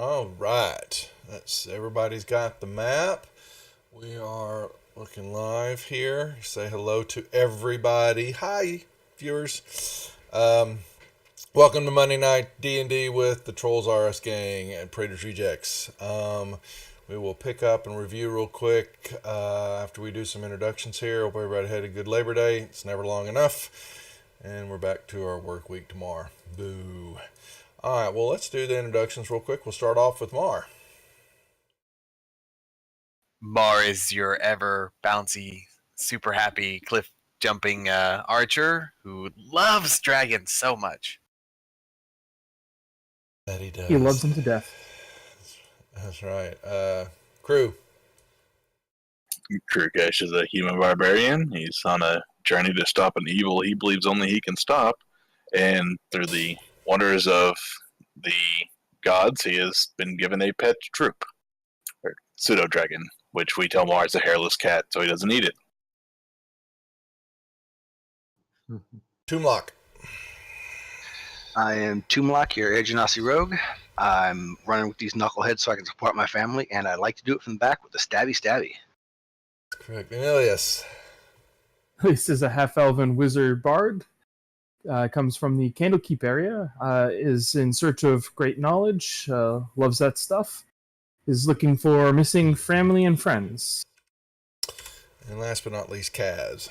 All right. Everybody's got the map. We are looking live here. Say hello to everybody. Hi, viewers. Welcome to Monday Night D&D with the Trolls RS Gang and Praetor's Rejects. We will pick up and review real quick after we do some introductions here. Hope everybody had a good Labor Day. It's never long enough. And we're back to our work week tomorrow. Boo. All right, well, let's do the introductions real quick. We'll start off with Mar. Mar is your ever bouncy, super happy cliff jumping archer who loves dragons so much. That he does. He loves them to death. That's right. Crew. Kurgesh is a human barbarian. He's on a journey to stop an evil he believes only he can stop. And through the wonders of the gods, he has been given a pet droop, or pseudo-dragon, which we tell Mar is a hairless cat, so he doesn't eat it. Toomlock. I am Toomlock, your Genasi rogue. I'm running with these knuckleheads so I can support my family, and I like to do it from the back with the stabby. Correct. Cornelius. This is a half-elven wizard bard. Comes from the Candlekeep area. Is in search of great knowledge. Loves that stuff. Is looking for missing family and friends. And last but not least, Kaz.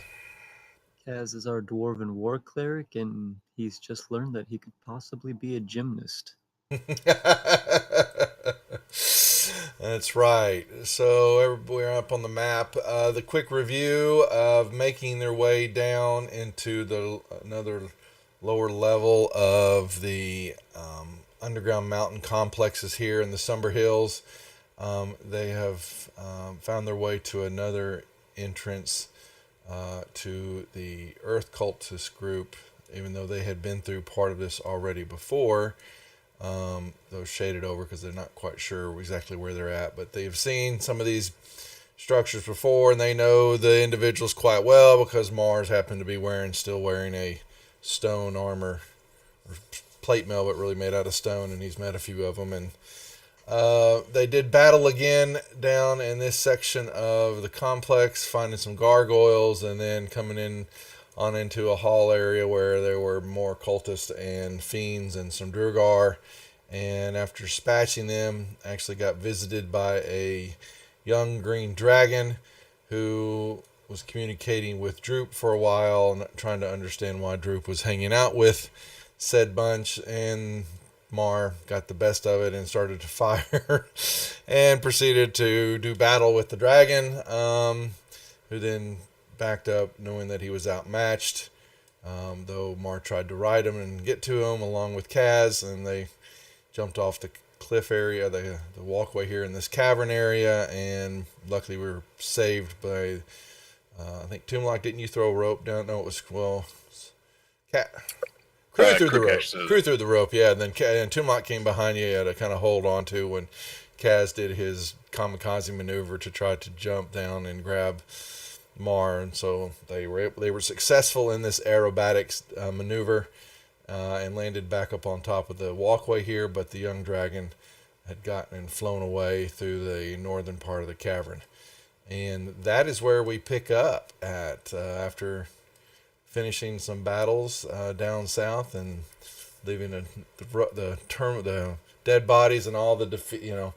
Kaz is our dwarven war cleric, and he's just learned that he could possibly be a gymnast. That's right. So we're up on the map. The quick review of making their way down into another lower level of the underground mountain complexes here in the Somber Hills. They have found their way to another entrance to the Earth Cultist group, even though they had been through part of this already before. Those shaded over because they're not quite sure exactly where they're at, but they've seen some of these structures before, and they know the individuals quite well because Mars happened to be still wearing a stone armor or plate mail, but really made out of stone, and he's met a few of them. And they did battle again down in this section of the complex, finding some gargoyles, and then coming in on into a hall area where there were more cultists and fiends and some Drugar. And after dispatching them, actually got visited by a young green dragon who was communicating with Droop for a while and trying to understand why Droop was hanging out with said bunch. And Mar got the best of it and started to fire and proceeded to do battle with the dragon, who then backed up knowing that he was outmatched, though Mar tried to ride him and get to him along with Kaz, and they jumped off the cliff area, the walkway here in this cavern area, and luckily we were saved by I think Toomlock. Didn't you throw a rope down? No, it was Crew threw the rope. Crew threw the rope, yeah, and then Toomlock came behind you to kind of hold on to when Kaz did his kamikaze maneuver to try to jump down and grab Mar, and so they were successful in this aerobatics maneuver and landed back up on top of the walkway here, but the young dragon had gotten and flown away through the northern part of the cavern. And that is where we pick up at after finishing some battles down south and leaving the dead bodies and all the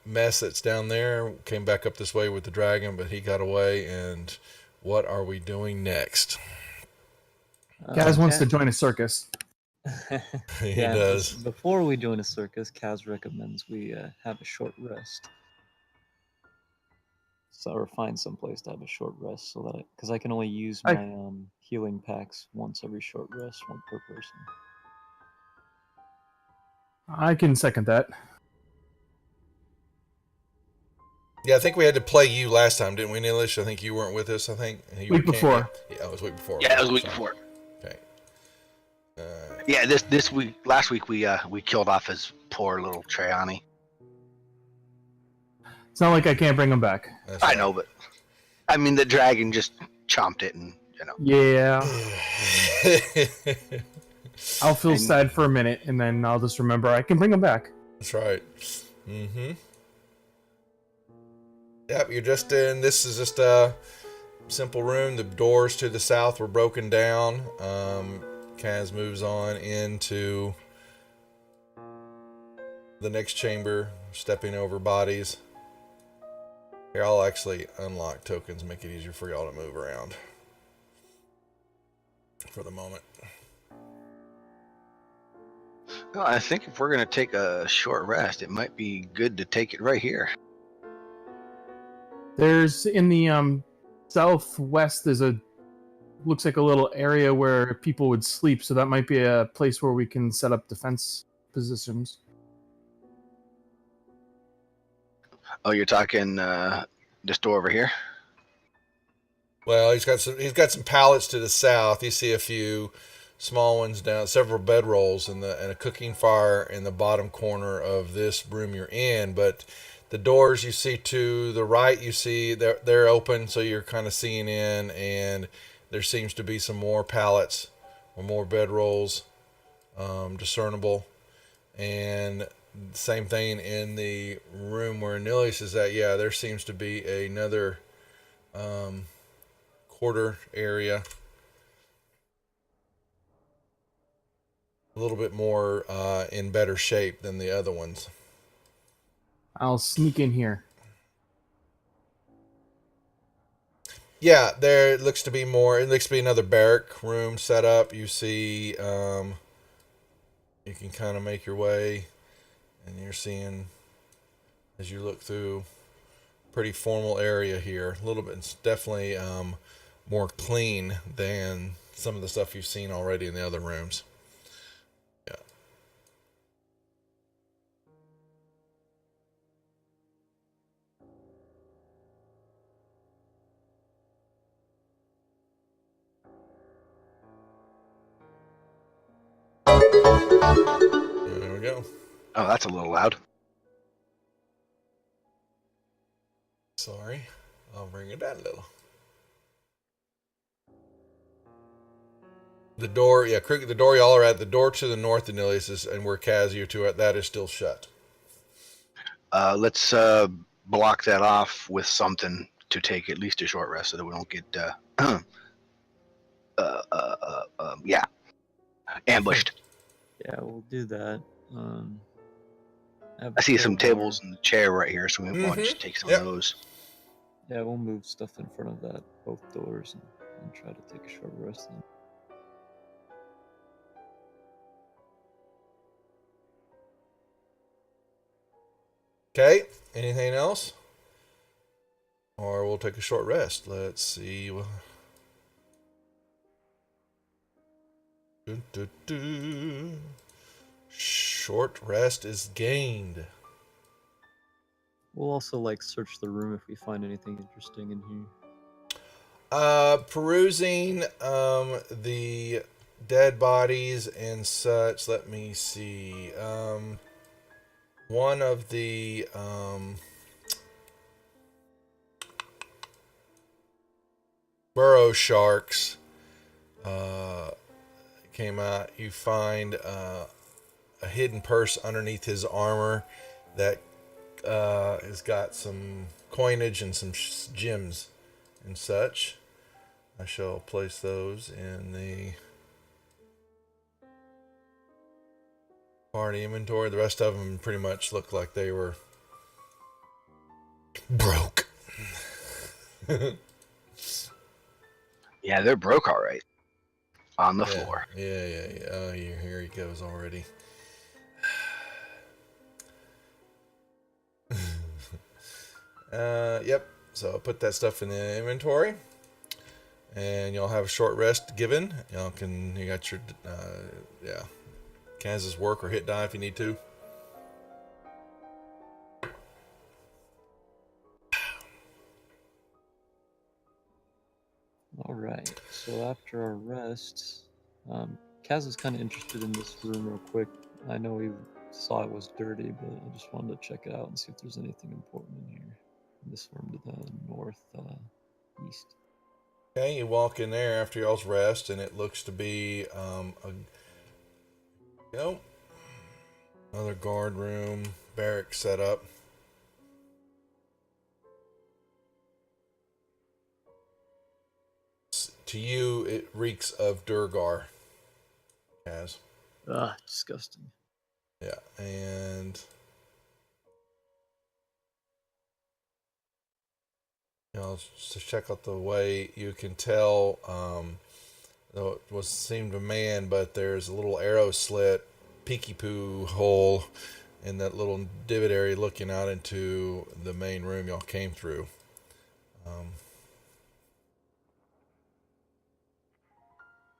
mess that's down there. Came back up this way with the dragon, but he got away. And what are we doing next? Kaz wants to join a circus. He does. Before we join a circus, Kaz recommends we have a short rest. Or find some place to have a short rest, so that because I can only use my healing packs once every short rest, one per person. I can second that. Yeah, I think we had to play you last time, didn't we, Neelish? I think you weren't with us. I think week before. Yeah, it was week before. Yeah, it was week before. Okay. Yeah, last week we killed off his poor little Traiani. It's not like I can't bring him back. I know, but I mean the dragon just chomped it, and Yeah. I'll feel sad for a minute, and then I'll just remember I can bring him back. That's right. Mm-hmm. Yep, you're just in. This is just a simple room. The doors to the south were broken down. Kaz moves on into the next chamber, stepping over bodies. Here, I'll actually unlock tokens, make it easier for y'all to move around for the moment. Well, I think if we're going to take a short rest, it might be good to take it right here. There's in the southwest. There's a looks like a little area where people would sleep, so that might be a place where we can set up defense positions. Oh, you're talking this door over here? Well, he's got some pallets to the south. You see a few small ones down, several bedrolls, and a cooking fire in the bottom corner of this room you're in. But the doors you see to the right, you see they're open, so you're kind of seeing in, and there seems to be some more pallets or more bedrolls discernible. And same thing in the room where Anilius is at. Yeah, there seems to be another quarter area. A little bit more in better shape than the other ones. I'll sneak in here. Yeah, there looks to be more. It looks to be another barrack room set up. You see, you can kind of make your way, and you're seeing, as you look through, pretty formal area here. A little bit, it's definitely more clean than some of the stuff you've seen already in the other rooms. Yeah. There we go. Oh, that's a little loud. Sorry. I'll bring it down a little. The door, yeah, the door y'all are at, the door to the north of Nilius is, and where Kaz, you two are at, that is still shut. Let's block that off with something to take at least a short rest so that we don't get yeah, ambushed. Yeah, we'll do that. I see some tables and a chair right here, so we want to just take some of those. Yeah, we'll move stuff in front of that, both doors, and try to take a short rest then. Okay, anything else? Or we'll take a short rest. Let's see. Short rest is gained. We'll also search the room if we find anything interesting in here. Perusing the dead bodies and such. Let me see. One of the burrow sharks came out. You find a hidden purse underneath his armor that has got some coinage and some gems and such. I shall place those in the party inventory. The rest of them pretty much look like they were broke. Yeah, they're broke all right. On the floor. Yeah. Oh, here he goes already. Yep. So I'll put that stuff in the inventory, and you'll have a short rest given. You got your Kansas work or hit die if you need to. All right. So after our rest, Kaz is kind of interested in this room real quick. I know he saw it was dirty, but I just wanted to check it out and see if there's anything important in here. This room to the north east. Okay, you walk in there after y'all's rest, and it looks to be Another guard room, barrack setup. To you, it reeks of Durgar. Kaz. Ah, disgusting. Yeah, and just to check out the way you can tell, though it was seemed a man, but there's a little arrow slit, peeky poo hole in that little divot area looking out into the main room y'all came through.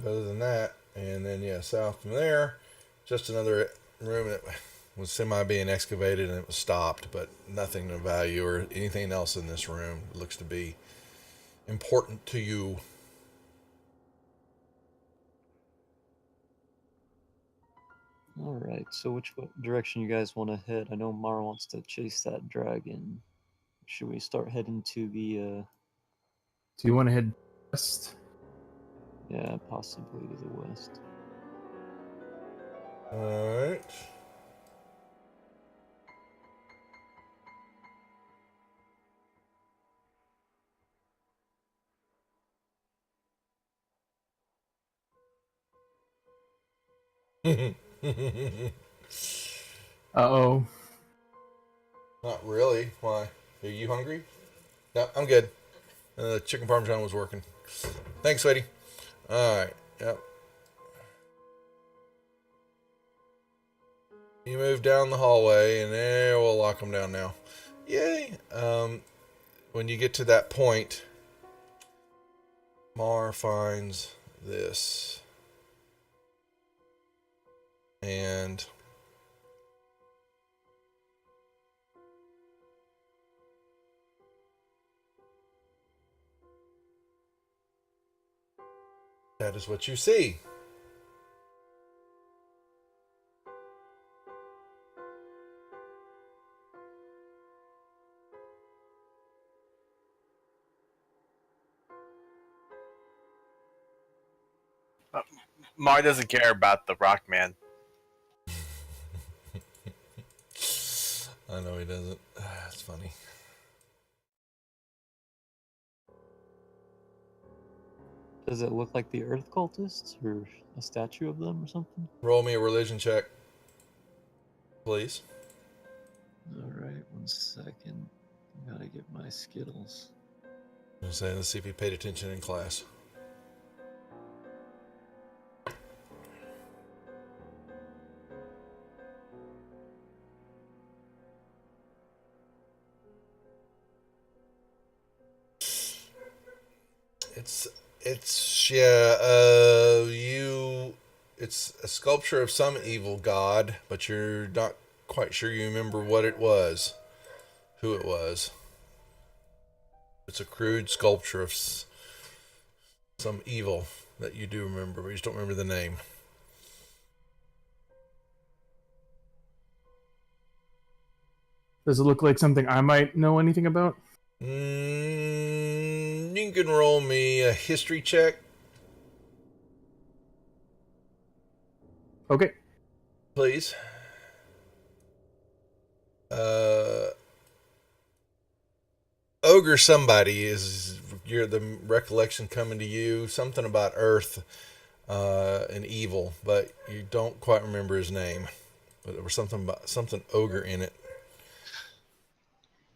Other than that, and then south from there, just another room that was semi being excavated and it was stopped, but nothing of value or anything else in this room looks to be important to you. All right. So which direction you guys want to head? I know Mara wants to chase that dragon. Should we start heading to the? Do you want to head west? Yeah, possibly to the west. All right. Uh-oh. Not really. Why? Are you hungry? No, I'm good. Chicken parmesan was working. Thanks, sweetie. All right. Yep. You move down the hallway, and there we'll lock them down now. Yay! When you get to that point, Mar finds this, and that is what you see. Mar doesn't care about the rock man. I know he doesn't. It's funny. Does it look like the Earth cultists or a statue of them or something? Roll me a religion check, please. All right, 1 second. Gotta get my Skittles. I'm saying, let's see if he paid attention in class. It's a sculpture of some evil god, but you're not quite sure you remember what it was, who it was. It's a crude sculpture of some evil that you do remember, but you just don't remember the name. Does it look like something I might know anything about? You can roll me a history check, Okay. please. Ogre somebody is the recollection coming to you, something about earth and evil, but you don't quite remember his name. But there was something ogre in it.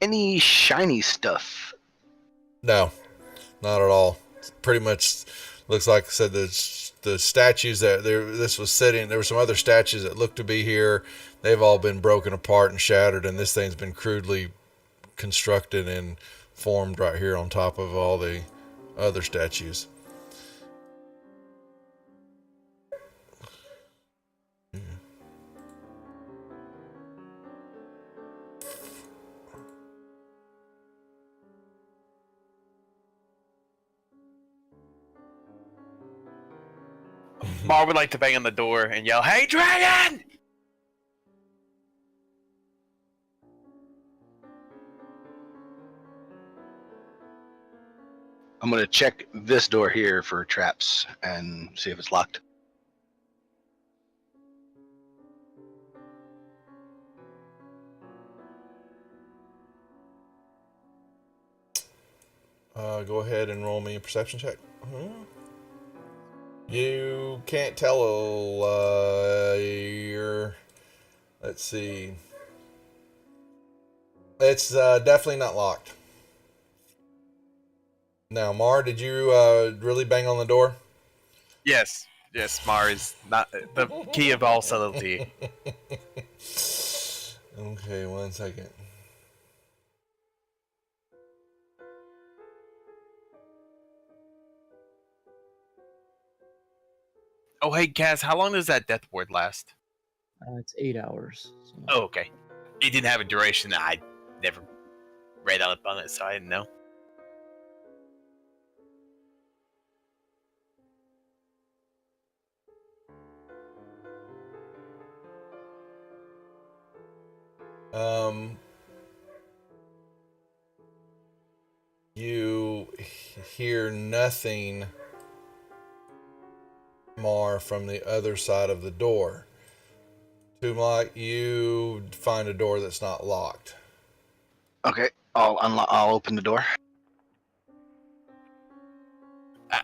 Any shiny stuff? No, not at all. Pretty much looks like I said the statues that this was sitting. There were some other statues that looked to be here. They've all been broken apart and shattered, and this thing's been crudely constructed and formed right here on top of all the other statues. Mar would like to bang on the door and yell, "Hey, dragon!" I'm gonna check this door here for traps and see if it's locked. Go ahead and roll me a perception check. You can't tell. Let's see. It's definitely not locked. Now, Mar, did you really bang on the door? Yes, Mar is not the key of all subtlety. Okay, 1 second. Oh, hey, Kaz, how long does that death ward last? It's 8 hours. So. Oh, okay. It didn't have a duration. I never read up on it, so I didn't know. You hear nothing, Mar, from the other side of the door. Tumlock, you find a door that's not locked. Okay, I'll open the door.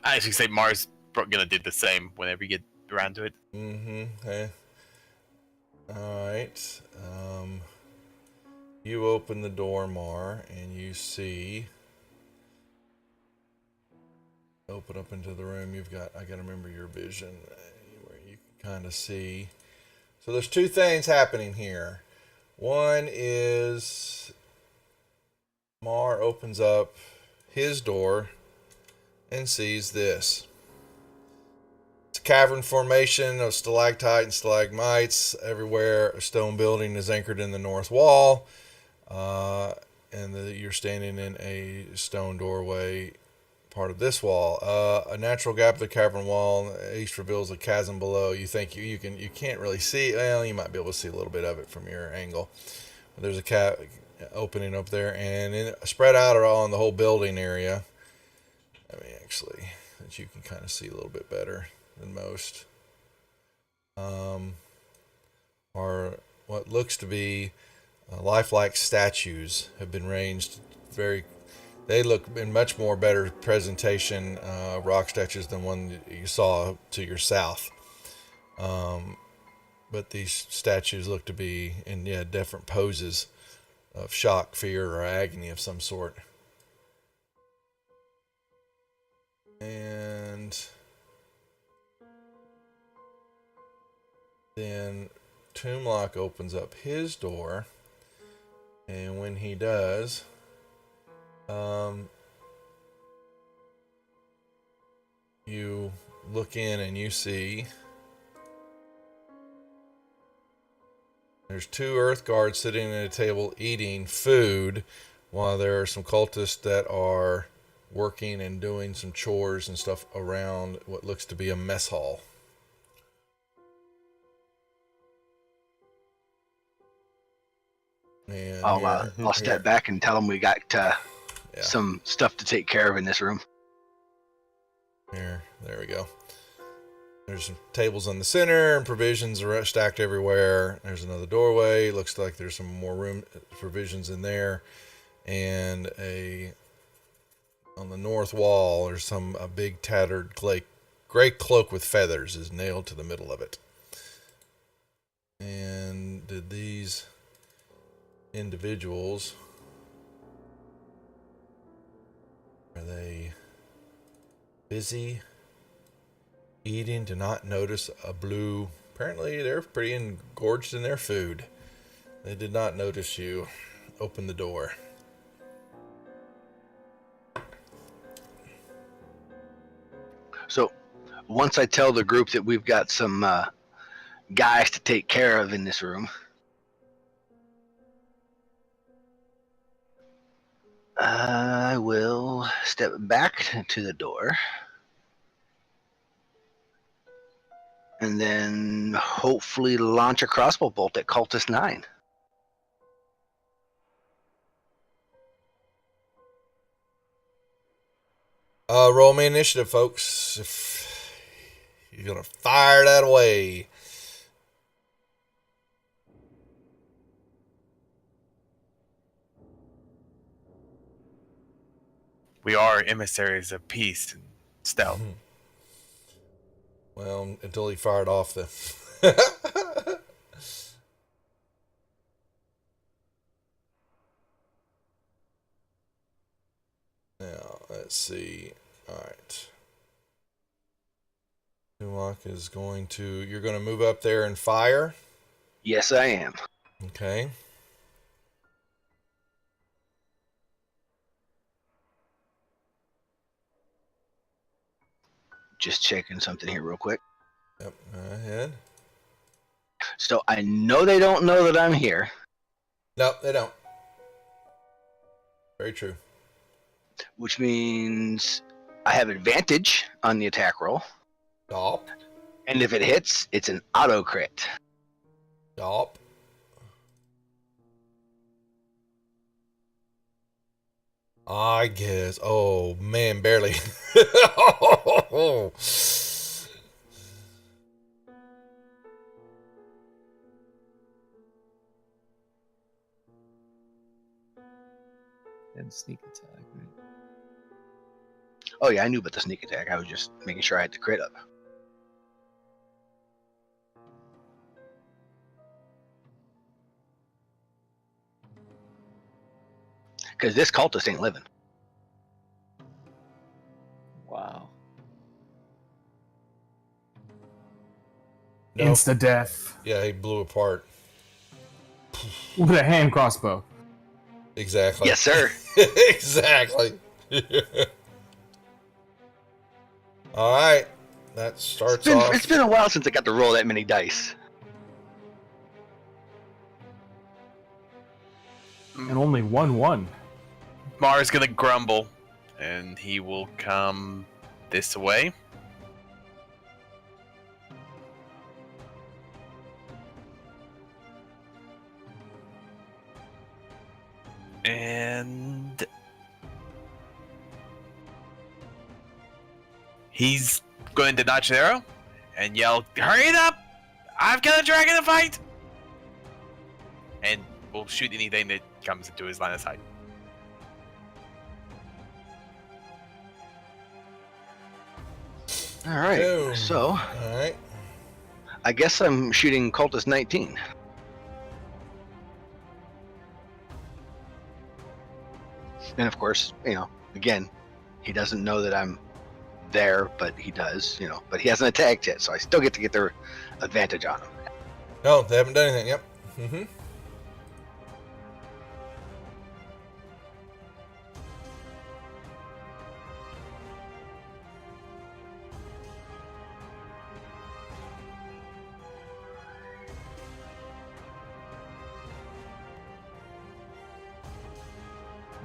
I should say Mar's gonna do the same whenever you get around to it. Okay. Alright. You open the door, Mar, and you see... Open up into the room. I gotta remember your vision, where you can kind of see. So there's two things happening here. One is Mar opens up his door and sees this. It's a cavern formation of stalactite and stalagmites everywhere. A stone building is anchored in the north wall, and you're standing in a stone doorway, part of this wall. A natural gap of the cavern wall east reveals a chasm below. You think you can't really see. Well, you might be able to see a little bit of it from your angle. But there's a opening up there, and spread out around the whole building area. I mean, actually, that you can kind of see a little bit better than most. Are what looks to be lifelike statues have been ranged very. They look in much more better presentation rock statues than one you saw to your south. But these statues look to be in different poses of shock, fear, or agony of some sort. And then Toomlock opens up his door, and when he does, you look in and you see there's two earth guards sitting at a table eating food, while there are some cultists that are working and doing some chores and stuff around what looks to be a mess hall. And I'll step back and tell them we got some stuff to take care of in this room. There we go. There's some tables in the center, and provisions are stacked everywhere. There's another doorway. Looks like there's some more room provisions in there, and on the north wall, there's a big tattered gray cloak with feathers is nailed to the middle of it. And did these individuals, are they busy eating to not notice a blue? Apparently they're pretty engorged in their food. They did not notice you open the door. So once I tell the group that we've got some guys to take care of in this room, I will step back to the door and then hopefully launch a crossbow bolt at Cultist 9. Roll me initiative, folks. If you're gonna fire that away. We are emissaries of peace and stealth. Well, until he fired off the. Now, let's see. All right. Newlock is going to. You're going to move up there and fire. Yes, I am. Okay. Just checking something here real quick. Yep. Go ahead. So I know they don't know that I'm here, No, they don't. Very true. which means I have advantage on the attack roll. Stop. And if it hits, it's an auto crit. Stop. I guess. Oh man, barely. And sneak attack, right? Oh yeah, I knew about the sneak attack. I was just making sure I had the crit up. Because this cultist ain't living. Wow. No. Insta death Yeah, he blew apart. with a hand crossbow. Exactly. Yes, sir. Exactly. All right. That starts off. It's been a while since I got to roll that many dice. And only 1-1. Mara's gonna grumble, and he will come this way. And he's going to notch an arrow and yell, "Hurry it up! I've got a dragon to fight!" And will shoot anything that comes into his line of sight. All right. Boom. So All right. I guess I'm shooting cultist 19. And of course, again, he doesn't know that I'm there, but he does, but he hasn't attacked yet, so I still get to get their advantage on him. No, they haven't done anything. Yep. Mm-hmm.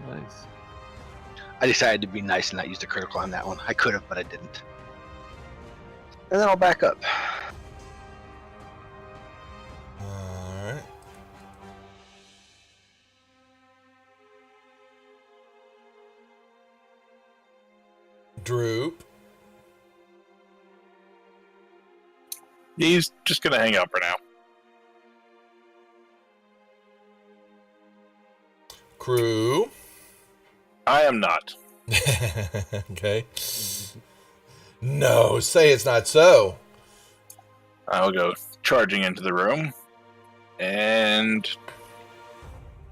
Nice. I decided to be nice and not use the critical on that one. I could have, but I didn't. And then I'll back up. All right. Droop. He's just gonna hang out for now. Crew. I am not. Okay. No, say it's not so. I'll go charging into the room, and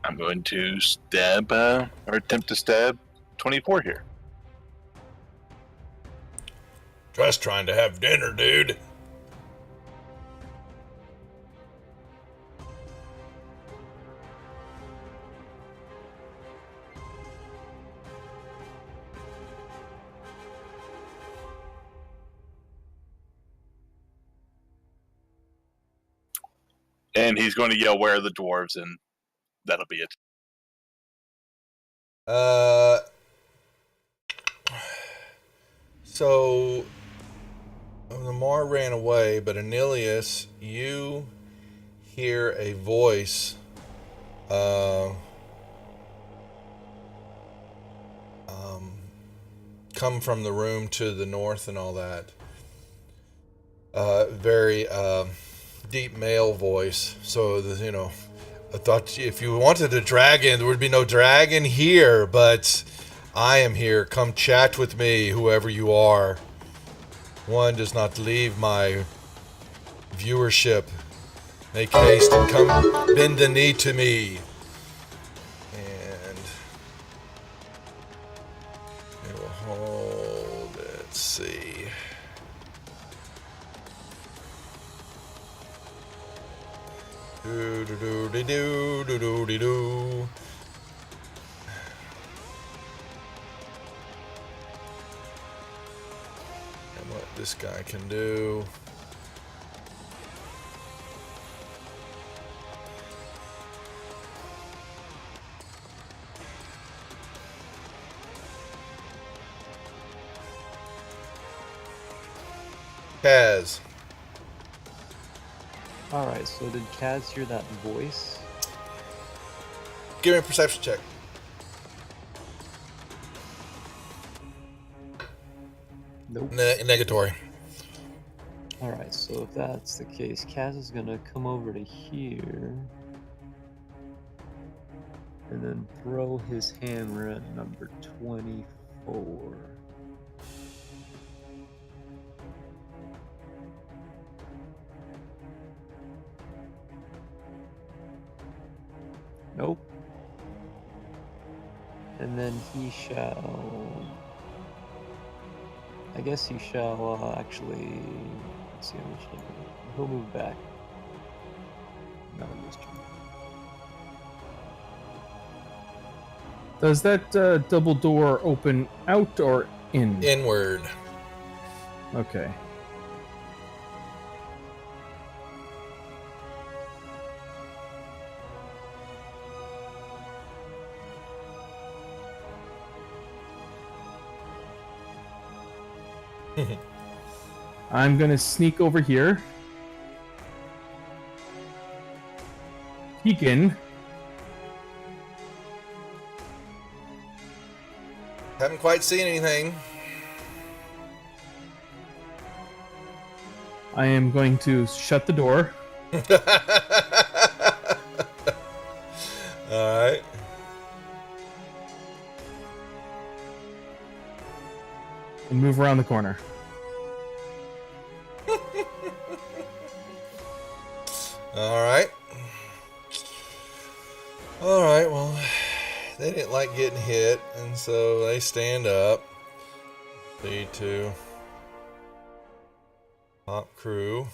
I'm going to stab, or attempt to stab 24 here. Just trying to have dinner, dude. And he's going to yell, "Where are the dwarves?" And that'll be it. So Lamar ran away, but Anilius, you hear a voice come from the room to the north and all that. Very deep male voice. So, I thought if you wanted a dragon, there would be no dragon here, but I am here. Come chat with me, whoever you are. One does not leave my viewership. Make haste and come bend the knee to me. And it will hold. Let's see. Do do do do do do do do do. And what this guy can do. Kaz. Alright, so did Kaz hear that voice? Give me a perception check. Nope. Negatory. Alright, so if that's the case, Kaz is gonna come over to here and then throw his hammer at number 24. Nope. And then he shall. I guess he shall actually. Let's see how much. He'll move back. Not on this turn. Does that double door open out or in? Inward. Okay. I'm gonna sneak over here. Keegan. Haven't quite seen anything. I am going to shut the door. Alright. And move around the corner. Alright. Alright, well, they didn't like getting hit, and so they stand up. D2. Top crew.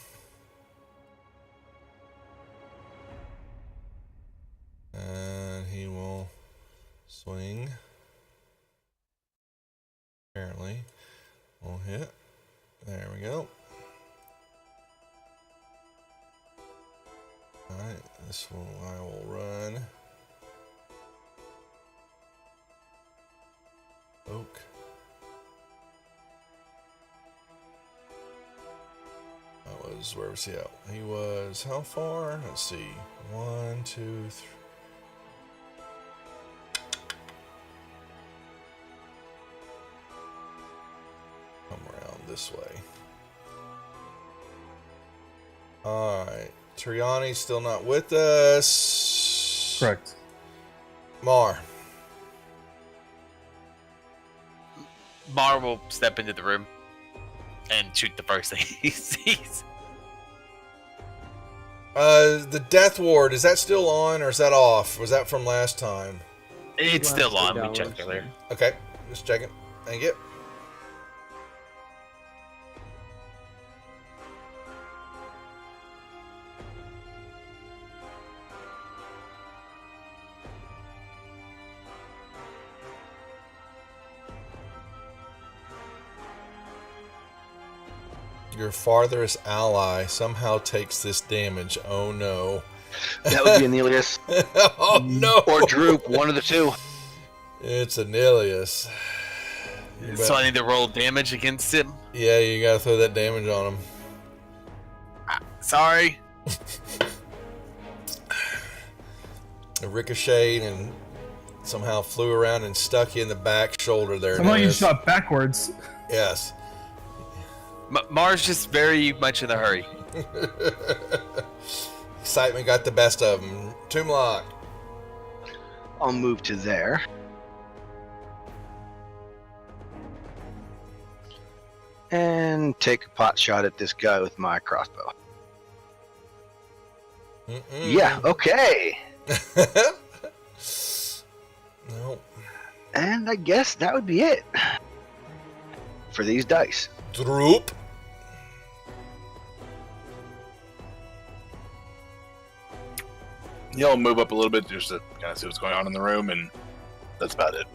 And he will swing. Apparently. Won't hit. There we go. Alright, this one I will run. Oak. That was, where was he at? He was, how far? Let's see. 1, 2, 3. Come around this way. Alright. Triani's still not with us. Correct. Mar. Mar will step into the room and shoot the first thing he sees. The Death Ward, is that still on or is that off? Was that from last time? It's still on. We $8. checked earlier. Okay, just checking. Thank you. Your farthest ally somehow takes this damage. Oh no. That would be Anelius Oh no. or Droop, one of the two. It's Anelius. You So I bet- need to roll damage against him. Yeah, you gotta throw that damage on him. Sorry. It ricocheted and somehow flew around and stuck you in the back shoulder there. Somehow you Anelius. shot backwards. Yes. Mar's just very much in a hurry. Excitement got the best of him. Tomb lock. I'll move to there. and take a pot shot at this guy with my crossbow. Yeah, okay. Nope. And I guess that would be it for these dice. Droop. He'll move up a little bit just to kind of see what's going on in the room, and that's about it.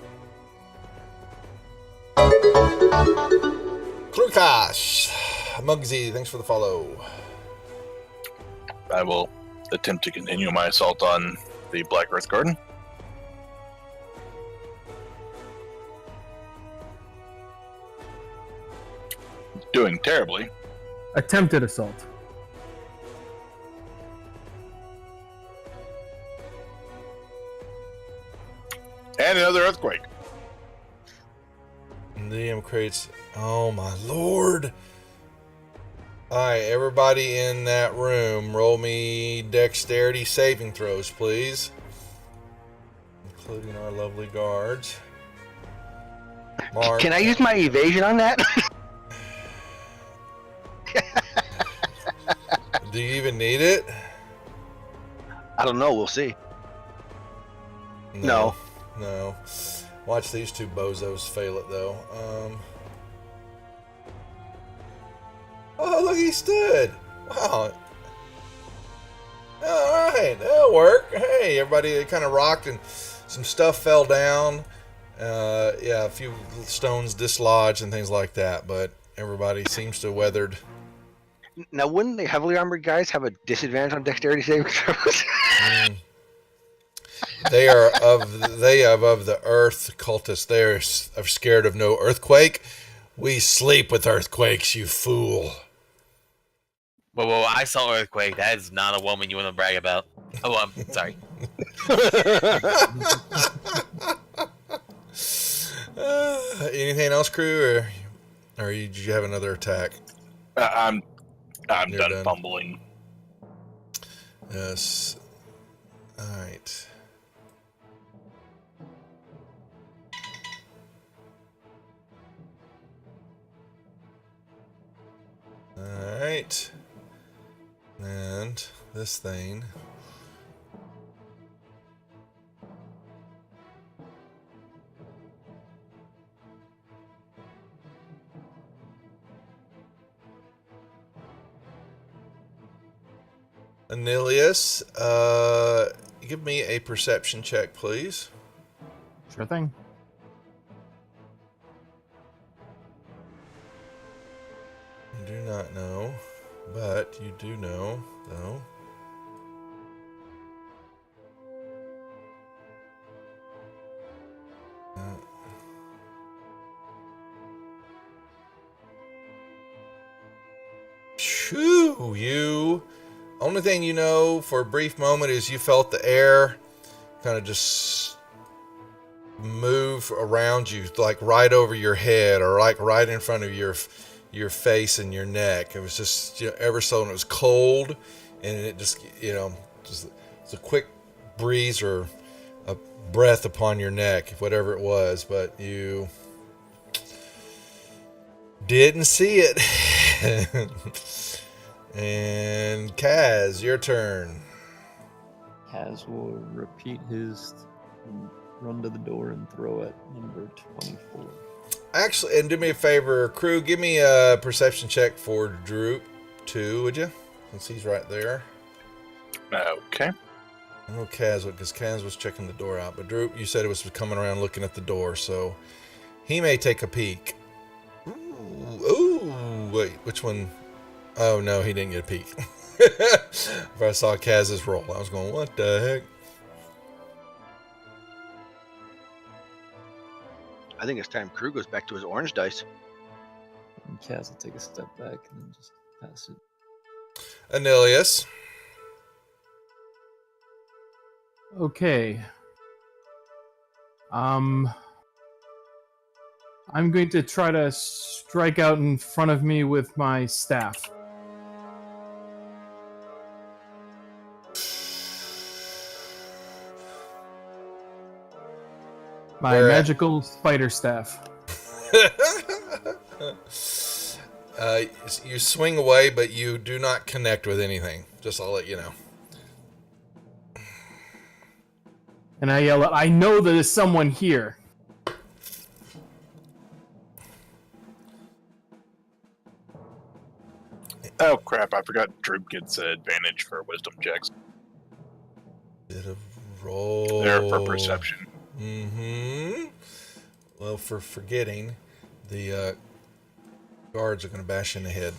Krukash. Mugsy, thanks for the follow. I will attempt to continue my assault on the Black Earth Garden. Doing terribly. Attempted assault. And another earthquake. DM creates. Oh my lord. Alright, everybody in that room, roll me dexterity saving throws, please. Including our lovely guards. Mark. Can I use my evasion on that? Do you even need it? I don't know. We'll see. No. No. Watch these two bozos fail it, though. Oh, look, he stood. Wow. All right, that'll work. Hey, everybody kind of rocked and some stuff fell down. Yeah, a few stones dislodged and things like that, but everybody seems to have weathered. Now, wouldn't the heavily armored guys have a disadvantage on dexterity saving throws? They are of the earth cultists. They are scared of no earthquake. We sleep with earthquakes, you fool. Whoa, I saw earthquake. That is not a woman you want to brag about. Oh, I'm sorry. Anything else, crew, or did you have another attack? I'm You're done done. fumbling. Yes. All right. All right. And this thing. Anilius, give me a perception check, please. Sure thing. You do not know, but you do know, though. Shoo, you. Only thing you know for a brief moment is you felt the air kind of just move around you, like right over your head or like right in front of your face and your neck. It was just, ever so, and it was cold, and it just, just it's a quick breeze or a breath upon your neck, whatever it was, but you didn't see it. And Kaz, your turn. Kaz will repeat his run to the door and throw at number 24. Actually, and do me a favor, crew, give me a perception check for Droop, too, would you? Since he's right there. Okay. I know Kaz, because Kaz was checking the door out, but Droop, you said it was coming around looking at the door, so he may take a peek. Ooh, wait, which one? Oh, no, he didn't get a peek. If I saw Kaz's roll, I was going, what the heck? I think it's time Crew goes back to his orange dice. And Kaz will take a step back and then just pass it. Anilius. Okay. I'm going to try to strike out in front of me with my staff. My Where at? magical spider staff. You swing away, but you do not connect with anything. Just I'll let you know. And I yell out, I know there's someone here. Oh crap! I forgot Droop gets an advantage for wisdom checks. Did a roll. There for perception. Mm-hmm. Well, for forgetting, the guards are going to bash in the head.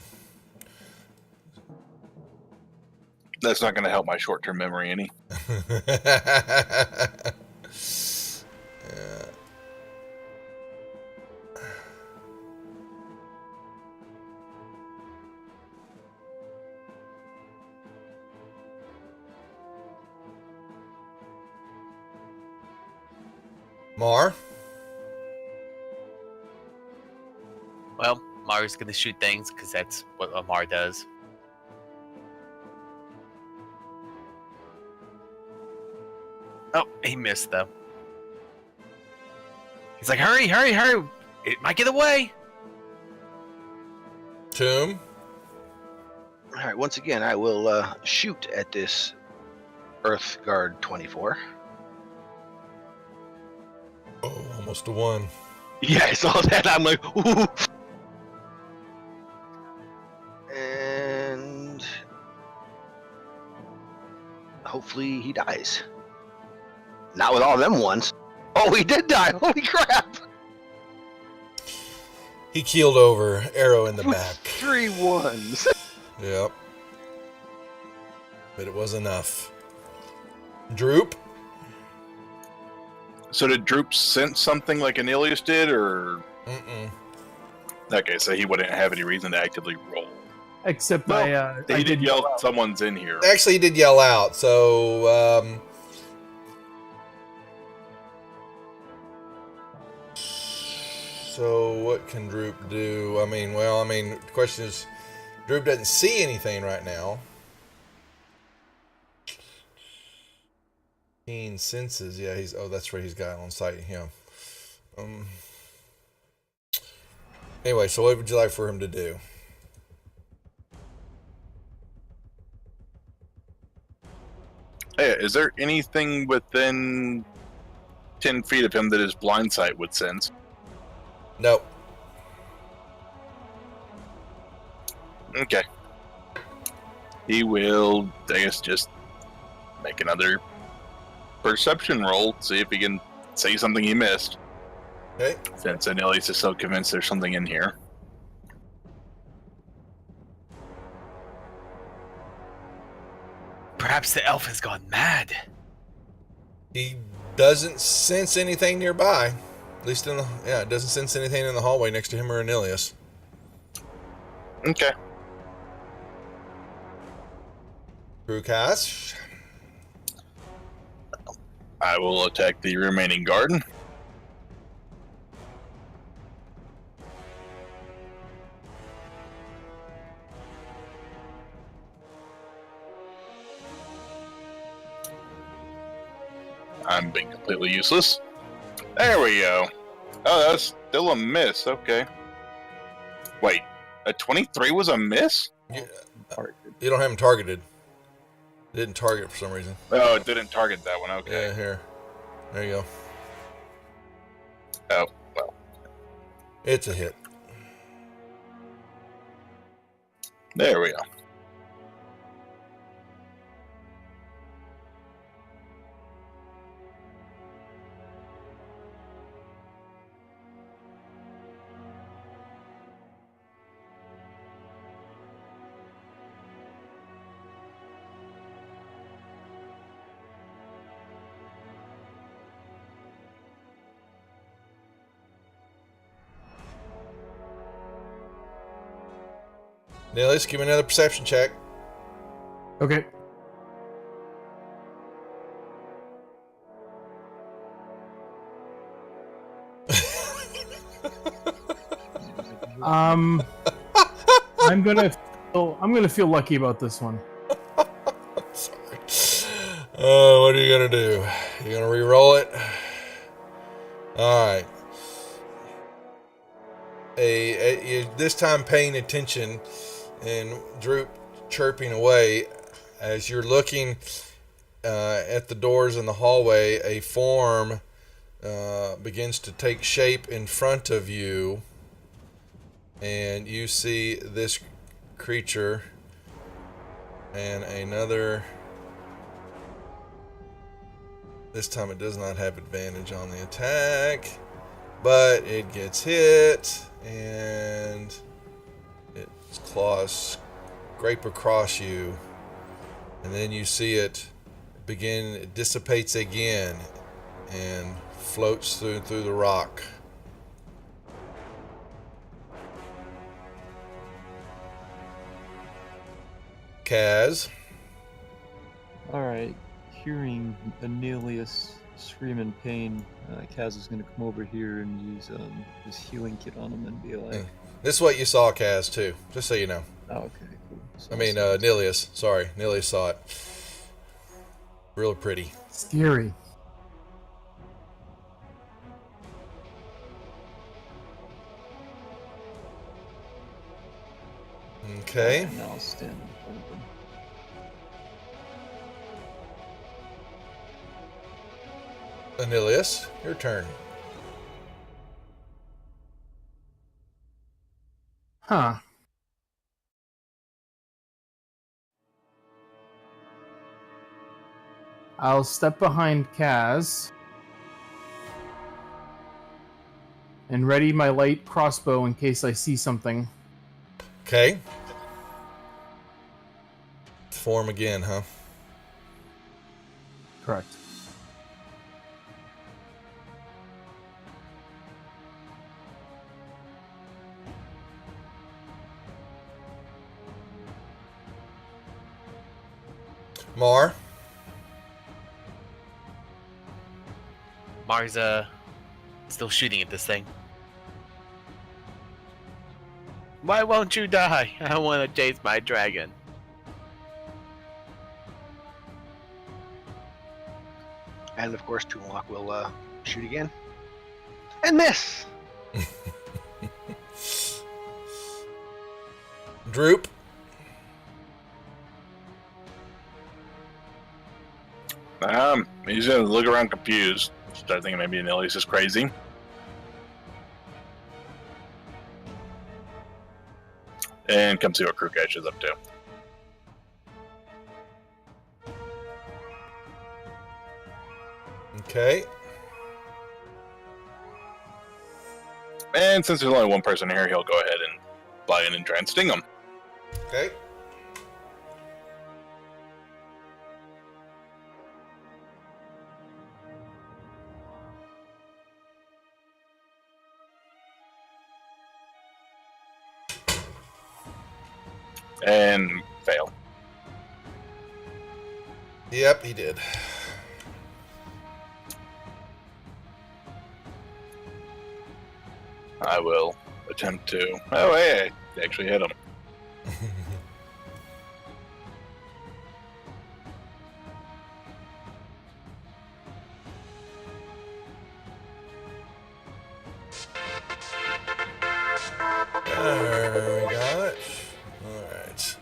That's not going to help my short-term memory any. Yeah. Mar? Well, Mar's gonna shoot things because that's what Amar does. Oh, he missed though. He's like, hurry, hurry, hurry! It might get away! Tomb? All right, once again, I will shoot at this Earth Guard 24. Oh, almost a 1. Yeah, I saw that. I'm like, ooh. And hopefully he dies. Not with all them ones. Oh, he did die. Holy crap. He keeled over, arrow in the With back. 3 ones. Yep. But it was enough. Droop? So did Droop sense something like Anilius did, or... Mm-mm. Okay, so he wouldn't have any reason to actively roll. Except No, I He did yell, out. someone's in here. Actually, he did yell out, so, So what can Droop do? The question is, Droop doesn't see anything right now. Keen senses, yeah, that's right, he's got on sight, yeah. Anyway, so what would you like for him to do? Hey, is there anything within 10 feet of him that his blind sight would sense? No. Okay. He will, I guess, just make another perception roll, see if he can say something he missed. Okay. Since Anilius is so convinced there's something in here. Perhaps the elf has gone mad. He doesn't sense anything nearby. At least it doesn't sense anything in the hallway next to him or Anilius. Okay. Krukash. I will attack the remaining guard. I'm being completely useless. There we go. Oh, that's still a miss. Okay. Wait, a 23 was a miss? You don't have him targeted. It didn't target for some reason. Oh, it didn't target that one. Okay. Yeah, here. There you go. Oh, well. It's a hit. There we go. Nilius, give me another perception check. Okay. I'm gonna feel lucky about this one. Sorry. What are you gonna do? You gonna re-roll it? All right. this time paying attention, and Droop chirping away as you're looking at the doors in the hallway. A form begins to take shape in front of you, and you see this creature and another. This time it does not have advantage on the attack, but it gets hit, and its claws scrape across you, and then you see it dissipates again and floats through the rock. Kaz. Alright, hearing Anelius scream in pain, Kaz is going to come over here and use his healing kit on him and be like... This is what you saw, Kaz, too, just so you know. Oh, okay, cool. So I mean, Nilius. Sorry, Nilius saw it. Real pretty. Scary. Okay. And now I'll stand in front of him. Anilius, your turn. Huh. I'll step behind Kaz and ready my light crossbow in case I see something. Okay. Form again, huh? Correct. Mar. Mar's still shooting at this thing. Why won't you die? I want to chase my dragon. And of course, Toonlock will shoot again. And miss! Droop. He's gonna look around confused. Start thinking maybe Anelius is crazy. And come see what Krukash is up to. Okay. And since there's only one person here, he'll go ahead and buy in and try and sting him. Okay. And fail. Yep, he did. I will attempt to. Oh, hey, I actually hit him. There we got it. Alright.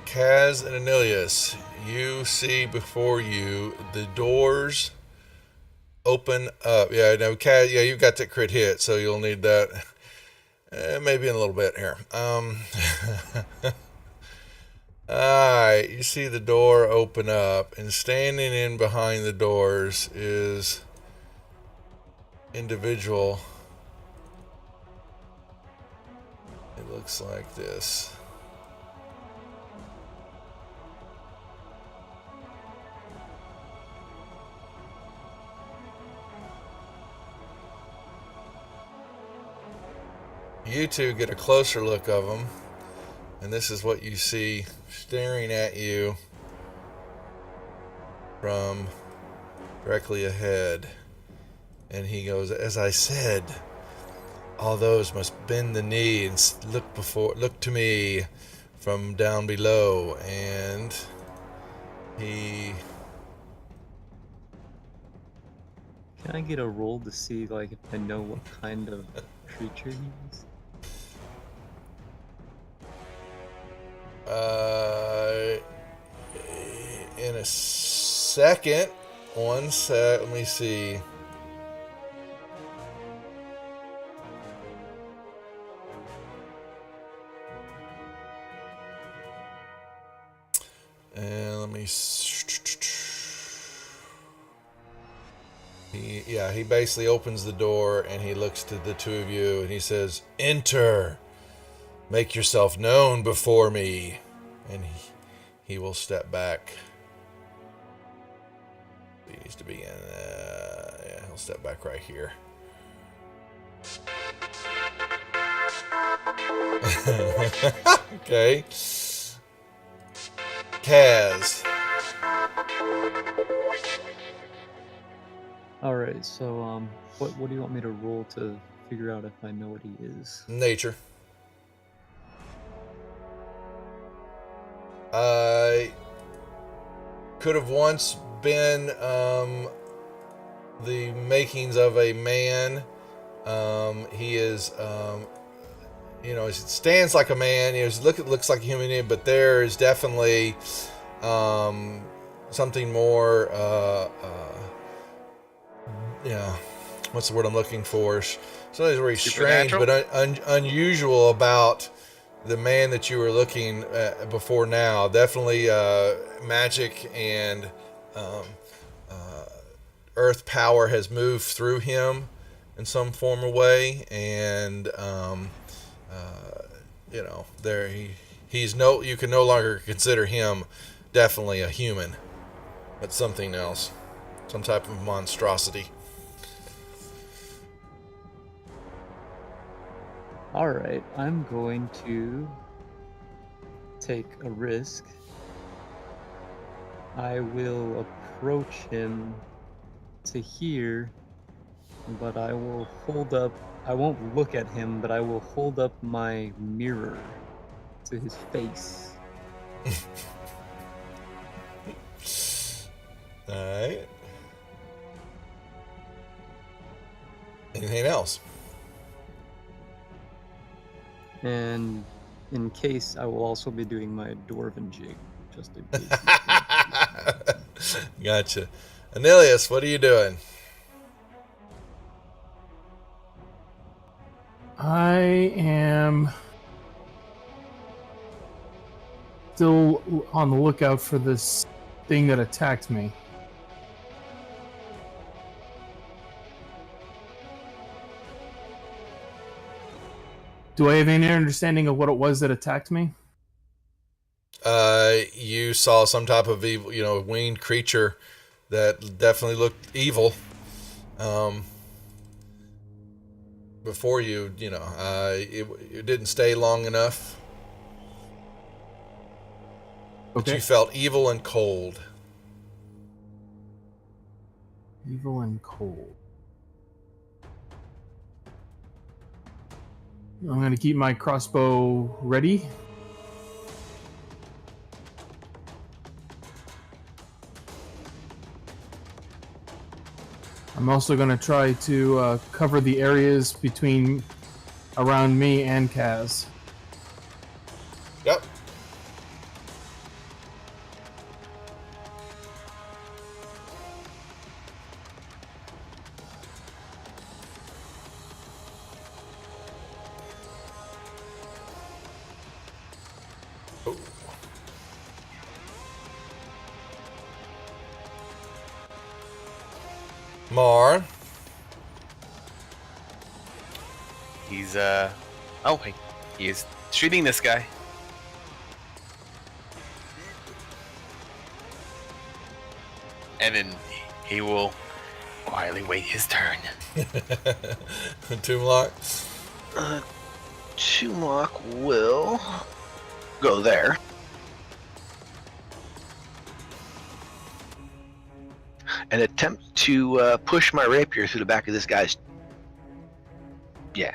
Kaz and Anilius, you see before you the doors open up. Yeah, no, Kaz, yeah, you got that crit hit, so you'll need that maybe in a little bit here. Alright, you see the door open up, and standing in behind the doors is individual. It looks like this. You two get a closer look of him, and this is what you see staring at you from directly ahead. And he goes, "As I said, all those must bend the knee and look to me, from down below, and he. Can I get a roll to see like if I know what kind of creature he is? In a second. One sec. Let me see. And let me. He basically opens the door and he looks to the two of you and he says, "Enter. Make yourself known before me." And he will step back. He needs to be in. Yeah, he'll step back right here. Okay. Kaz. Alright, so what do you want me to roll to figure out if I know what he is? Nature. Could have once been the makings of a man. He is, he stands like a man. Looks like a human being, but there is definitely something more. What's the word I'm looking for? Something very strange but unusual about the man that you were looking at before now. Definitely magic and earth power has moved through him in some form or way, and you can no longer consider him definitely a human, but something else, some type of monstrosity. Alright, I'm going to take a risk. I will approach him to here, but I won't look at him, but I will hold up my mirror to his face. Alright. Anything else? And in case, I will also be doing my dwarven jig, just in case. Gotcha. Anilius, what are you doing? I am still on the lookout for this thing that attacked me. Do I have any understanding of what it was that attacked me? You saw some type of evil, winged creature that definitely looked evil. Before you, it didn't stay long enough. But Okay. you felt evil and cold. Evil and cold. I'm going to keep my crossbow ready. I'm also going to try to cover the areas around me and Kaz. Yep. Mar. He's hey, he is shooting this guy. And then he will quietly wait his turn. Toomlock. Tumlock will go there. And attempt to push my rapier through the back of this guy's. Yeah.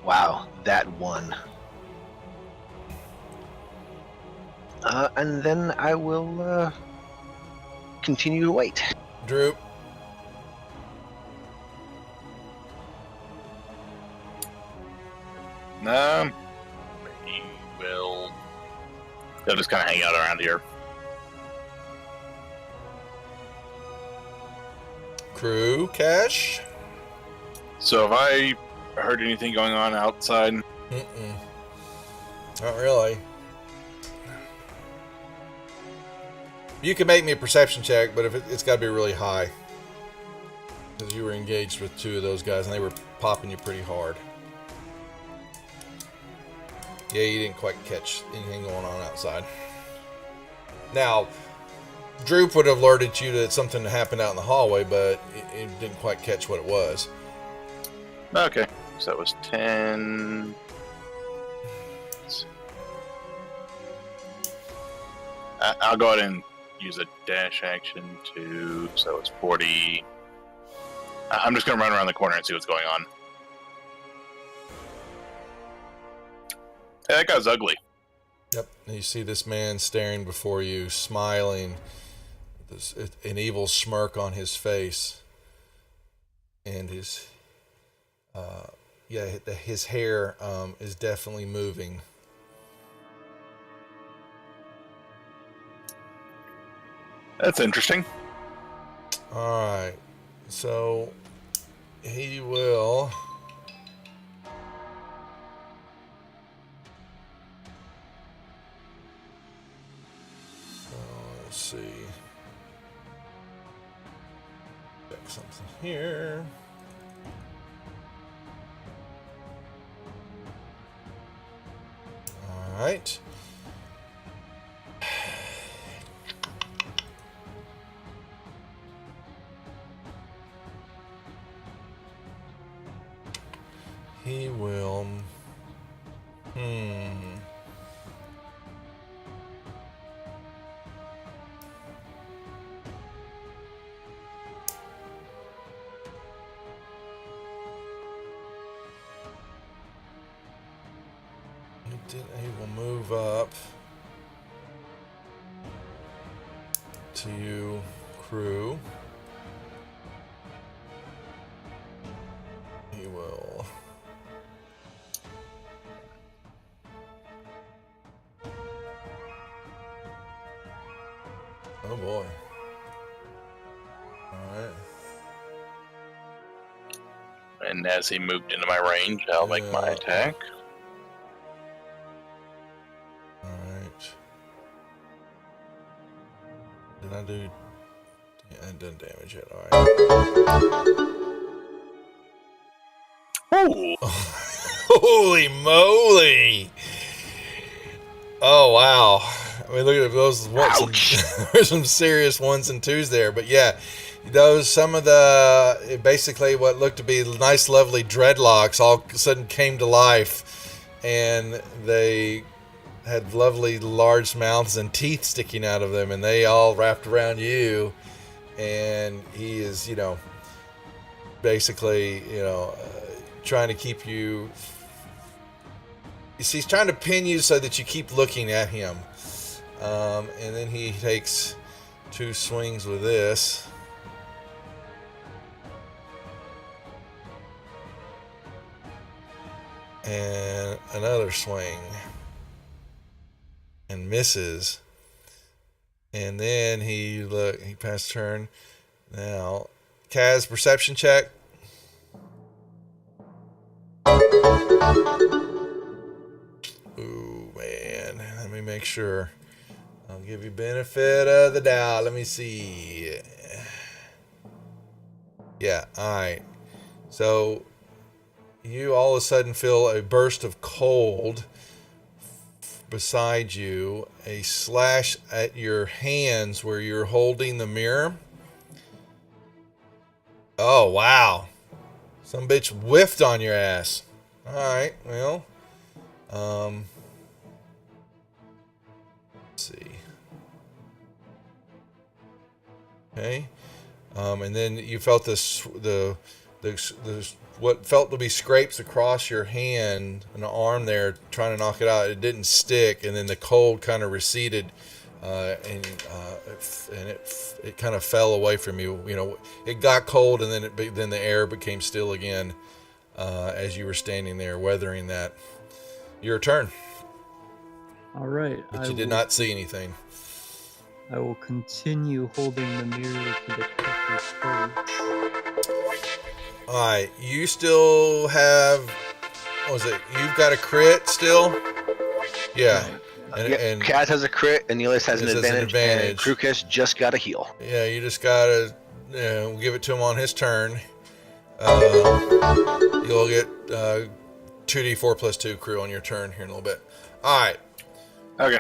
Wow, that one. And then I will continue to wait. Droop. He will. He'll just kind of hang out around here. Crew, Cash. So, have I heard anything going on outside? Mm-mm. Not really. You can make me a perception check, but if it's got to be really high. Because you were engaged with two of those guys, and they were popping you pretty hard. Yeah, you didn't quite catch anything going on outside. Now, Droop would have alerted you that something happened out in the hallway, but it didn't quite catch what it was. Okay, so that was 10. I'll go ahead and use a dash action to. So it's 40. I'm just going to run around the corner and see what's going on. Hey, that guy's ugly. Yep. And you see this man staring before you, smiling, an evil smirk on his face, and his hair is definitely moving. That's interesting. All right. So he will. Let's see. Check something here. All right. He will. He will move up to you, crew. He will. Oh boy. Alright. And as he moved into my range, I'll make my attack. Alright. Did I do... Yeah, it didn't damage yet. Alright. Oh! Holy moly! Oh, wow. I mean, look at those. There's some serious ones and twos there. But yeah, some of the, basically what looked to be nice, lovely dreadlocks all of a sudden came to life. And they had lovely, large mouths and teeth sticking out of them. And they all wrapped around you. And he is, basically, trying to keep you. You see, he's trying to pin you so that you keep looking at him. And then he takes 2 swings with this. And another swing. And misses. And then he passed turn. Now, Kaz, perception check. Ooh, man. Let me make sure. I'll give you benefit of the doubt. Let me see. Yeah, alright. So, you all of a sudden feel a burst of cold beside you, a slash at your hands where you're holding the mirror. Oh, wow. Some bitch whiffed on your ass. Alright, well. Let's see. Okay. And then you felt the what felt to be scrapes across your hand and the arm there, trying to knock it out. It didn't stick, and then the cold kind of receded, and it kind of fell away from you. You know, it got cold, and then the air became still again as you were standing there weathering that. Your turn, All right. but you did not see anything. I will continue holding the mirror to the creature's face. All right, you still have. What was it? You've got a crit still. Yeah, and Kaz has a crit, and Neelis has an Neelis has an advantage, advantage. and Krukesh just got a heal. yeah, you just gotta give it to him on his turn. You'll get 2d4 plus 2 crew on your turn here in a little bit. All right. Okay.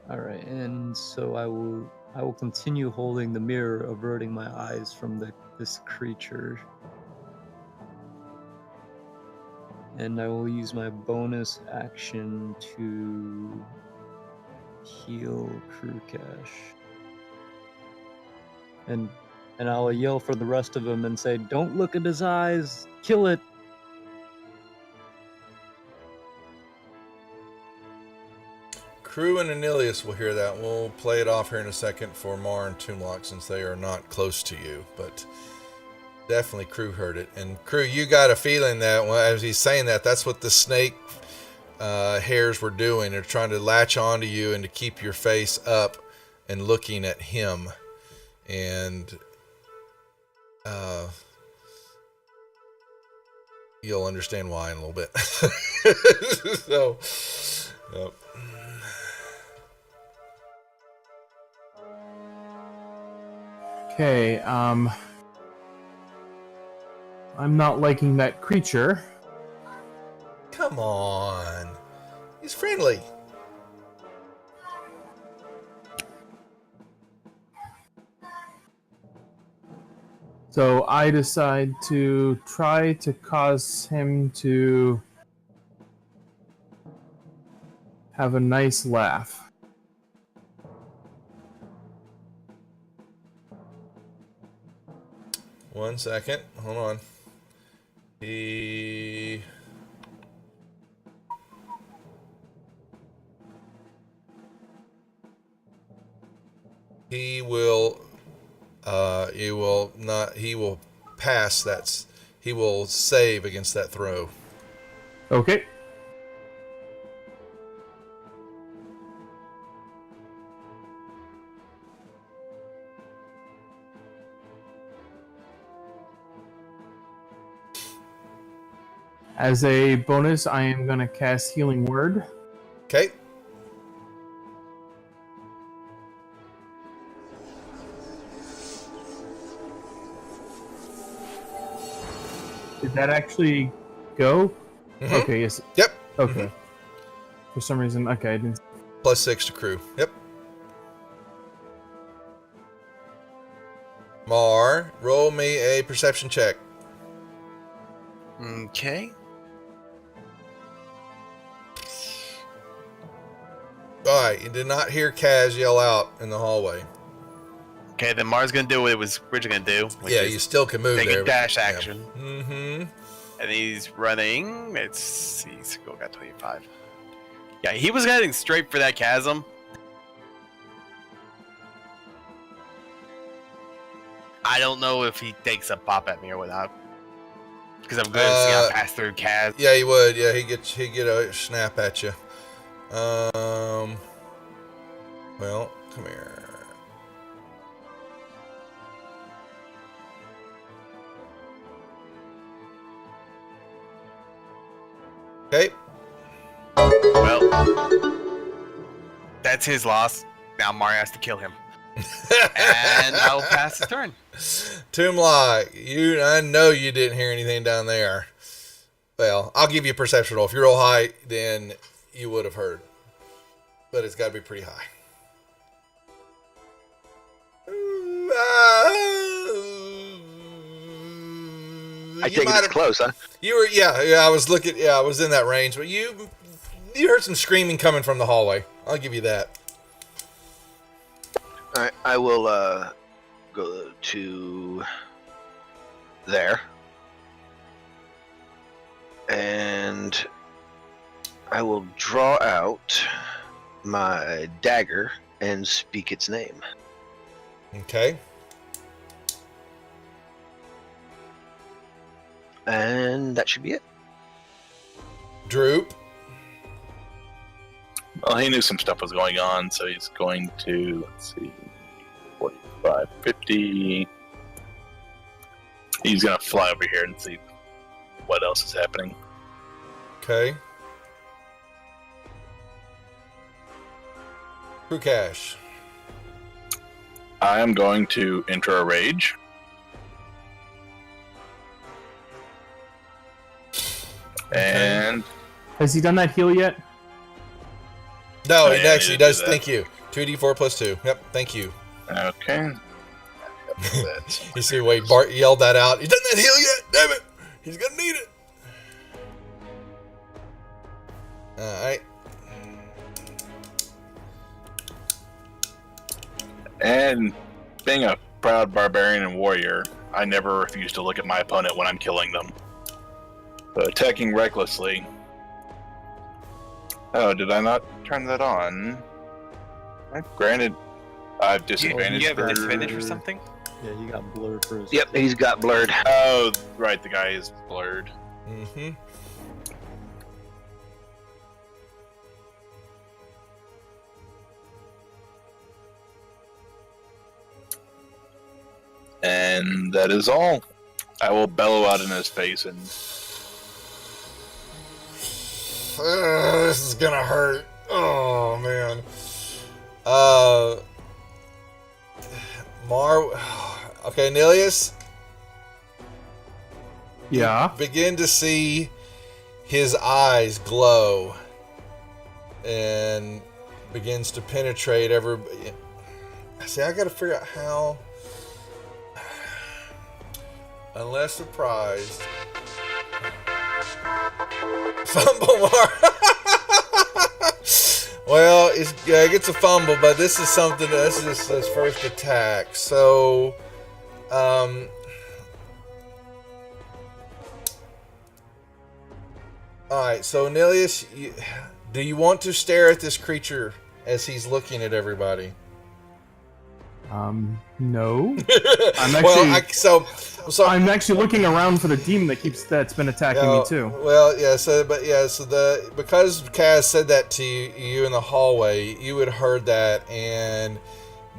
All right, and so I will continue holding the mirror, averting my eyes from this creature. And I will use my bonus action to heal Krukesh. And I'll yell for the rest of them and say, "Don't look at his eyes, kill it." Crew and Anilius will hear that. We'll play it off here in a second for Mar and Toonlock, since they are not close to you, but definitely Crew heard it. And Crew, you got a feeling that as he's saying that, that's what the snake hairs were doing. They're trying to latch onto you and to keep your face up and looking at him. And you'll understand why in a little bit. So, yep. Okay, I'm not liking that creature. Come on. He's friendly. So I decide to try to cause him to have a nice laugh. One second. Hold on. He will he will pass that. He will save against that throw. Okay. As a bonus, I am going to cast Healing Word. Okay. Did that actually go? Mhm. Okay, yes. Yep. Okay. For some reason, okay, I didn't. Plus 6 to crew. Yep. Mar, roll me a perception check. Okay. All right. You did not hear Kaz yell out in the hallway. Okay, then Mars gonna do what it was originally gonna do. Which Yeah, is you still can move take there. a dash action. Mm-hmm. And he's running. Let's see, Skull got 25. Yeah, he was heading straight for that chasm. I don't know if he takes a pop at me or without. Because I'm good at seeing how pass through chasm. Yeah, he would. Yeah, he'd get a snap at you. Well, come here. Okay. Well, that's his loss. Now Mario has to kill him. And I'll pass his turn. Toomlock, I know you didn't hear anything down there. Well, I'll give you a perception roll. If you roll high, then you would have heard. But it's got to be pretty high. I take it it's close, huh? You were, yeah. I was looking, I was in that range, but you You heard some screaming coming from the hallway. I'll give you that. All right, I will go to there, and I will draw out my dagger and speak its name. Okay. And that should be it. Droop. Well, he knew some stuff was going on, so he's going to, let's see, 45, 50. He's going to fly over here and see what else is happening. Okay. Krukash. I am going to enter a rage. And Has he done that heal yet? No, Oh, he yeah, actually he did does. that. Thank you. 2d4 plus 2. Yep, thank you. okay. You see Wade Bart yelled that out. He done that heal yet? Damn it. He's going to need it. Alright. And being a proud barbarian and warrior, I never refuse to look at my opponent when I'm killing them. So attacking recklessly. Oh, did I not turn that on? Granted, I've disadvantage. You have a for- disadvantage or something? Yeah, you got blurred for a Yep, second. he's got blurred. Oh, right, the guy is blurred. Mm-hmm. And that is all. I will bellow out in his face and This is gonna hurt. Oh man. Okay, Nilius. Yeah. Begin to see his eyes glow, and begins to penetrate every. See, I gotta figure out how. Unless surprised. Fumble Mar. Well, he gets a fumble, but this is something. This is his first attack. So, all right. So, Nilius, do you want to stare at this creature as he's looking at everybody? No. I'm Well, actually, I'm actually looking around for the demon that's been attacking me too. Well, yeah. So because Kaz said that to you in the hallway, you had heard that, and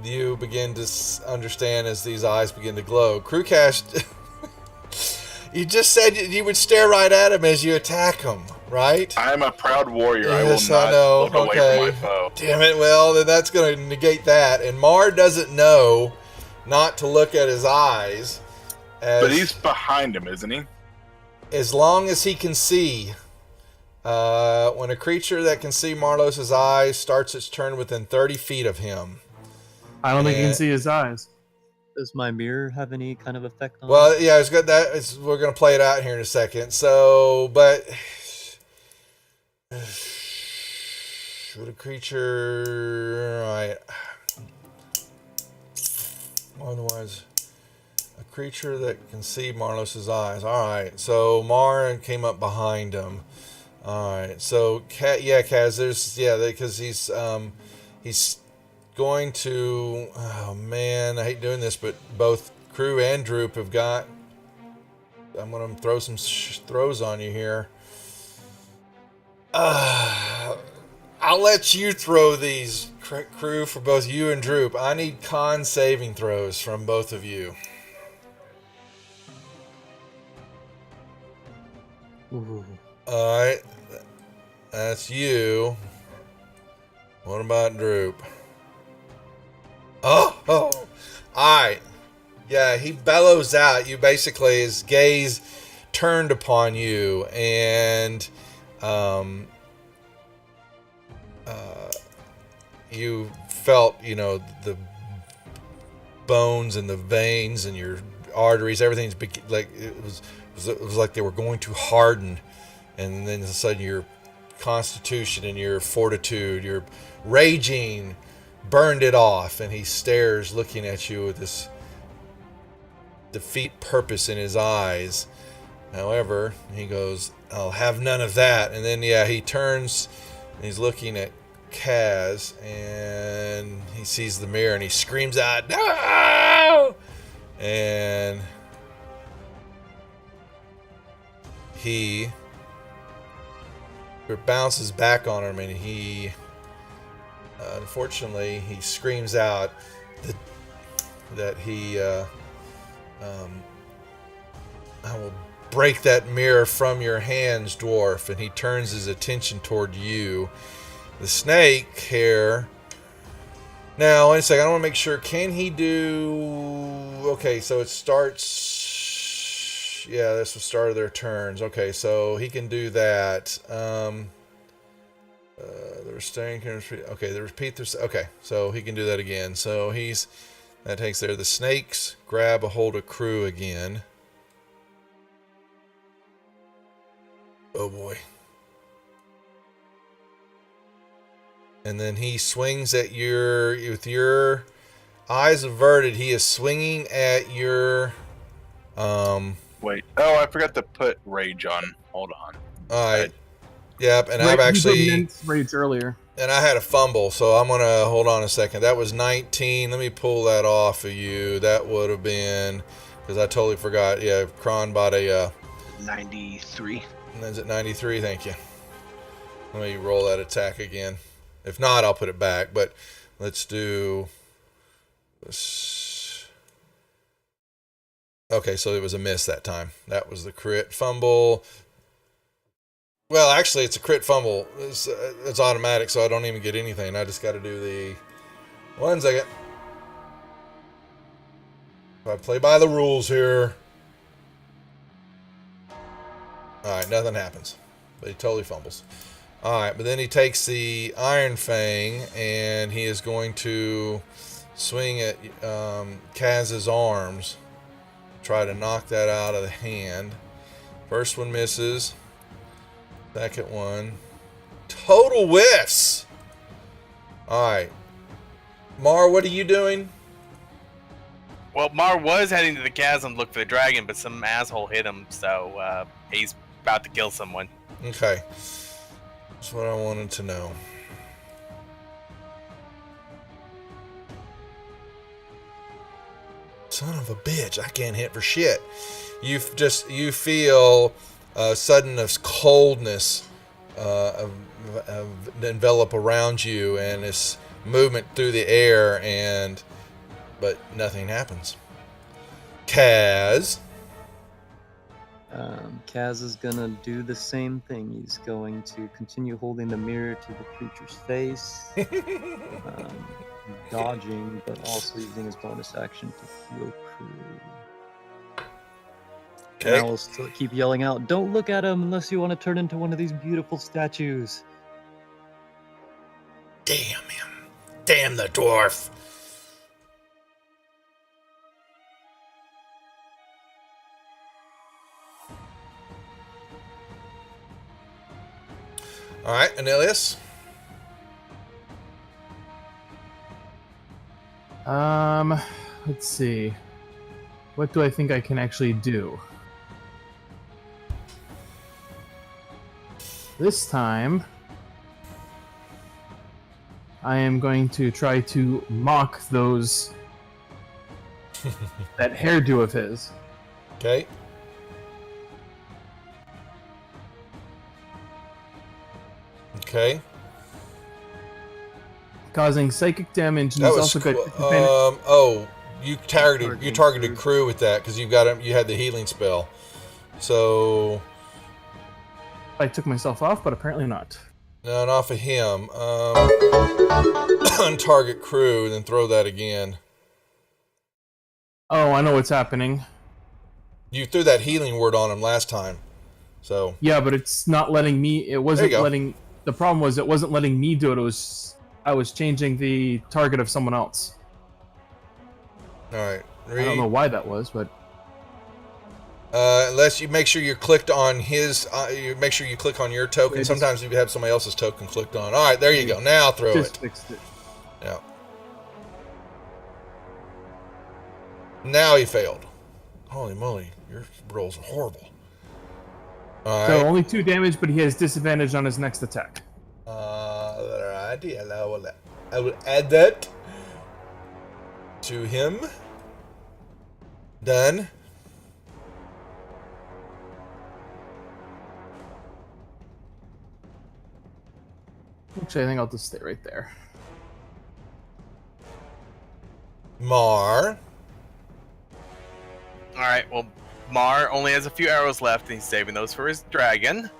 you begin to understand as these eyes begin to glow. Crewcast, you just said you would stare right at him as you attack him, right? I'm a proud warrior. Yes, I will not I know. look away Okay. from my foe. Damn it. Well, then that's going to negate that. And Mar doesn't know not to look at his eyes. But he's behind him, isn't he? As long as he can see. When a creature that can see Marlos's eyes starts its turn within 30 feet of him. I don't think you Yeah. can see his eyes. Does my mirror have any kind of effect on Well, it? yeah, it's got that. We're going to play it out here in a second. So, but would a creature, right? Otherwise, a creature that can see Marlos's eyes. All right. So Mar came up behind him. All right. So Kaz, because he's going to. Oh man, I hate doing this, but both Crew and Droop have got. I'm gonna throw some throws on you here. I'll let you throw these, Crew, for both you and Droop. I need con saving throws from both of you. Ooh. All right, that's you. What about Droop? Oh, all right. Yeah, he bellows out. You basically, his gaze turned upon you, and you felt, the bones and the veins and your arteries, everything's like it was like they were going to harden, and then all of a sudden you're constitution and your fortitude. Your raging burned it off, and he stares, looking at you with this defeat purpose in his eyes. However, he goes, I'll have none of that. And then, yeah, he turns and he's looking at Kaz, and he sees the mirror and he screams out, no! And it bounces back on him, and he unfortunately he screams out that he I will break that mirror from your hands, dwarf. And he turns his attention toward you. The snake here. Now, wait a second. I want to make sure. Can he do... Okay, so it starts... Yeah, that's the start of their turns. Okay, so he can do that. The restrain can repeat... Okay, the repeat this... Okay, so he can do that again. So he's... That takes there. The snakes grab a hold of Crew again. Oh, boy. And then he swings at your... With your eyes averted, he is swinging at your... Wait. Oh, I forgot to put rage on. Hold on. Alright. Yep, and Right, I've you actually... did mince rage earlier. And I had a fumble, so I'm going to... Hold on a second. That was 19. Let me pull that off of you. That would have been... Because I totally forgot. Yeah, Kron bought a... 93. Is it 93? Thank you. Let me roll that attack again. If not, I'll put it back. But let's do this. Okay, so it was a miss that time. That was the crit fumble. Well, actually, it's a crit fumble. It's automatic, so I don't even get anything. I just got to do the... 1 second. If I play by the rules here... Alright, nothing happens. But he totally fumbles. Alright, but then he takes the Iron Fang, and he is going to swing at Kaz's arms. Try to knock that out of the hand. First one misses. Second one. Total whiffs! Alright. Mar, what are you doing? Well, Mar was heading to the chasm to look for the dragon, but some asshole hit him, so he's about to kill someone. Okay. That's what I wanted to know. Son of a bitch, I can't hit for shit. You feel a sudden coldness envelop around you, and this movement through the air, but nothing happens. Kaz. Kaz is gonna do the same thing. He's going to continue holding the mirror to the creature's face, dodging, but also using his bonus action to heal Crew. And I will still keep yelling out, "Don't look at him unless you want to turn into one of these beautiful statues." Damn him. Damn the dwarf. All right, Anilius. Let's see. What do I think I can actually do? This time, I am going to try to mock that hairdo of his. Okay. Okay. Causing psychic damage, and That he's was also got cool. disadvantage. You targeted Crew with that because you had the healing spell. So I took myself off, but apparently not. no, not for him. Untarget Crew and then throw that again. Oh, I know what's happening. You threw that healing word on him last time. So Yeah, but it's not letting me. It wasn't go. letting. The problem was it wasn't letting me do it. I was changing the target of someone else. all right. I don't know why that was, but Unless you make sure you're clicked on his, you make sure you click on your token. Yeah, just- Sometimes you have somebody else's token clicked on. All right, there you go. Now throw Just it. fixed it. Yeah. Now he failed. Holy moly, your rolls are horrible. All So right. only 2 damage, but he has disadvantage on his next attack. Alrighty, I will add that to him. Done. Actually, I think I'll just stay right there. Mar. All right. Well, Mar only has a few arrows left, and he's saving those for his dragon.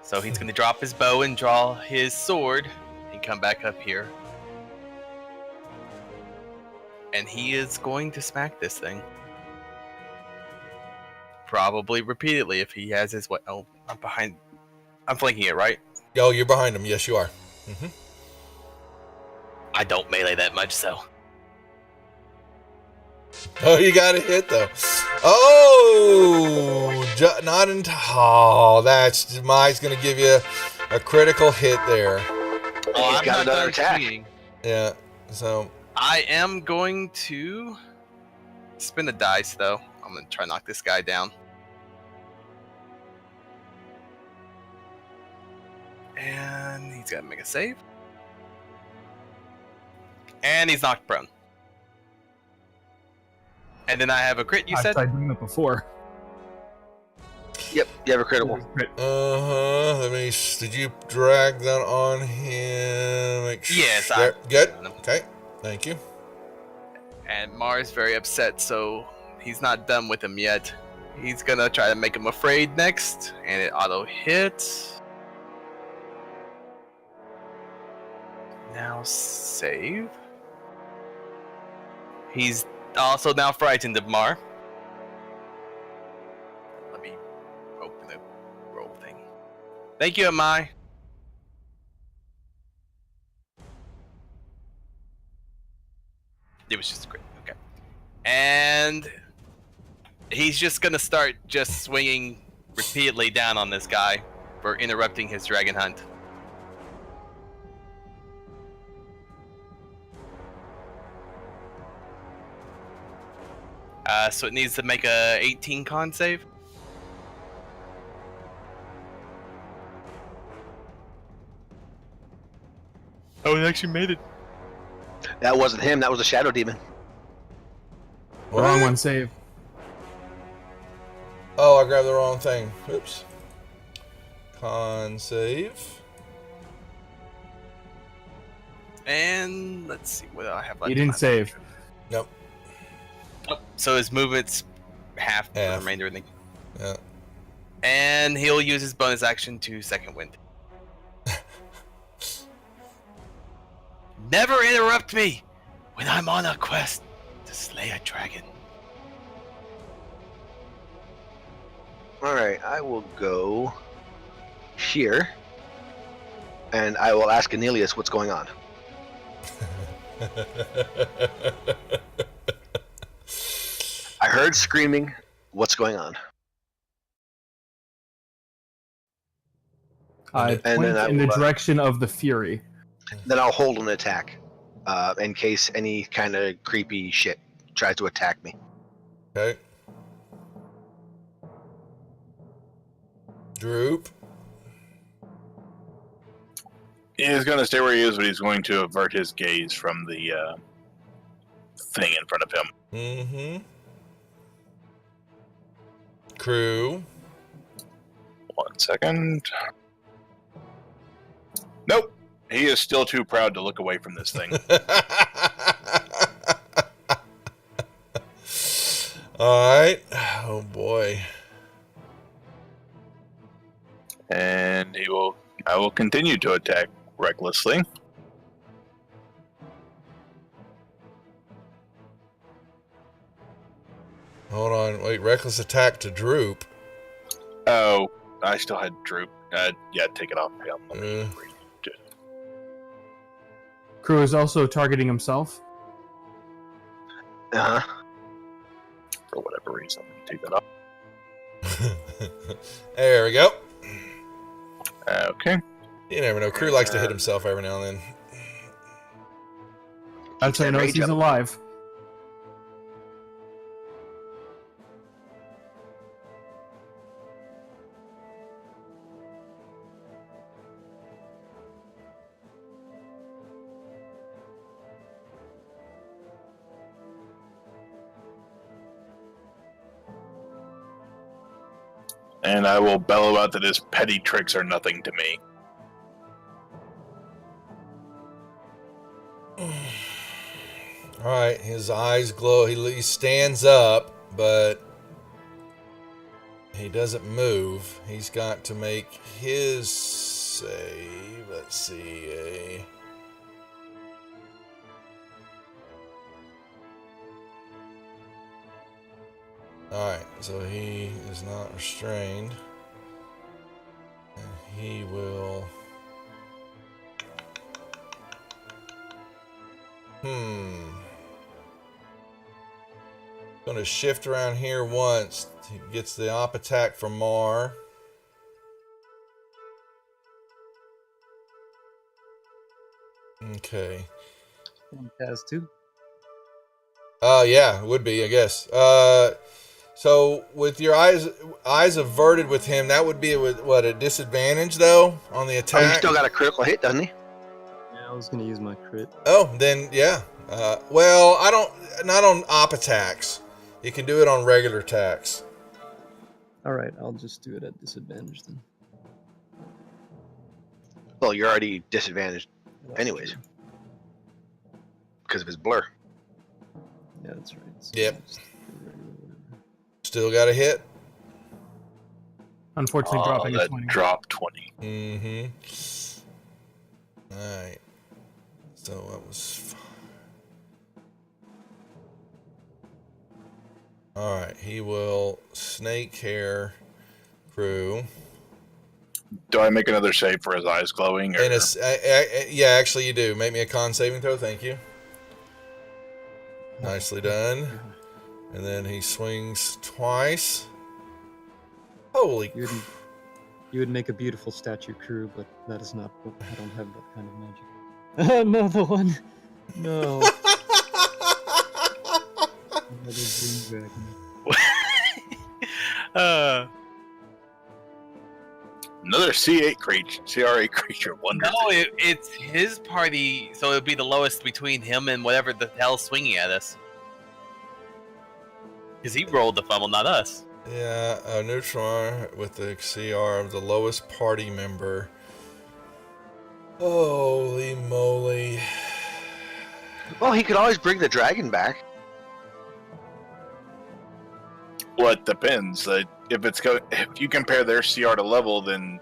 So he's going to drop his bow and draw his sword and come back up here. And he is going to smack this thing. Probably repeatedly if he has his way. Oh, I'm behind. I'm flanking it, right? Oh, you're behind him. Yes, you are. Mm-hmm. I don't melee that much, so. Oh, you got a hit though. Oh, not in. Oh, that's Mike's gonna give you a critical hit there. Oh, He's I'm got not another done attack. swinging. Yeah. So I am going to spin the dice, though. I'm going to try to knock this guy down. And he's got to make a save. And he's knocked prone. And then I have a crit, you I've said? tried doing it before. Yep, you have a critical. Crit. let me. Did you drag that on him? Yes, I- There, good. Okay. Thank you. And Mars very upset, so he's not done with him yet. He's gonna try to make him afraid next, and it auto hits. Now save. He's also now frightened of Mar. Let me open the roll thing. Thank you, Amai. It was just a crit. Okay. And he's just gonna start just swinging repeatedly down on this guy for interrupting his dragon hunt. So it needs to make a 18 con save. Oh, it actually made it. That wasn't him. That was a shadow demon. Wrong What? one save. Oh, I grabbed the wrong thing. Oops. Con save. And let's see what I have left. You in didn't my save. picture. Nope. Oh, so his movement's half the Half. remainder of the. Yeah. And he'll use his bonus action to second wind. Never interrupt me when I'm on a quest to slay a dragon. All right, I will go here, and I will ask Anelius what's going on. I heard screaming. What's going on? I And point then I in the will, direction of the Fury. Then I'll hold an attack, in case any kind of creepy shit tries to attack me. Okay. Droop. He is going to stay where he is, but he's going to avert his gaze from the thing in front of him. Mm-hmm. Crew. 1 second. Nope. He is still too proud to look away from this thing. All right. Oh boy. And I will continue to attack recklessly. Hold on. Wait. Reckless attack to Droop. Oh, I still had Droop. Yeah, take it off him. Let me Uh. read it. Crew is also targeting himself. Uh huh. For whatever reason, let me take that off. There we go. Okay. You never know. Crew likes to hit himself every now and then. That's how he that knows rage he's up. alive. And I will bellow out that his petty tricks are nothing to me. All right, his eyes glow. He stands up, but he doesn't move. He's got to make his save. Let's see. All right, so he is not restrained. And he will... Going to shift around here once. He gets the op attack from Mar. Okay. Kaz too. Yeah, it would be, I guess. So with your eyes averted with him, that would be with what, a disadvantage though on the Oh, attack? he still got a critical hit, doesn't he? Yeah, I was gonna use my crit. Oh, then yeah. Well, I don't. Not on op attacks. You can do it on regular attacks. All right, I'll just do it at disadvantage then. Well, you're already disadvantaged That's anyways true. because of his blur. Yeah, that's right. So Yep. I'll just do regular whatever. Still got a hit. Unfortunately, dropping a that 20. drop 20. Mm-hmm. All right. So that was. All right. He will snake hair crew. Do I make another save for his eyes glowing? Or... And it's yeah, actually you do. Make me a con saving throw. Thank you. Nicely done. And then he swings twice. Holy. You would, you would make a beautiful statue crew, but that is not. I don't have that kind of magic. Another one. No. Another green dragon. Another C8 creature, CR8 creature. Wonderful. No, it's his party, so it would be the lowest between him and whatever the hell's swinging at us. Because he rolled the fumble, not us. Yeah, a neutral with the CR of the lowest party member. Holy moly. Well, he could always bring the dragon back. Well, it depends. If you compare their CR to level, then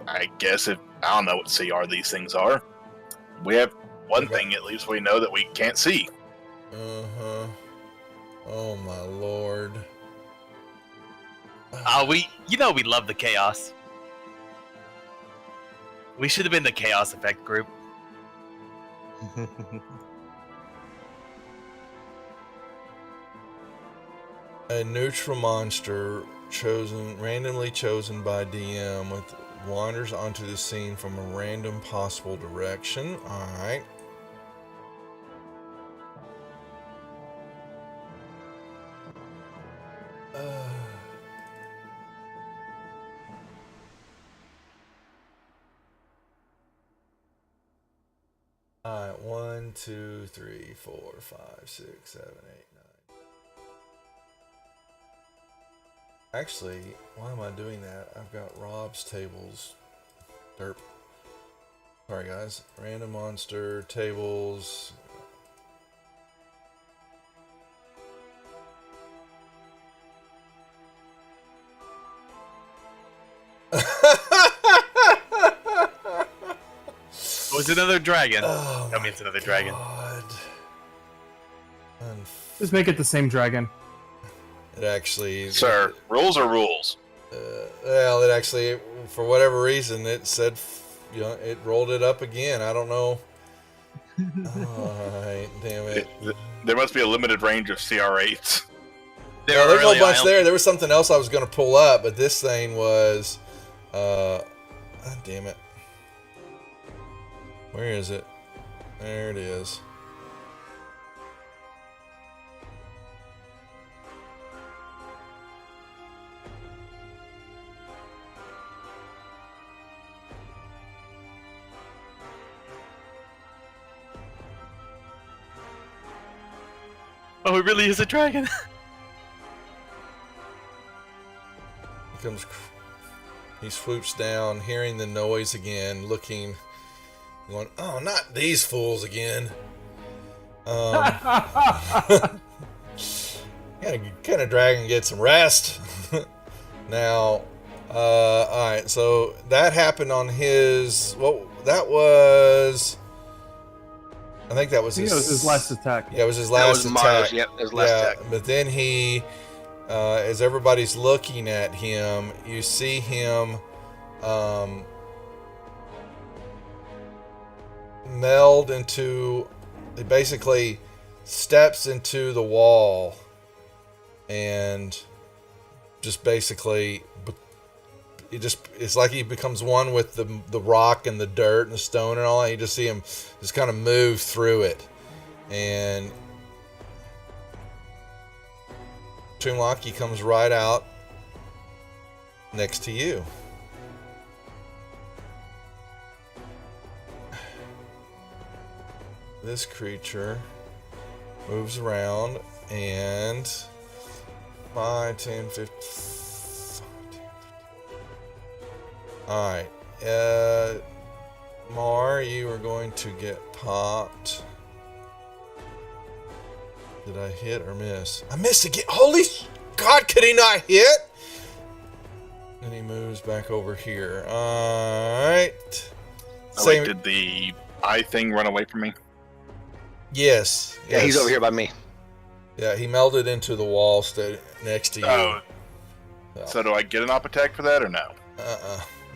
I guess I don't know what CR these things are. We have one thing at least we know that we can't see. Uh-huh. Oh my lord. We love the chaos. We should have been the chaos effect group. A neutral monster randomly chosen by DM wanders onto the scene from a random possible direction. Alright. Alright, 1, 2, 3, 4, 5, 6, 7, 8, 9. Actually, why am I doing that? I've got Rob's tables. Derp. Sorry guys. Random monster tables. It was another dragon. Oh Tell me it's another dragon. God. Just make it the same dragon. It actually... Sir, rules are rules. Well, it actually, for whatever reason, it said, it rolled it up again. I don't know. Alright, damn it. There must be a limited range of CR8s. There No, were there's a really whole bunch wild- there. There was something else I was going to pull up, but this thing was. Damn it. Where is it? There it is. Oh, it really is a dragon. He swoops down, hearing the noise again, looking, going, "Oh, not these fools again." Can a dragon get some rest? Now, all right. So that happened on his. Well, that was. I think that was I think it was his last attack. Yeah, it was his That last was attack. Mario's. Yep, his last attack. But then he, as everybody's looking at him, you see him meld into. He basically steps into the wall and just basically. It's like he becomes one with the rock and the dirt and the stone and all that. You just see him just kind of move through it. And Toonlock, he comes right out next to you. This creature moves around and 5, 10, 15. Alright. Mar, you are going to get popped. Did I hit or miss? I missed again. Holy God, could he not hit? And he moves back over here. Alright. Wait, did the eye thing run away from me? Yes. Yeah, he's yes. over here by me. Yeah, he melded into the wall next to you. Oh. So do I get an op attack for that or no?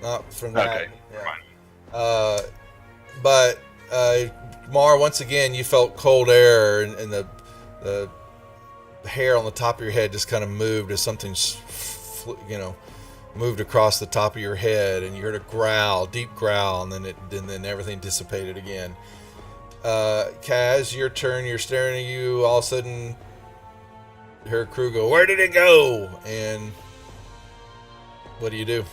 Not from that. Okay, Yeah. fine. But Mar, once again, you felt cold air, and the hair on the top of your head just kind of moved as something, moved across the top of your head, and you heard a growl, deep growl, and then everything dissipated again. Kaz, your turn. You're staring at you. All of a sudden, her crew go, "Where did it go?" And what do you do?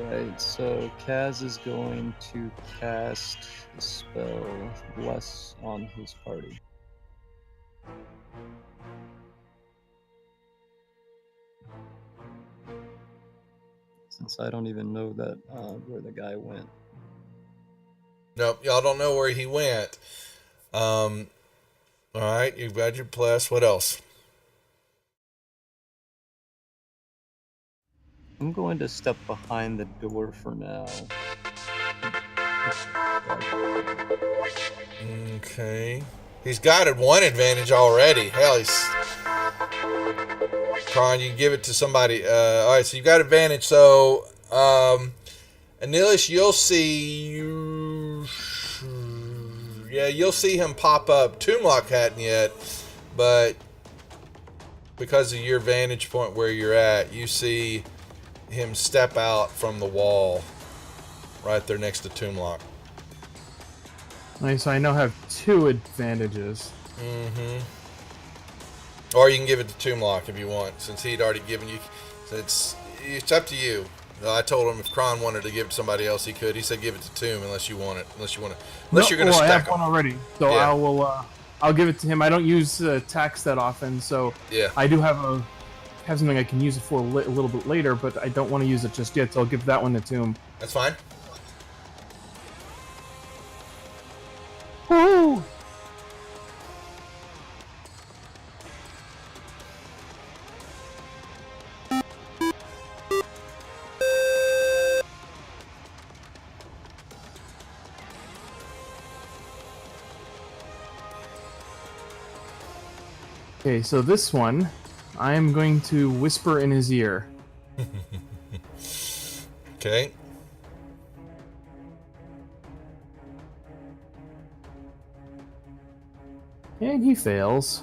Alright, so Kaz is going to cast the spell Bless on his party. Since I don't even know that where the guy went. Nope, y'all don't know where he went. All right, you've got your plus. What else? I'm going to step behind the door for now. Okay. He's got one advantage already. Hell, Kron, you can give it to somebody. All right, so you've got advantage. So, Anilish, you'll see. Yeah, you'll see him pop up. Toonlock hadn't yet, but because of your vantage point where you're at, you see him step out from the wall right there next to Toonlock. Nice, so I now have 2 advantages. Mm-hmm. Or you can give it to Toonlock if you want, since he'd already given you. It's up to you. I told him if Kron wanted to give it to somebody else, he could. He said give it to Toom unless you want it. Unless you're going to I have stack one them. already, so Yeah. I'll give it to him. I don't use tax that often, so Yeah. I do have something I can use it for a little bit later, but I don't want to use it just yet, so I'll give that one to Toom. That's fine. Woo! Okay, so this one, I am going to whisper in his ear. Okay. And he fails.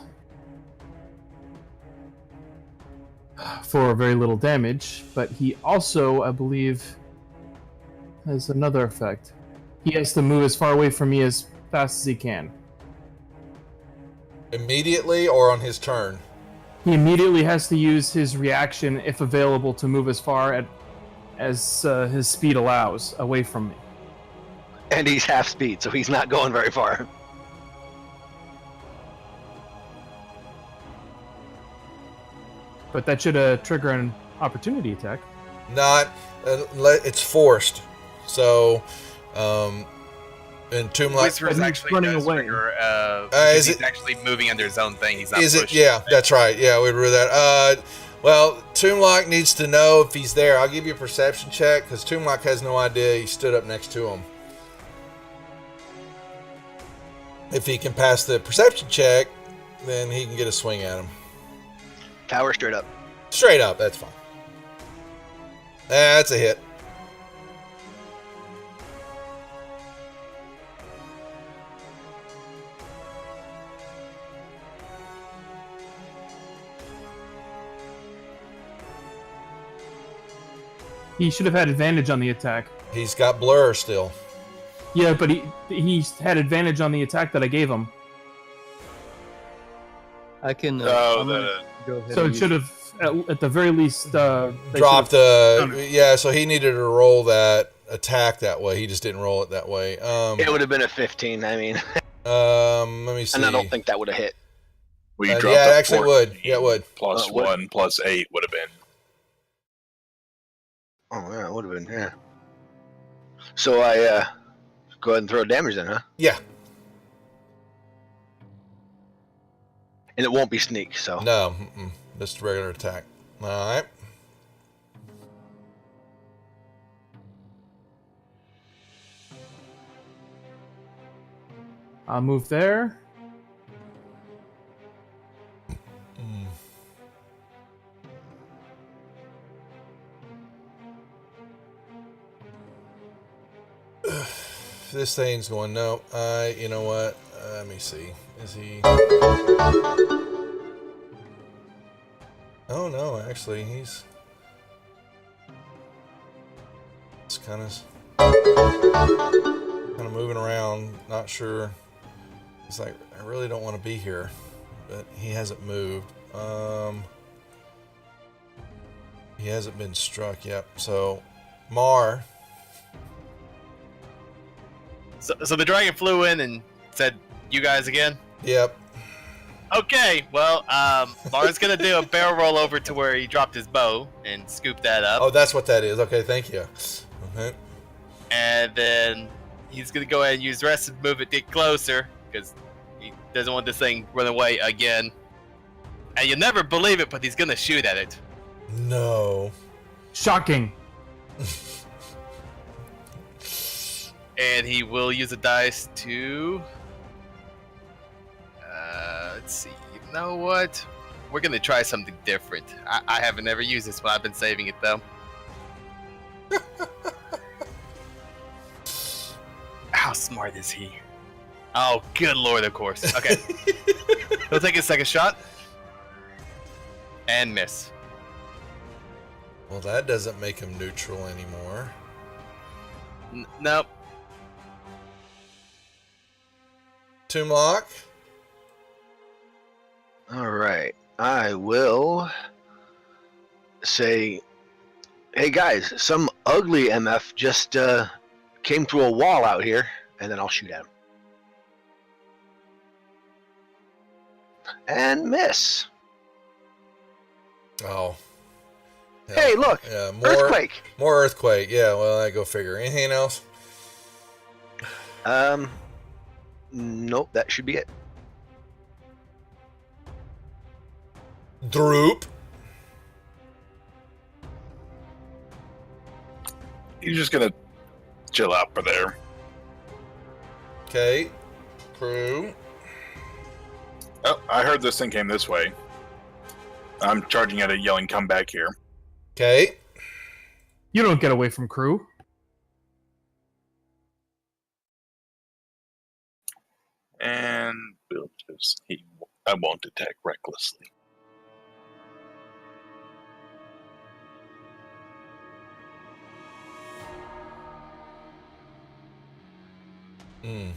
for very little damage, but he also, I believe, has another effect. He has to move as far away from me as fast as he can. Immediately or on his turn? He immediately has to use his reaction, if available, to move as far as his speed allows away from me. And he's half speed, so he's not going very far. But that should trigger an opportunity attack. Not. It's forced. So, and Toomlock. Whisper is he's actually running does away. trigger, is because he's it- actually moving under his own thing. He's not Is it? pushing. Yeah, that's right. Yeah, we'd rule that. Well, Toomlock needs to know if he's there. I'll give you a perception check because Toomlock has no idea he stood up next to him. If he can pass the perception check, then he can get a swing at him. Tower straight up. Straight up, that's fine. That's a hit. He should have had advantage on the attack. He's got blur still. Yeah, but he had advantage on the attack that I gave him. I can. Oh, I'm gonna go ahead. So and it use- should have, at the very least, they Dropped should have- the yeah, so he needed to roll that attack that way. He just didn't roll it that way. It would have been a 15. I mean, Let me see. and I don't think that would have hit. We Yeah, dropped it a actually 14 would. Yeah, it would. Plus What? 1 plus 8 would have been. Oh yeah, it would have been. Yeah. So I go ahead and throw damage then, huh? Yeah. And it won't be sneak. So No, just a regular attack. All right. I'll move there. This thing's going no. You know what? Let me see. Is he? Oh no, actually, he's. It's kind of moving around. Not sure. He's like, I really don't want to be here, but he hasn't moved. He hasn't been struck yet. So, Mar. So the dragon flew in and said, "You guys again?" Yep. Okay. Well, Mars gonna do a barrel roll over to where he dropped his bow and scoop that up, Oh, that's what that is. Okay, thank you. Okay. and then he's gonna go ahead and use the rest of the move to get closer because he doesn't want this thing run away again. And you'll never believe it, but he's gonna shoot at it. No. Shocking. And he will use a dice to. Let's see. You know what? We're gonna try something different. I haven't ever used this one. I've been saving it though. How smart is he? Oh, good lord! Of course. Okay. He'll take his second shot and miss. Well, that doesn't make him neutral anymore. Nope. Toomlock. all right, I will say, hey guys, some ugly MF just came through a wall out here, and then I'll shoot at him. And miss. Oh. Yeah. Hey, look, Yeah, more earthquake. More earthquake. Yeah, well, I go figure. Anything else? Nope, that should be it. Droop. He's just gonna chill out for there. Okay. Crew. Oh, I heard this thing came this way. I'm charging at it, yelling, "Come back here!" Okay. You don't get away from crew. And we'll just I won't attack recklessly. Mm.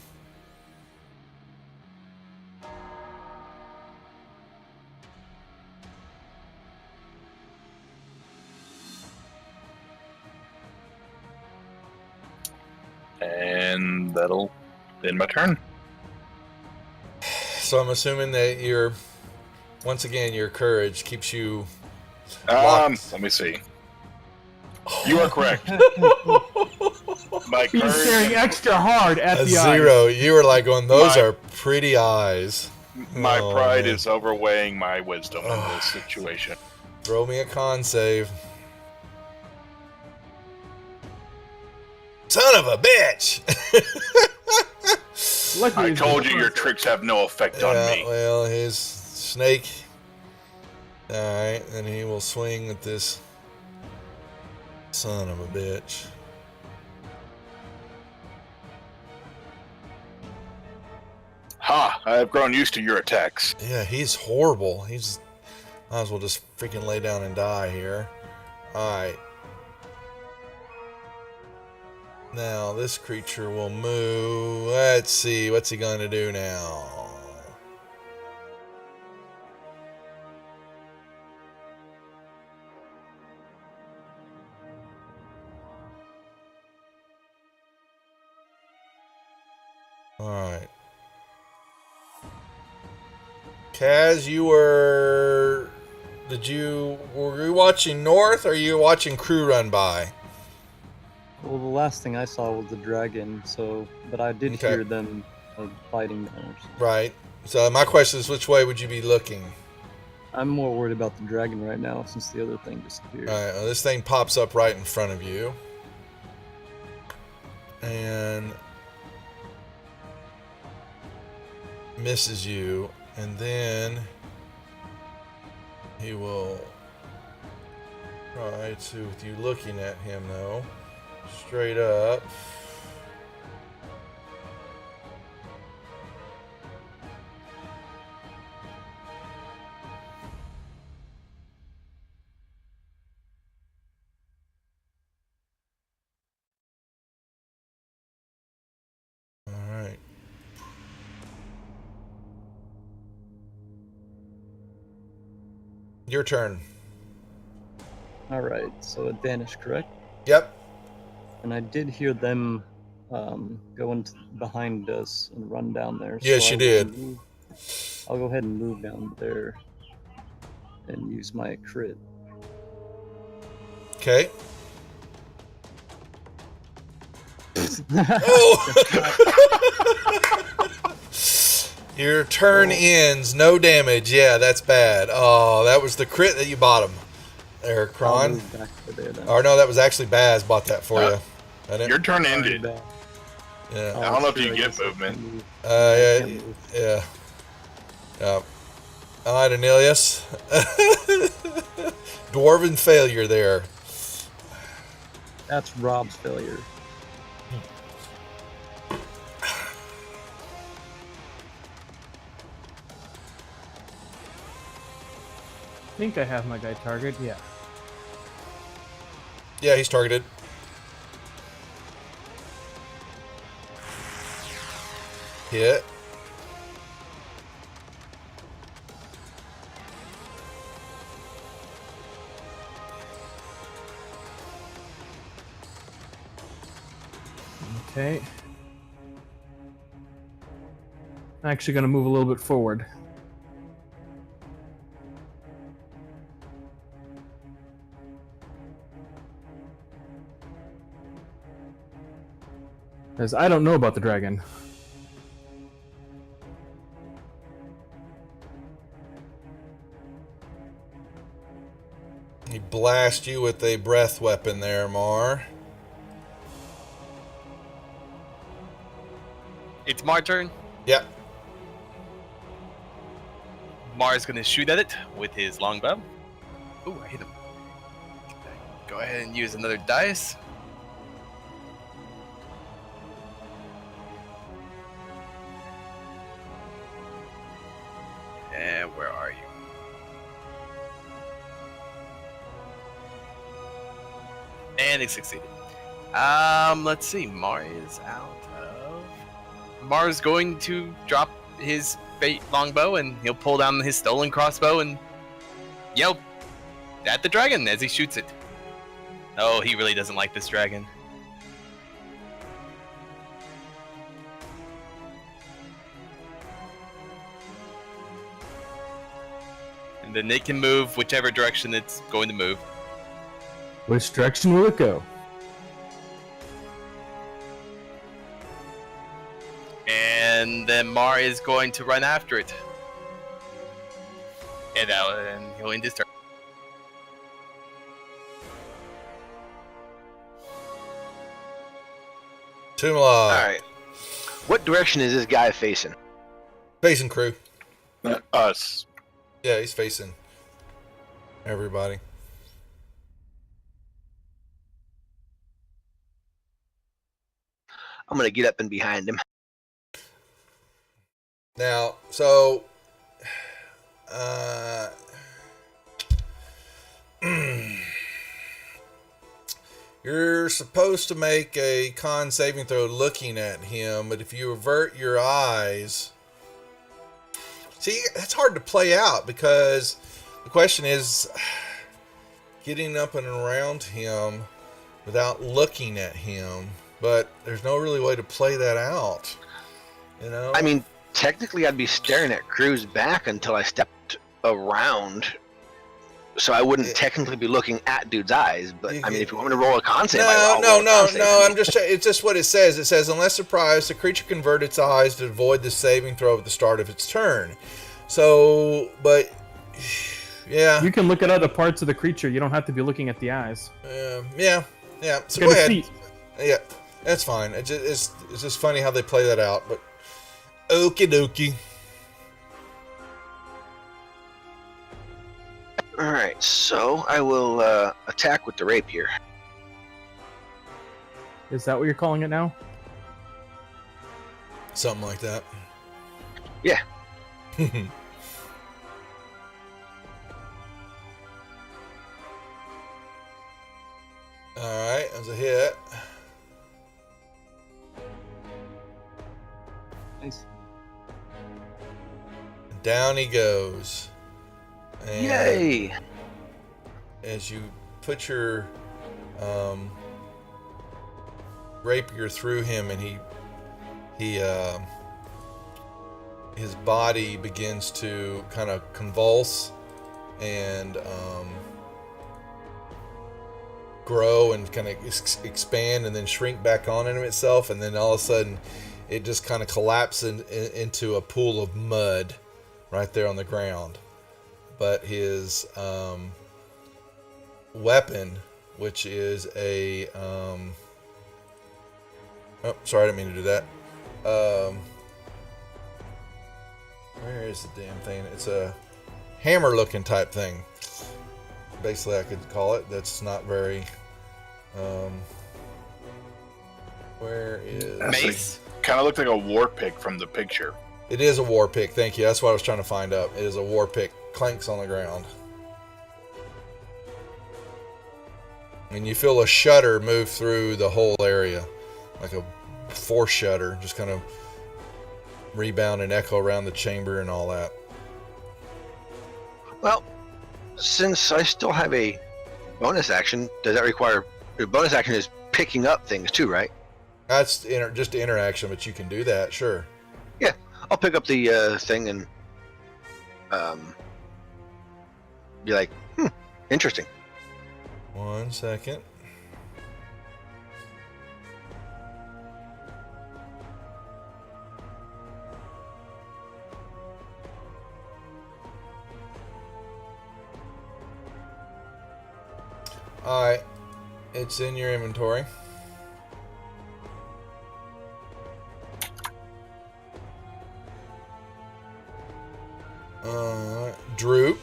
And that'll end my turn. So I'm assuming that once again, your courage keeps you locked. Let me see. You are correct. My He's staring courage, extra hard at A the zero. eyes. You were like going, those My- are pretty eyes. my Oh, pride man. is overweighing my wisdom in this situation. Throw me a con save. Son of a bitch! Luckily, I it's told just you a your concept. tricks have no effect on Yeah, me. well, his snake. Alright, and he will swing at this son of a bitch. Ha! I have grown used to your attacks. Yeah, he's horrible. Might as well just freaking lay down and die here. Alright. Now, this creature will move. Let's see, what's he going to do now? Alright. Kaz, were you watching North or are you watching crew run by? Well, the last thing I saw was the dragon, but I did Okay. hear them fighting there. So Right. So my question is, which way would you be looking? I'm more worried about the dragon right now since the other thing disappeared. Alright, well, this thing pops up right in front of you. And misses you. And then he will try to, with you looking at him though, straight up. Alright. Your turn. All right, so it vanished, correct? Yep. And I did hear them go into behind us and run down there. Yes, so you did. I'll go ahead and move down there and use my crit. Okay. Oh! Your turn ends. No damage. Yeah, that's bad. Oh, that was the crit that you bought him. There, I'll Kron. move back to there then. Or no, that was actually Baz bought that for you. I didn't- Your turn ended. yeah. I don't know if sure, you I get guess I movement. can't move. Yeah. can't move. Yeah. All right, Anilius. Dwarven failure there. That's Rob's failure. I think I have my guy target. Yeah. Yeah, he's targeted. Hit. Okay. I'm actually going to move a little bit forward. Because I don't know about the dragon. He blasts you with a breath weapon there, Mar. It's my turn. Yep. Mar's gonna shoot at it with his longbow. Ooh, I hit him. Go ahead and use another dice. And where are you? And he succeeded. Let's see. Mar is out of Mar's going to drop his fate longbow and he'll pull down his stolen crossbow and yell at the dragon as he shoots it. Oh, he really doesn't like this dragon. And then it can move whichever direction it's going to move. Which direction will it go? And then Mar is going to run after it. And he'll end his turn. Tumla. All right. What direction is this guy facing? Facing crew. Us. Yeah, he's facing everybody. I'm gonna get up and behind him. Now, so you're supposed to make a con saving throw looking at him, but if you avert your eyes, see, that's hard to play out because the question is getting up and around him without looking at him, but there's no really way to play that out, you know? I mean, technically, I'd be staring at Crew's back until I stepped around, so I wouldn't technically be looking at dude's eyes. But I mean, if you want me to roll a con save, I'll roll a con save. I'm just. It's just what it says. It says, unless surprised, the creature convert its eyes to avoid the saving throw at the start of its turn. So, but yeah, You can look at other parts of the creature. You don't have to be looking at the eyes. yeah. So Look go at ahead. his feet. Yeah, that's fine. It's just funny how they play that out. But okie dokie. All right, so I will attack with the rapier. Is that what you're calling it now? Something like that. Yeah. All right, that's a hit. Nice. Down he goes. And Yay! as you put your rapier through him, and his body begins to kind of convulse and grow and kind of expand and then shrink back on into itself, and then all of a sudden it just kind of collapses into a pool of mud right there on the ground. But his weapon, which is a oh, sorry, I didn't mean to do that. Where is the damn thing? It's a hammer-looking type thing. Basically, I could call it. That's not very. Where is? Mace? Kind of looked like a war pick from the picture. It is a war pick. Thank you. That's what I was trying to find out. It is a war pick. Clanks on the ground. And you feel a shudder move through the whole area. Like a force shudder. Just kind of rebound and echo around the chamber and all that. Well, since I still have a bonus action, does that require... The bonus action is picking up things too, right? That's just interaction, but you can do that, sure. Yeah, I'll pick up the thing and be like, interesting. 1 second. Alright, it's in your inventory. Droop.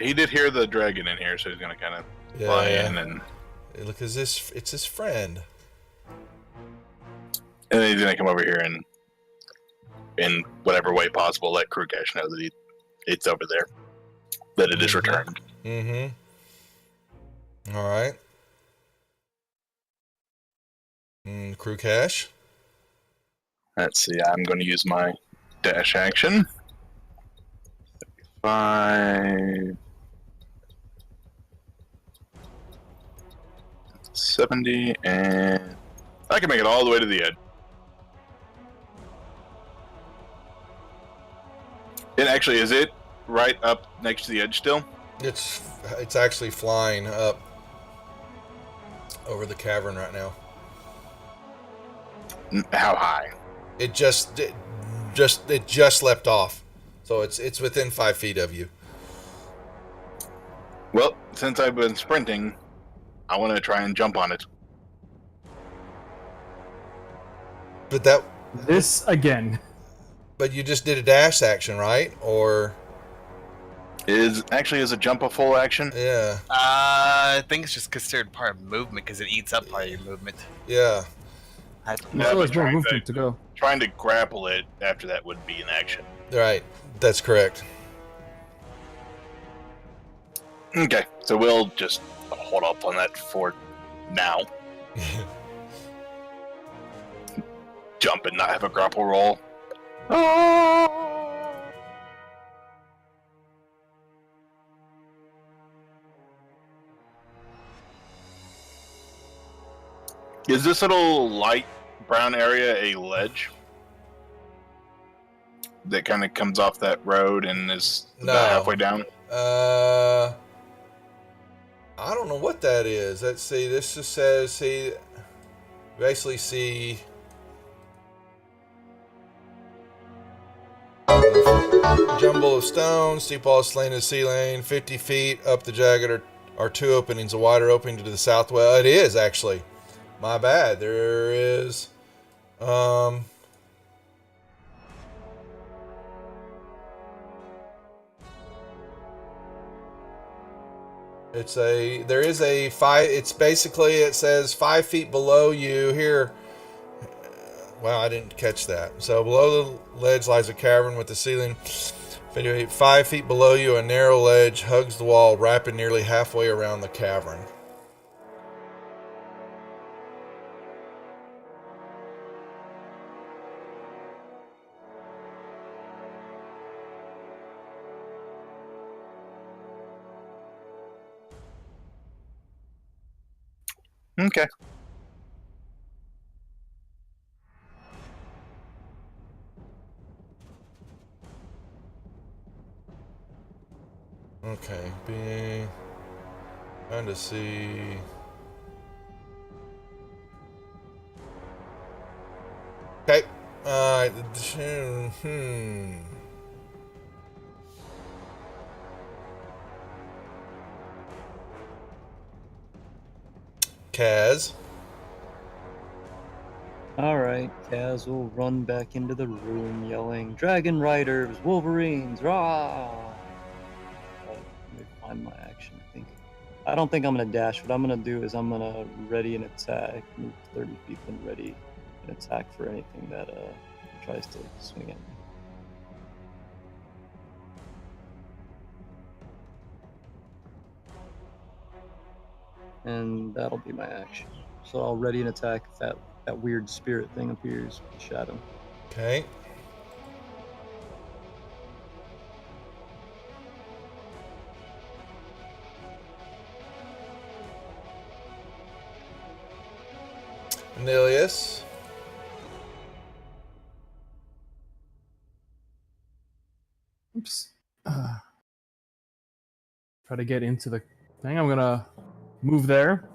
He did hear the dragon in here, so he's gonna kind of fly in and Look, it's his friend. then he's gonna come over here and, in whatever way possible, let Krugesh know that it's over there, that it is returned. Mm-hmm. All right. crew cache. Let's see. I'm going to use my dash action. 5, 70, and I can make it all the way to the edge. And actually, is it right up next to the edge still? It's actually flying up over the cavern right now. How high? It just left off, so it's within 5 feet of you. Well, since I've been sprinting, I want to try and jump on it. But that This again. but you just did a dash action, right? Or Is a jump a full action? yeah, I think it's just considered part of movement because it eats up part of your movement. yeah. I, There's Yeah, always but more trying movement to go. Trying to grapple it after that would be an action. Right. That's correct. Okay, so we'll just hold up on that for now. Jump and not have a grapple roll. Is this little light brown area a ledge that kind of comes off that road and is No. about halfway down? I don't know what that is. Let's see. This just says, see, basically see jumble of stones, steep wall slain in the sea lane, 50 feet up the jagged are 2 openings, a wider opening to the south. Well, it is actually. My bad. There is, there is a 5, it's basically, it says 5 feet below you here. Wow, I didn't catch that. So below the ledge lies a cavern with the ceiling 5 feet below you. A narrow ledge hugs the wall, wrapping nearly halfway around the cavern. Okay. Okay, trying to see. Okay. Kaz. Alright, Kaz will run back into the room yelling, Dragon Riders, Wolverines, rah! Let me find my action, I think. I don't think I'm gonna dash. What I'm gonna do is I'm gonna ready an attack, move 30 feet, and ready an attack for anything that tries to swing at me. And that'll be my action. So I'll ready an attack if that weird spirit thing appears with the shadow. Okay. Nilius. Oops. Try to get into the thing. I'm gonna move there.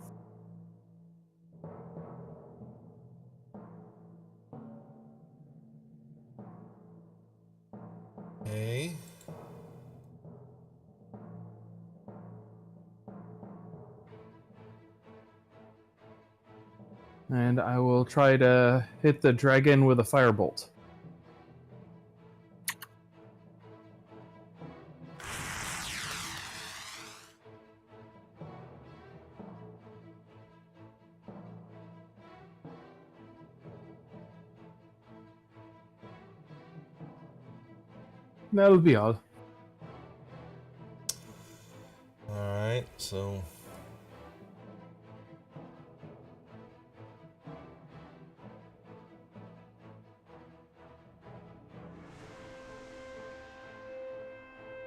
Okay. And I will try to hit the dragon with a firebolt. That'll be all. Alright, so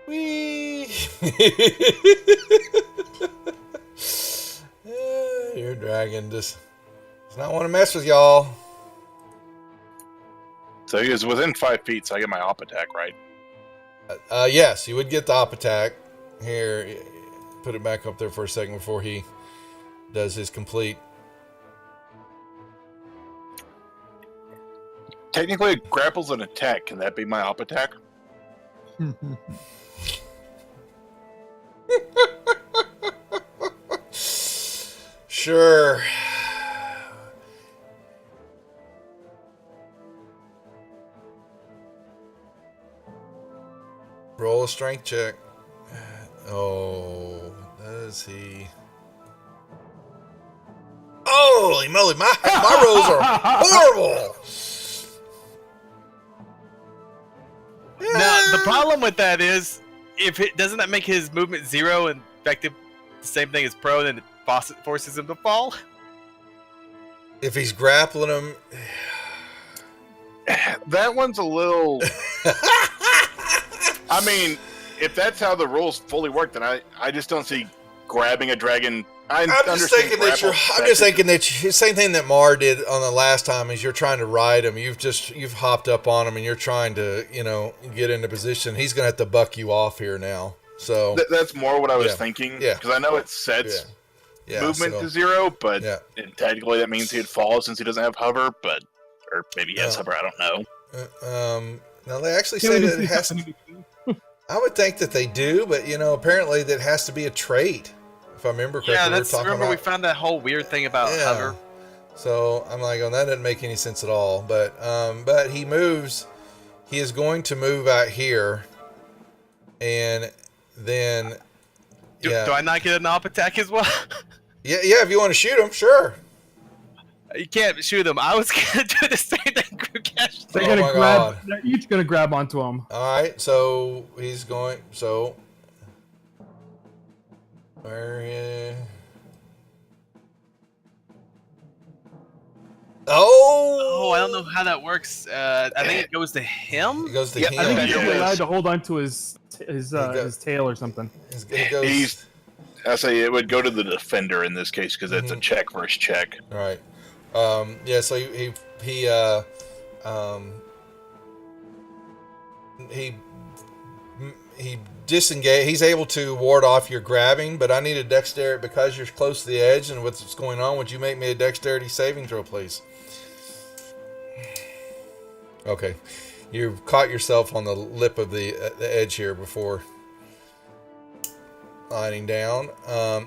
Whee! Your dragon just does not want to mess with y'all. So he was within 5 feet, so I get my op attack, right? Yes, you would get the op attack. Here, put it back up there for a second before he does his complete. Technically, it grapples an attack. Can that be my op attack? Sure. Roll a strength check. Oh, does he? Holy moly, my rolls are horrible. Now the problem with that is, if it doesn't that make his movement 0 and effective the same thing as prone, and it forces him to fall? If he's grappling him, That one's a little. I mean, if that's how the rules fully work, then I just don't see grabbing a dragon. I'm just thinking that same thing that Mar did on the last time is you're trying to ride him. You've hopped up on him and you're trying to get into position. He's gonna have to buck you off here now. So that's more what I was thinking. Yeah, because I know it sets movement to 0, but technically that means he'd fall since he doesn't have hover. Or maybe he has hover. I don't know. Now they actually say that it has. I would think that they do, but apparently that has to be a trait. If I remember correctly, remember we found that whole weird thing about hover. So I'm like, that doesn't make any sense at all. But he moves. He is going to move out here, and then do I not get an op attack as well? Yeah. If you want to shoot him, sure. You can't shoot him. I was gonna do the same thing. They're gonna grab. They're each gonna grab onto him. All right. So he's going. So where? Oh, I don't know how that works. I think it goes to him. It goes to him. I think he's allowed to hold onto his tail or something. I say it would go to the defender in this case because it's a check versus check. All right. So he disengage. He's able to ward off your grabbing, but I need a dexterity because you're close to the edge and what's going on. Would you make me a dexterity saving throw, please? Okay, you've caught yourself on the lip of the edge here before lying down.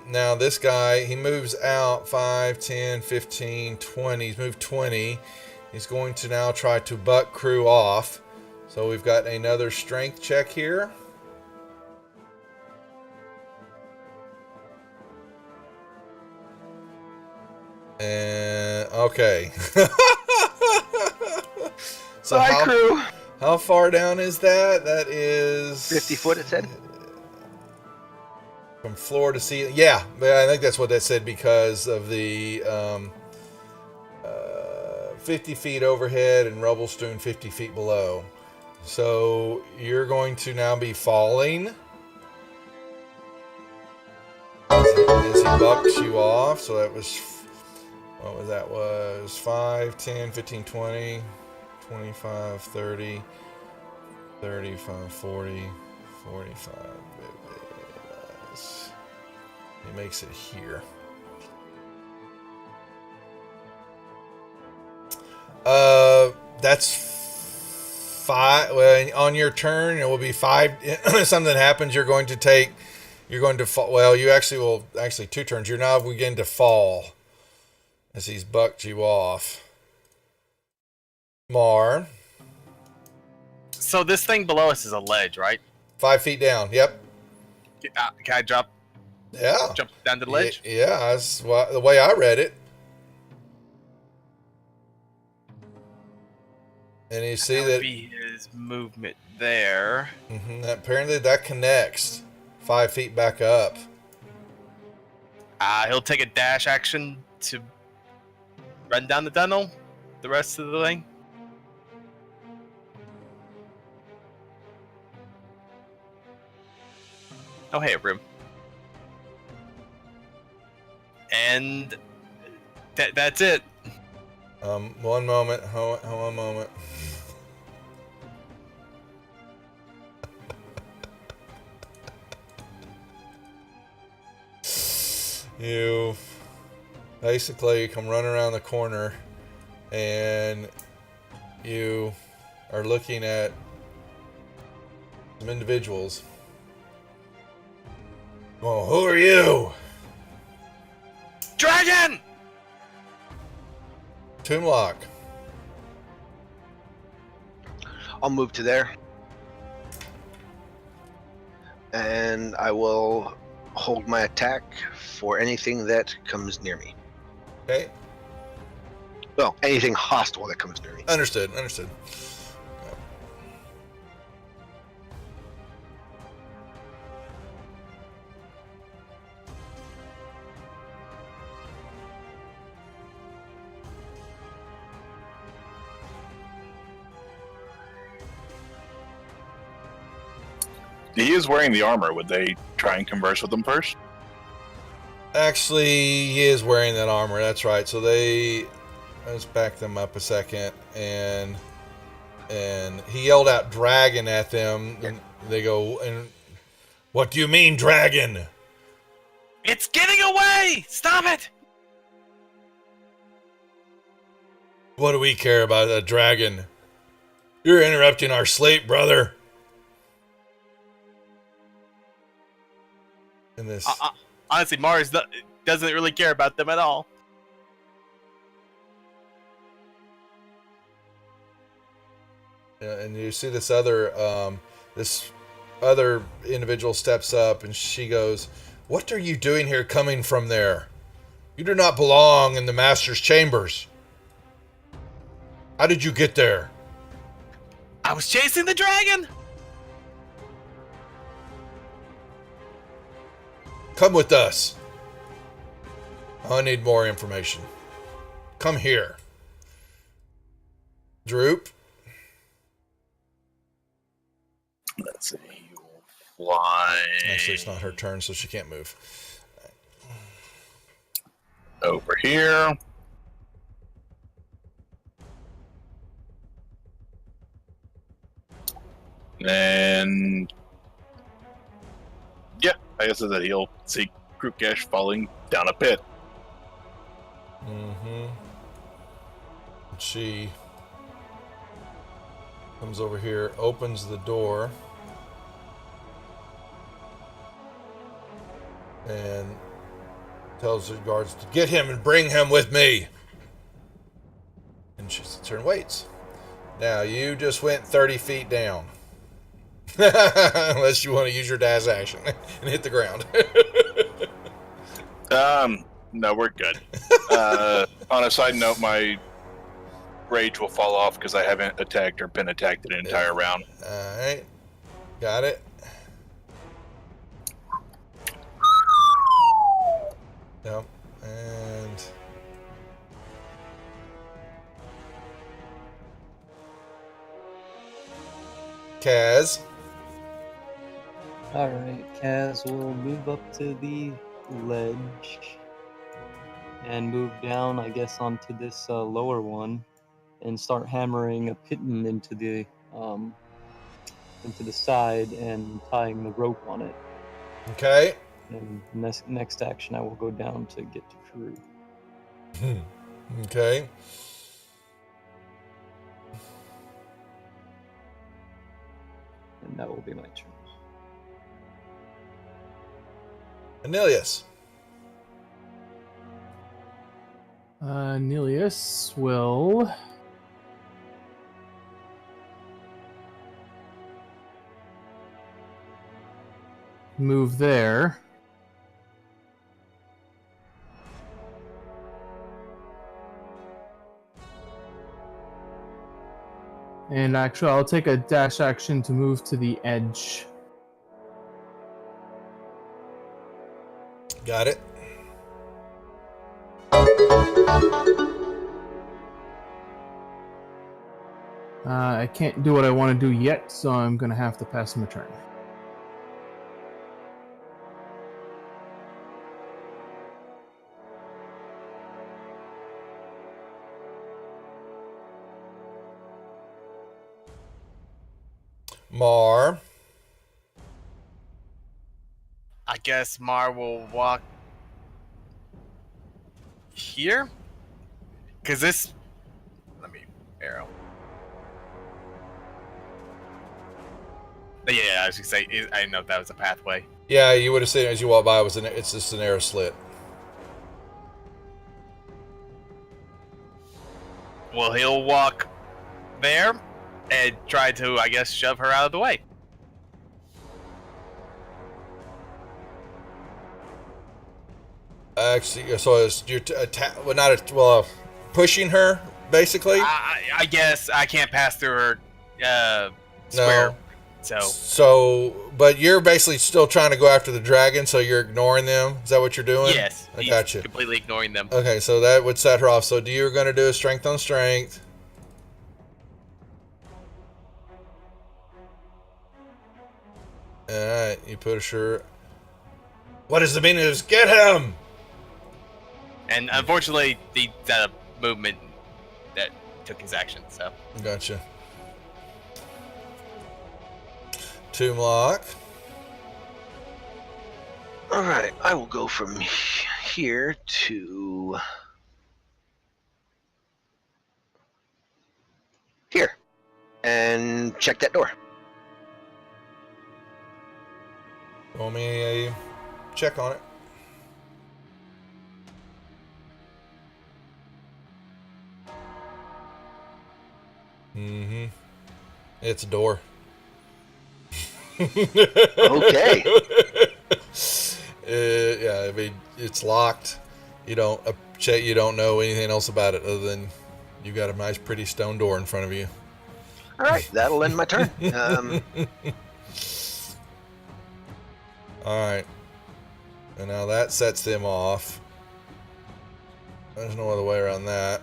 Now this guy, he moves out 5, 10, 15, 20. He's moved 20. He's going to now try to butt crew off. So we've got another strength check here. And okay. So Bye, crew. How far down is that? That is 50 foot, it said. From floor to ceiling. Yeah, I think that's what that said because of the 50 feet overhead and rubble strewn 50 feet below. So you're going to now be falling as he bucks you off. So that was, what was that? Was 5, 10, 15, 20, 25, 30, 35, 40, 45. He makes it here. That's 5. Well, on your turn, it will be 5. If something happens, you're going to fall. Well, you actually will. Actually, 2 turns. You're now beginning to fall as he's bucked you off. Mar. So this thing below us is a ledge, right? 5 feet down. Yep. Can I drop? Yeah. Jump down to the ledge? Yeah, that's the way I read it. And you see that that would be his movement there. Apparently that connects 5 feet back up. He'll take a dash action to run down the tunnel the rest of the thing. Oh, hey, room. And that's it. One moment. Hold on a moment. You basically come running around the corner, and you are looking at some individuals. Well, who are you? Dragon! Toonlock. I'll move to there. And I will hold my attack for anything that comes near me. Okay. Well, anything hostile that comes near me. Understood. He is wearing the armor. Would they try and converse with him first? Actually, he is wearing that armor. That's right. So let's back them up a second, and he yelled out "dragon" at them, and they go, "And what do you mean, dragon?" It's getting away! Stop it! What do we care about a dragon? You're interrupting our sleep, brother. And this. Honestly, Mars doesn't really care about them at all. And you see this other individual steps up, and she goes, "What are you doing here coming from there? You do not belong in the master's chambers. How did you get there?" I was chasing the dragon! Come with us. I need more information. Come here. Droop. Let's see. He will fly Actually, it's not her turn, so she can't move. over here. And yeah, I guess that he'll see Krukesh falling down a pit. Mm-hmm. She comes over here, opens the door, and tells the guards to get him and bring him with me. And she sits here and waits. Now, you just went 30 feet down. Unless you want to use your dash action and hit the ground. No, we're good. On a side note, my rage will fall off because I haven't attacked or been attacked an entire round. Alright. Got it. Yep. And Kaz. Alright, Kaz will move up to the ledge and move down, I guess, onto this lower one and start hammering a piton into the side and tying the rope on it. Okay. And next action, I will go down to get to Farouk. Okay. And that will be my turn. Anilius. Nilius will move there. And actually, I'll take a dash action to move to the edge. Got it. I can't do what I want to do yet, so I'm going to have to pass him a turn. Mar. I guess Mar will walk here? Because this... Let me... Arrow. Yeah, I was going to say, I didn't know if that was a pathway. Yeah, you would have seen it as you walk by. It's just an arrow slit. Well, he'll walk there and try to, I guess, shove her out of the way. Actually, so it's you're pushing her basically. I guess I can't pass through her square. No. So, but you're basically still trying to go after the dragon, so you're ignoring them. Is that what you're doing? yes, I he's gotcha. completely ignoring them. Okay, so that would set her off. So you're going to do a strength on strength. All right, you push her. What is the meaning of this? Get him! And unfortunately, he had a movement that took his action, so. Gotcha. Tomb lock. All right, I will go from here to here and check that door. Roll me a check on it. Mm-hmm. It's a door. Okay. Yeah, I mean, it's locked. You don't know anything else about it other than you got a nice, pretty stone door in front of you. All right, that'll end my turn. All right, and now that sets them off. There's no other way around that.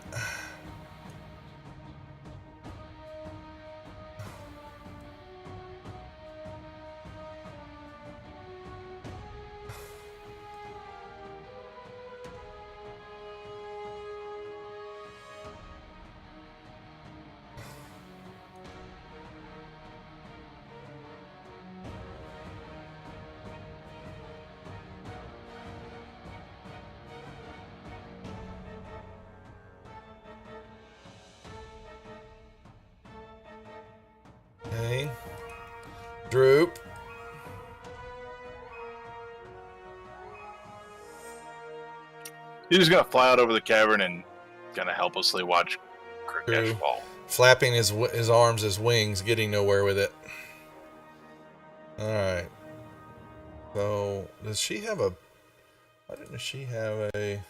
Okay. Droop. He's just gonna fly out over the cavern and kind of helplessly watch True. Kurkesh fall. Flapping his arms as wings, getting nowhere with it. All right. So, does she have a... Why didn't she have a...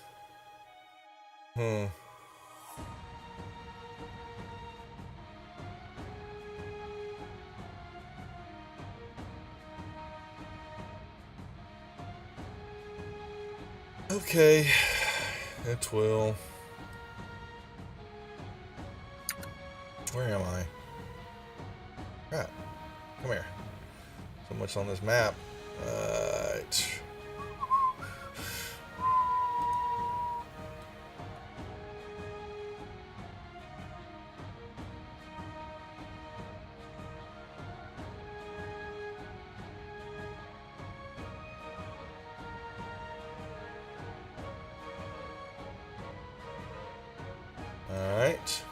Okay. It will... Where am I? Crap. Come here. So much on this map. Right. All right.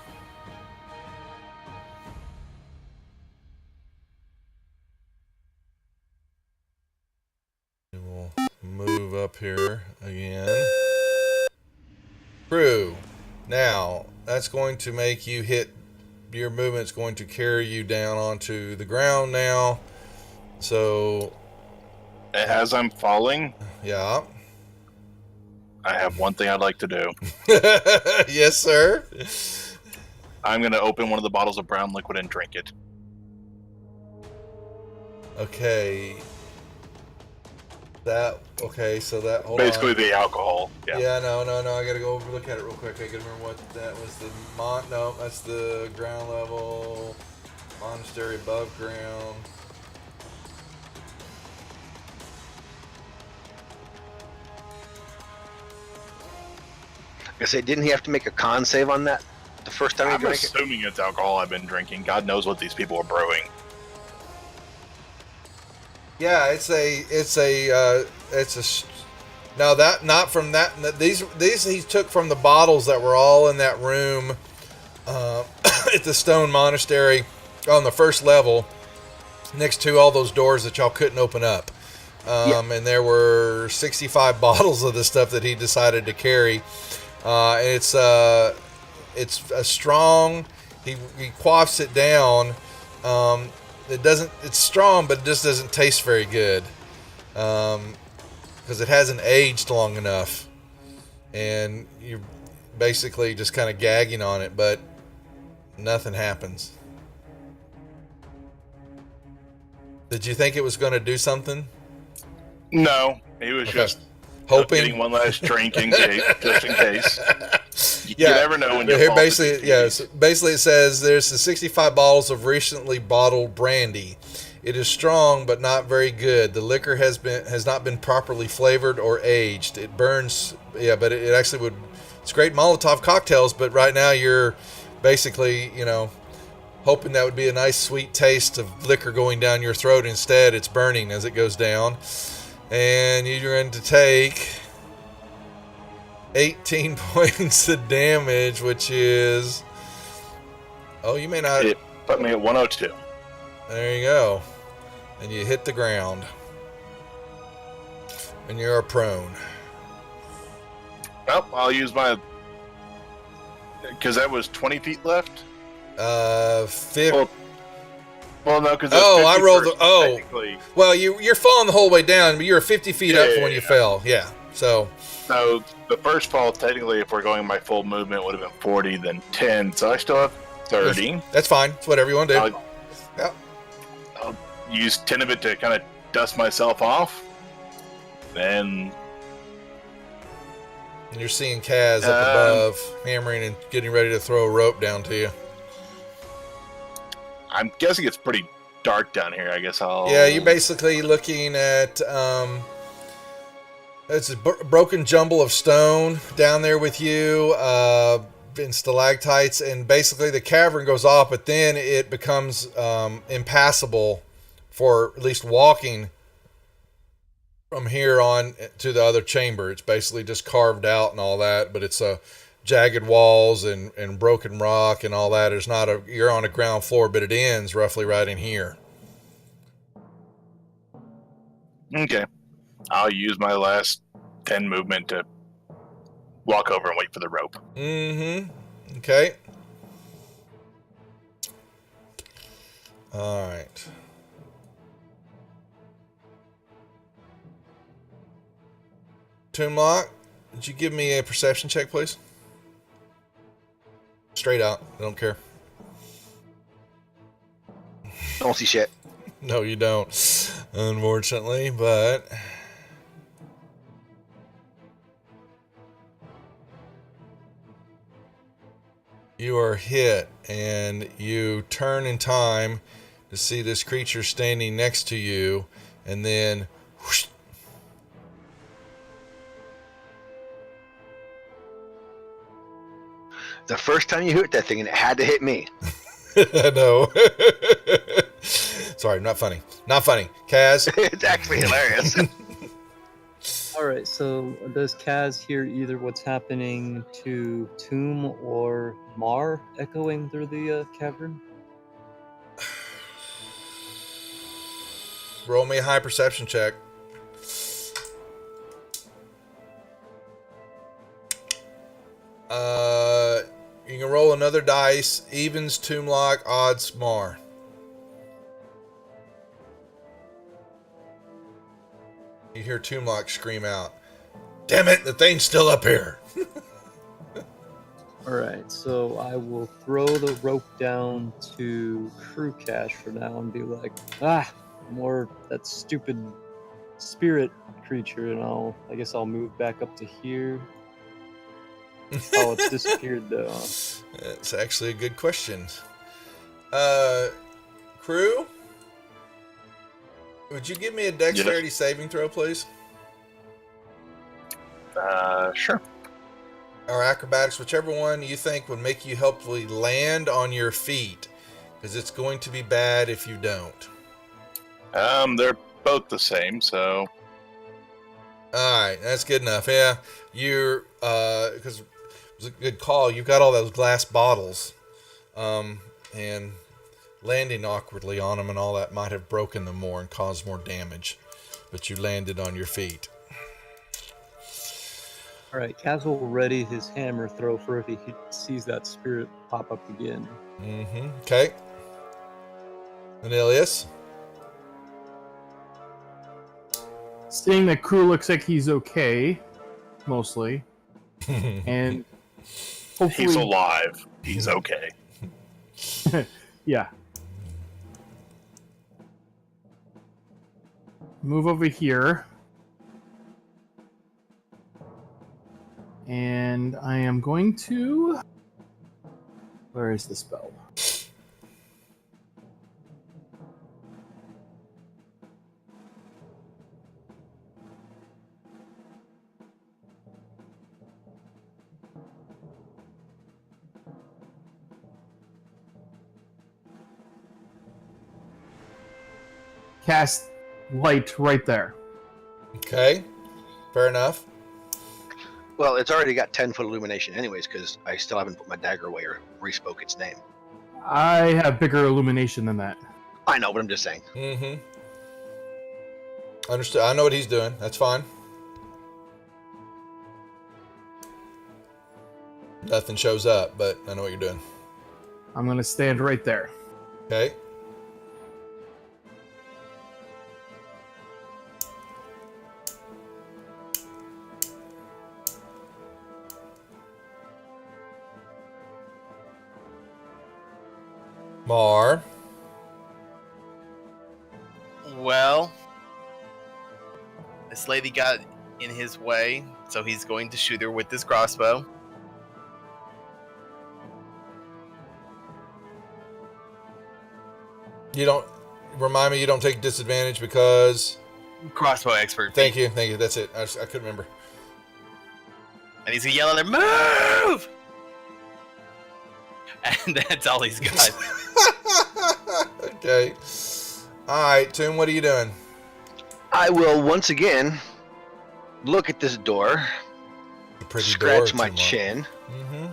We will move up here again. True. Now, that's going to make you hit... Your movement's going to carry you down onto the ground now. So, As I'm falling, yeah. I have one thing I'd like to do. Yes, sir. I'm gonna open one of the bottles of brown liquid and drink it. Okay. So that, hold Basically on. the alcohol. Yeah. Yeah, no, I gotta go look at it real quick. I gotta remember what that was. No, that's the ground level monastery above ground. I say, didn't he have to make a con save on that the first time he I'm drank it? assuming it's alcohol I've been drinking. God knows what these people are brewing. Yeah, it's no, that not from that. These he took from the bottles that were all in that room at the Stone Monastery on the first level, next to all those doors that y'all couldn't open up. And there were 65 bottles of the stuff that he decided to carry. It's a strong. He quaffs it down. It's strong, but it just doesn't taste very good. Because it hasn't aged long enough. And you're basically just kind of gagging on it, but nothing happens. Did you think it was going to do something? No, he was Okay. just Hoping. getting one last drink in case, just in case. You Yeah. never know when you're Here, basically, basically it says there's the 65 bottles of recently bottled brandy. It is strong but not very good. The liquor has not been properly flavored or aged. It burns. Yeah, but it actually would. It's great Molotov cocktails, but right now you're basically, hoping that would be a nice sweet taste of liquor going down your throat. Instead, it's burning as it goes down. And you're going to take 18 points of damage, which is... Oh, you may not... It put me at 102. There you go. And you hit the ground. And you're prone. Well, I'll use my... Because that was 20 feet left? Well, no, because I rolled the... Oh, technically. well, you're falling the whole way down, but you were 50 feet up when you fell. Yeah, so... So the first fall, technically, if we're going my full movement, would have been 40, then 10. So I still have 30. That's fine. It's whatever you want to do. I'll use 10 of it to kind of dust myself off. Then And you're seeing Kaz up above, hammering and getting ready to throw a rope down to you. I'm guessing it's pretty dark down here. I guess I'll... Yeah, you're basically looking at... it's a broken jumble of stone down there with you, in stalactites, and basically the cavern goes off, but then it becomes impassable for at least walking from here on to the other chamber. It's basically just carved out and all that, but it's jagged walls and broken rock and all that. There's not a... You're on a ground floor, but it ends roughly right in here. Okay. I'll use my last 10 movement to walk over and wait for the rope. Mm-hmm. Okay. All right. Toonlock, would you give me a perception check, please? Straight out. I don't care. Don't see shit. No, you don't. Unfortunately, but... You are hit, and you turn in time to see this creature standing next to you, and then... Whoosh, The first time you hit that thing, and it had to hit me. I know. Sorry, not funny. Not funny. Kaz? It's actually hilarious. All right, so does Kaz hear either what's happening to Tomb or Mar echoing through the cavern? Roll me a high perception check. You can roll another dice. Evens, Toonlock, odds, Mar. You hear Toonlock scream out, "Damn it, the thing's still up here!" All right, so I will throw the rope down to Crew Cash for now and be like, more that stupid spirit creature, and I guess I'll move back up to here. Oh, it's disappeared though. That's actually a good question. Crew? Would you give me a dexterity saving throw, please? Sure. Or acrobatics, whichever one you think would make you helpfully land on your feet. Because it's going to be bad if you don't. They're both the same, so All right, that's good enough. Yeah, you're because it was a good call. You've got all those glass bottles, and landing awkwardly on them and all that might have broken them more and caused more damage. But you landed on your feet. All right, Kaz will ready his hammer throw for if he sees that spirit pop up again. Mm-hmm. Okay. Anilius. Seeing that Crew looks like he's okay, mostly, and hopefully, he's alive. He's okay. yeah. Move over here. And I am going to... Where is the spell? Cast light right there. Okay. Fair enough. Well, it's already got 10-foot illumination anyways, because I still haven't put my dagger away or respoke its name. I have bigger illumination than that. I know, but I'm just saying. Mm-hmm. Understood. I know what he's doing. That's fine. Nothing shows up, but I know what you're doing. I'm going to stand right there. Okay. Mar. Well, this lady got in his way, so he's going to shoot her with his crossbow. You don't remind me. You don't take disadvantage because. Crossbow expert. Thank you. That's it. I couldn't remember. And he's gonna yell at her, "Move!" And that's all he's got. Okay. All right, Toon. What are you doing? I will once again look at this door, A pretty scratch door, my Toon. chin, Mm-hmm.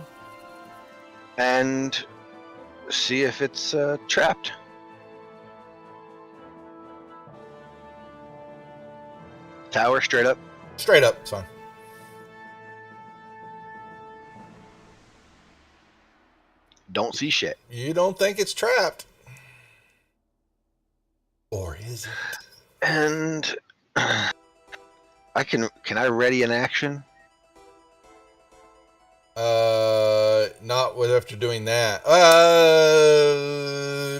and see if it's trapped. Tower straight up. Straight up. It's fine. Don't see shit. You don't think it's trapped, or is it? And can I ready an action? Not with after doing that.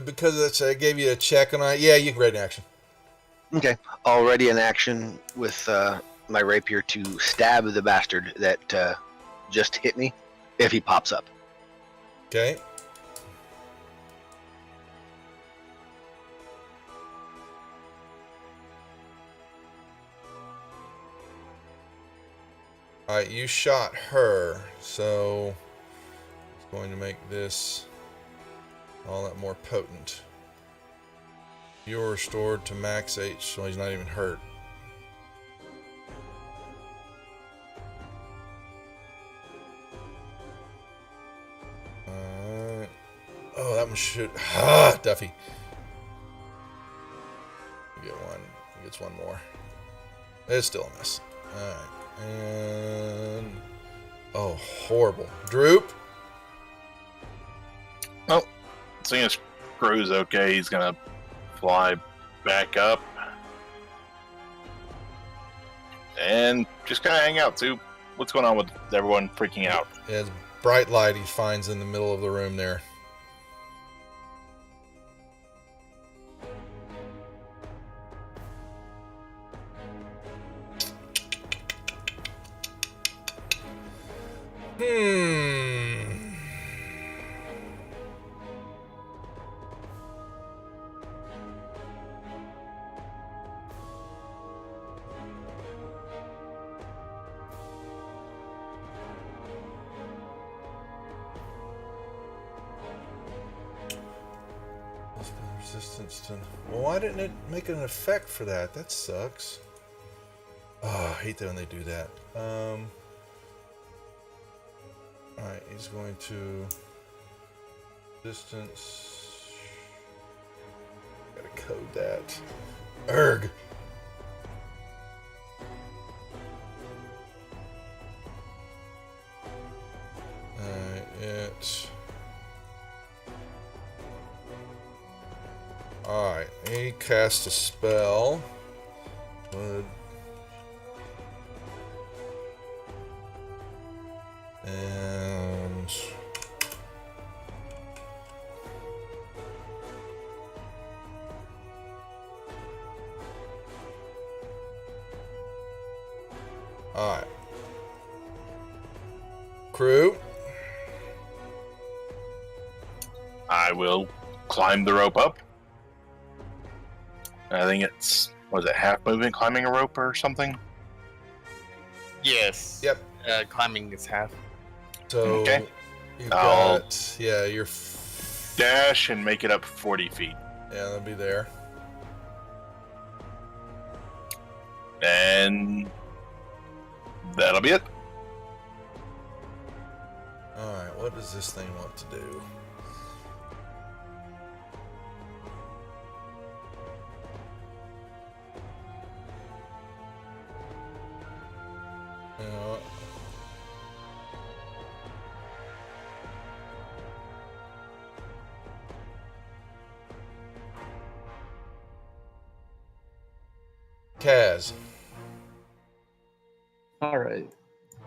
Because I gave you a check on it. Yeah, you can ready an action. Okay, I'll ready an action with my rapier to stab the bastard that just hit me if he pops up. Okay. Alright, you shot her, so it's going to make this all that more potent. You're restored to max H, so he's not even hurt. Oh, that one should. Ah, Duffy. You get one. He gets one more. It's still a miss. Alright. And. Oh, horrible. Droop. Seeing as Crew's okay, he's gonna fly back up and just kind of hang out, too. What's going on with everyone freaking out? As bright light he finds in the middle of the room there. Resistance to... Well, why didn't it make an effect for that? That sucks. Oh, I hate that when they do that. Alright, he's going to... Distance... Gotta code that. Erg! Alright, he cast a spell. Would... And... Alright. Crew. I will climb the rope up. I think it's, was it half moving climbing a rope or something? Yes. Yep. Climbing is half. So Okay. you've I'll- got, yeah, you're Dash and make it up 40 feet. yeah, that'll be there. And that'll be it. Alright, what does this thing want to do? Uh, Kaz. Alright.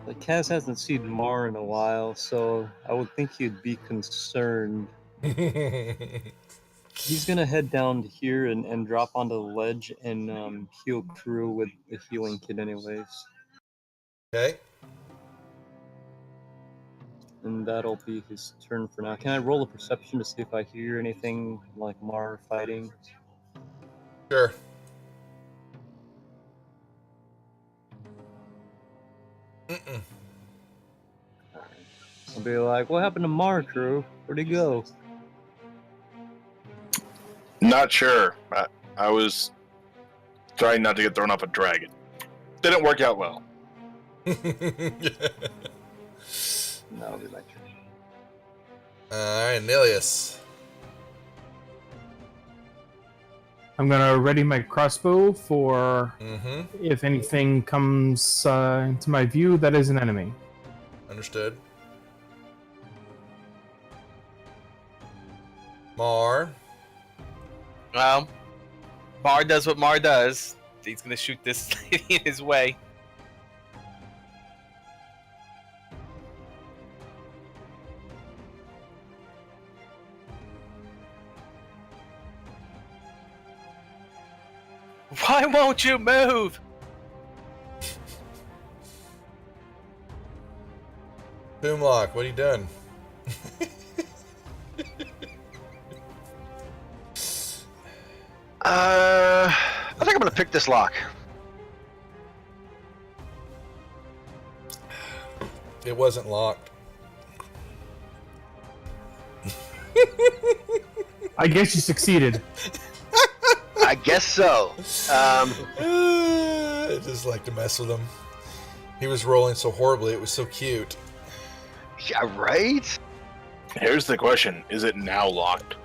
Like, Kaz hasn't seen Mar in a while, so I would think he'd be concerned. He's gonna head down to here and drop onto the ledge and heal Crew with the healing kit anyways. Okay. And that'll be his turn for now. Can I roll a perception to see if I hear anything like Mar fighting? Sure. Mm-mm. I'll be like, what happened to Mar, Crew? Where'd he go? Not sure. I was trying not to get thrown off a dragon. Didn't work out well. That'll be my turn. Alright, Nilius. I'm gonna ready my crossbow for Mm-hmm. if anything comes into my view that is an enemy. Understood. Mar. Well, Mar does what Mar does. He's gonna shoot this lady in his way. Why won't you move? Boomlock, what are you doing? I think I'm gonna pick this lock. It wasn't locked. I guess you succeeded. I guess so. I just like to mess with him. He was rolling so horribly, it was so cute. Yeah, right? Here's the question. Is it now locked?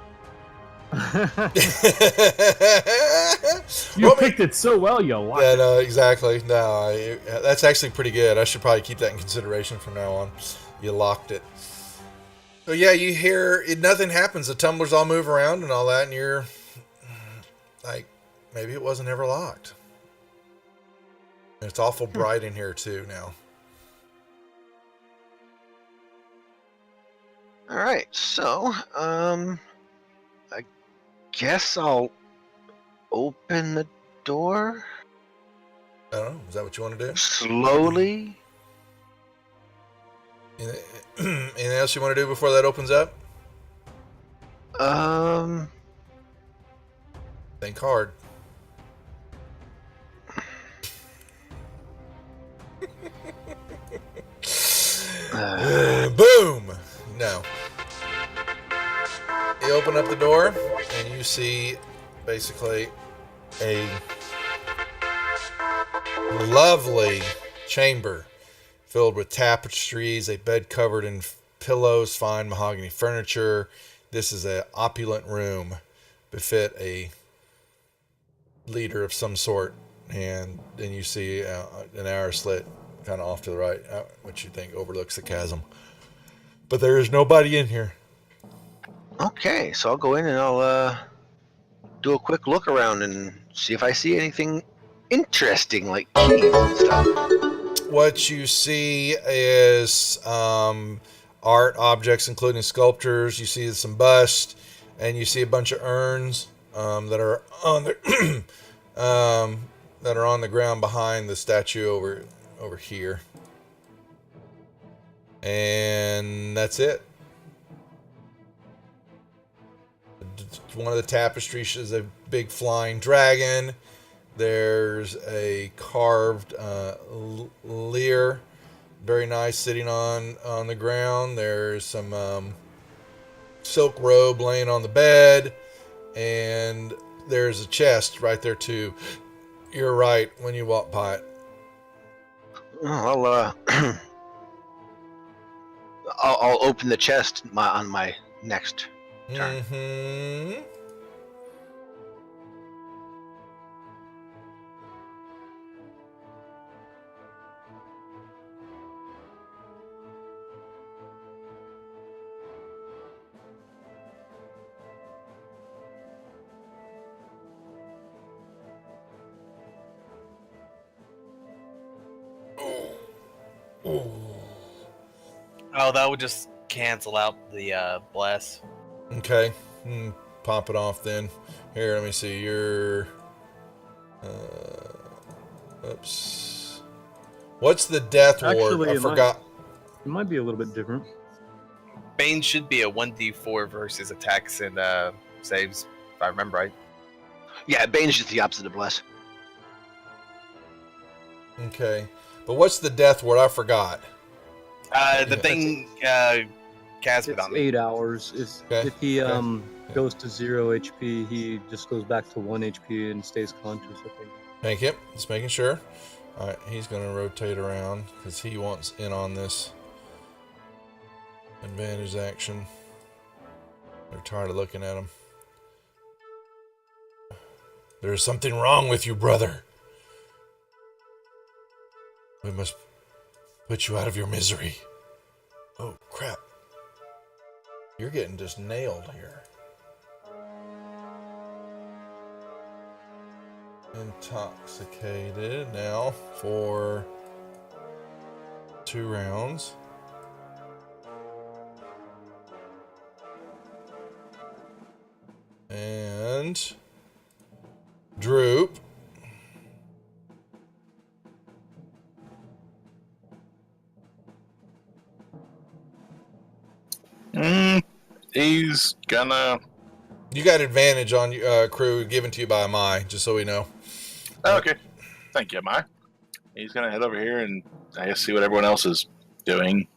You picked it so well, you locked Yeah, it. no, exactly. No, that's actually pretty good. I should probably keep that in consideration from now on. You locked it. So yeah, you hear nothing happens. The tumblers all move around and all that, and you're like, maybe it wasn't ever locked. And it's awful bright in here too now. All right, so I guess I'll open the door I don't know. Is that what you want to do? slowly. Anything else you want to do before that opens up? Think hard. Boom! No. You open up the door, and you see basically a lovely chamber filled with tapestries, a bed covered in pillows, fine mahogany furniture. This is an opulent room, befit a leader of some sort. And then you see an arrow slit kind of off to the right, which you think overlooks the chasm. But there is nobody in here. Okay, so I'll go in and I'll do a quick look around and see if I see anything interesting, like keys and stuff. What you see is art objects, including sculptures. You see some busts, and you see a bunch of urns that are on the that are on the ground behind the statue over here. And that's it. One of the tapestries is a big flying dragon. There's a carved lyre, very nice, sitting on the ground. There's some silk robe laying on the bed, and there's a chest right there too. You're right when you walk by it. Oh, I'll open the chest on my next turn. Mm-hmm. Oh, that would just cancel out the bless. Okay. Pop it off then. Here, let me see. Your oops. What's the death ward? Actually, I forgot. It might be a little bit different. Bane should be a 1d4 versus attacks and saves, if I remember right. Yeah, Bane's just the opposite of Bless. Okay. But what's the death ward? I forgot. The thing Kaz put It's on me. 8 hours. Okay, If he okay. goes to 0 HP, he just goes back to 1 HP and stays conscious, I think. Thank you. Just making sure. All right, he's going to rotate around because he wants in on this advantage action. They're tired of looking at him. There's something wrong with you, brother. We must put you out of your misery. Oh, crap. You're getting just nailed here. Intoxicated now for 2 rounds. And droop. He's gonna. You got advantage on crew given to you by Mai, just so we know. Oh, okay. Thank you, Mai. He's gonna head over here and I guess see what everyone else is doing.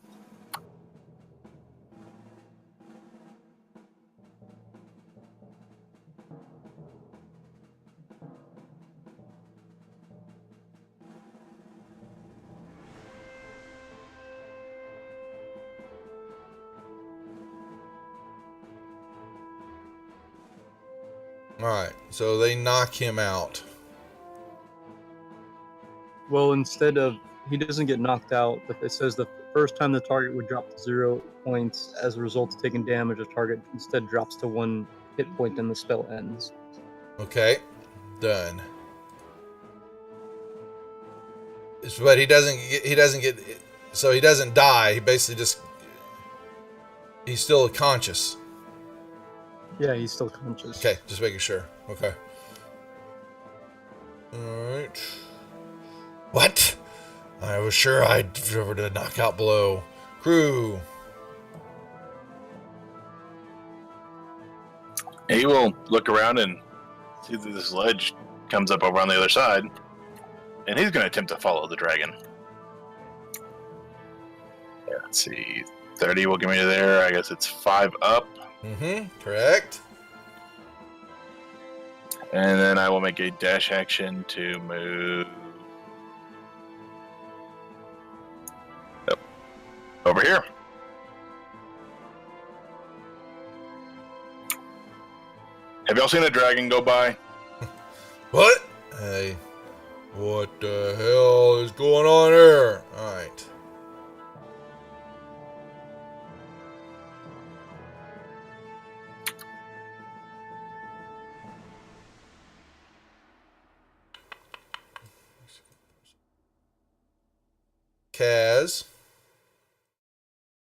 Alright, so they knock him out. Well, instead of he doesn't get knocked out, but it says the first time the target would drop to 0 points as a result of taking damage, the target instead drops to 1 hit point and the spell ends. Okay, done. But he doesn't get, so he doesn't die. He basically just, he's still conscious. Yeah, he's still conscious. Okay, just making sure. Okay. Alright. What? I was sure I'd delivered a knockout blow. Crew. He will look around and see that this ledge comes up over on the other side, and he's going to attempt to follow the dragon. Yeah, let's see. 30 will get me to there. I guess it's 5 up. Mm-hmm. Correct. And then I will make a dash action to move over here. Have y'all seen a dragon go by? What? Hey, what the hell is going on here? All right. Kaz.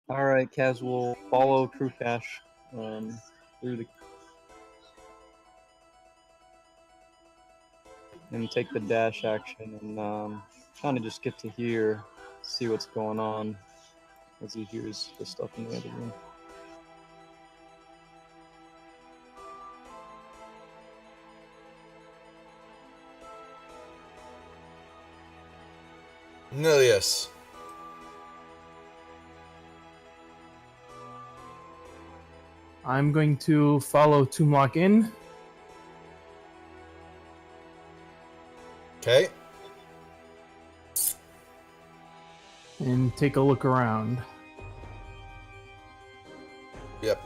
All right, Kaz will follow True Cash through the and take the dash action and kind of just get to hear, see what's going on as he hears the stuff in the other room. Nilius. I'm going to follow Toomlock in. Okay. And take a look around. Yep.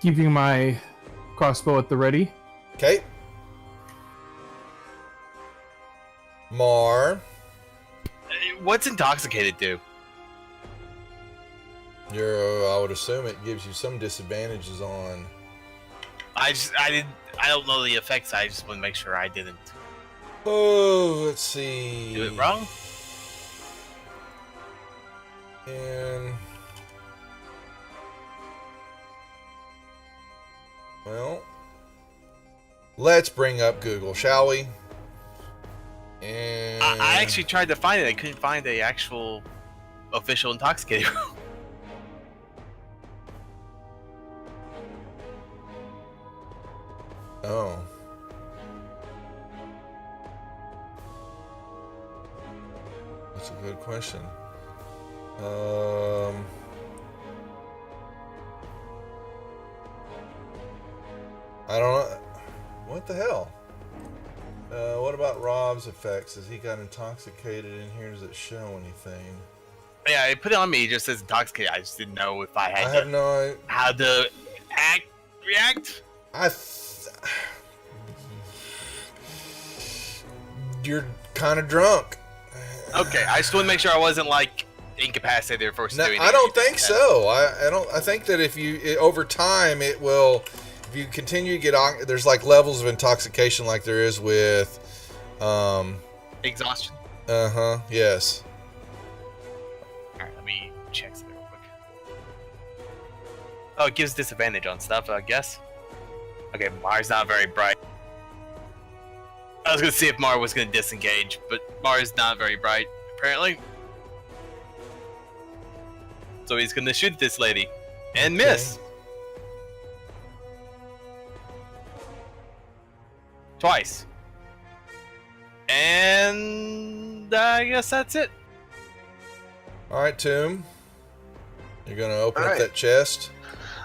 Keeping my crossbow at the ready. Okay. Mar. What's intoxicated do? I would assume it gives you some disadvantages on. I don't know the effects. I just want to make sure I didn't Oh, let's see. do it wrong. And well, let's bring up Google, shall we? And I actually tried to find it. I couldn't find the actual official intoxicated. Oh. That's a good question. I don't know. What the hell? What about Rob's effects? Has he got intoxicated in here? Does it show anything? Yeah, it put it on me. It just says intoxicated. I just didn't know if I had I have no. how to react. You're kind of drunk. Okay, I just want to make sure I wasn't like incapacitated or forced No, to do I anything. don't think so. I don't. I think that if you over time it will. If you continue to get on, there's like levels of intoxication, like there is with. Exhaustion. Yes. Alright, let me check something real quick. Oh, it gives disadvantage on stuff, I guess. Okay, Mar's not very bright. I was gonna see if Mar was gonna disengage, but Mar's not very bright, apparently. So he's gonna shoot this lady. And miss! Twice. And I guess that's it. All right, Tomb. You're gonna open All up right. that chest.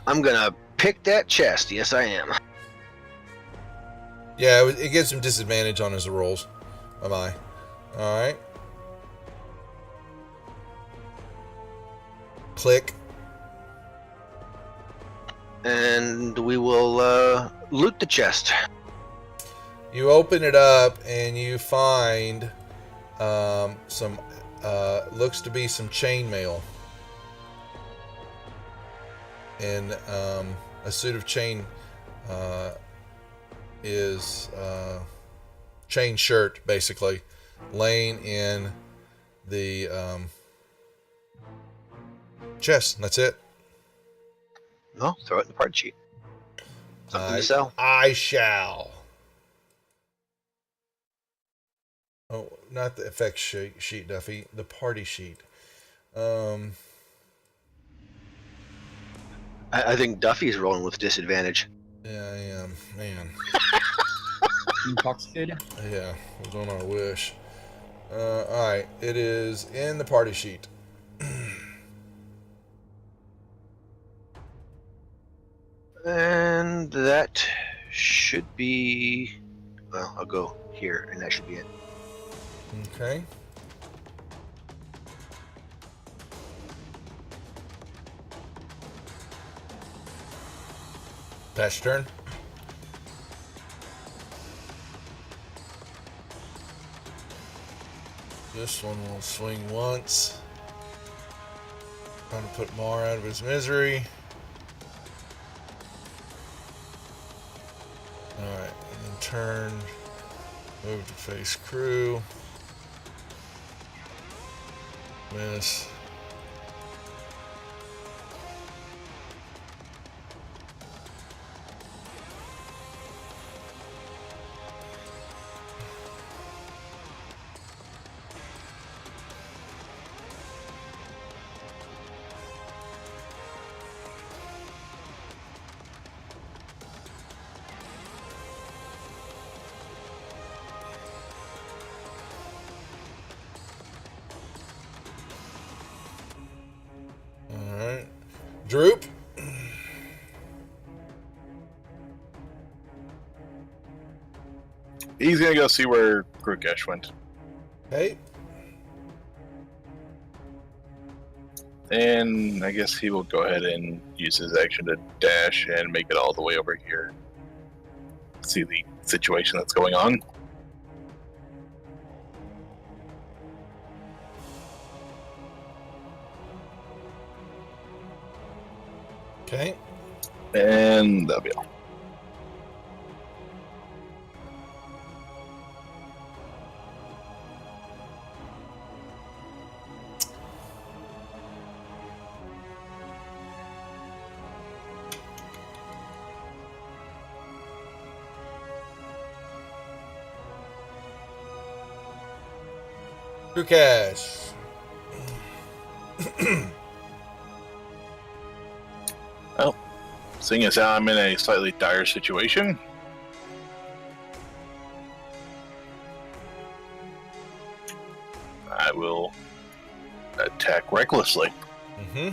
I'm gonna pick that chest. Yes, I am. Yeah, it gives him disadvantage on his rolls. Am I? All right. Click. And we will loot the chest. You open it up and you find some looks to be some chainmail and a suit of chain is chain shirt basically laying in the chest. That's it. No, throw it in the part sheet. Something to sell. I shall. Oh, not the effects sheet, Duffy. The party sheet. I think Duffy's rolling with disadvantage. Yeah, I am. Man. Intoxicated? Yeah, was on our wish. All right, it is in the party sheet. And that should be. Well, I'll go here, and that should be it. Okay. Pat's turn. This one will swing once. Trying to put Mar out of his misery. Alright, and then turn. Move to face crew. Miss. Alright. Droop. He's gonna go see where Krukesh went. Okay. And I guess he will go ahead and use his action to dash and make it all the way over here. See the situation that's going on. Okay. And that'll be all. Krukesh. Seeing as how I'm in a slightly dire situation, I will attack recklessly. Mm-hmm.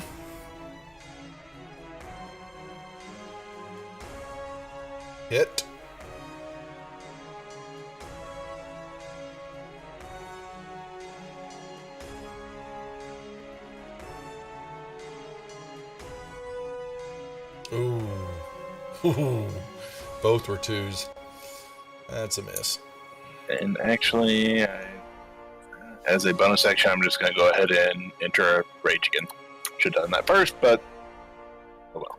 Hit. Ooh. Ooh. Both were twos. That's a miss. And actually, as a bonus action, I'm just going to go ahead and enter a rage again. Should have done that first, but oh well.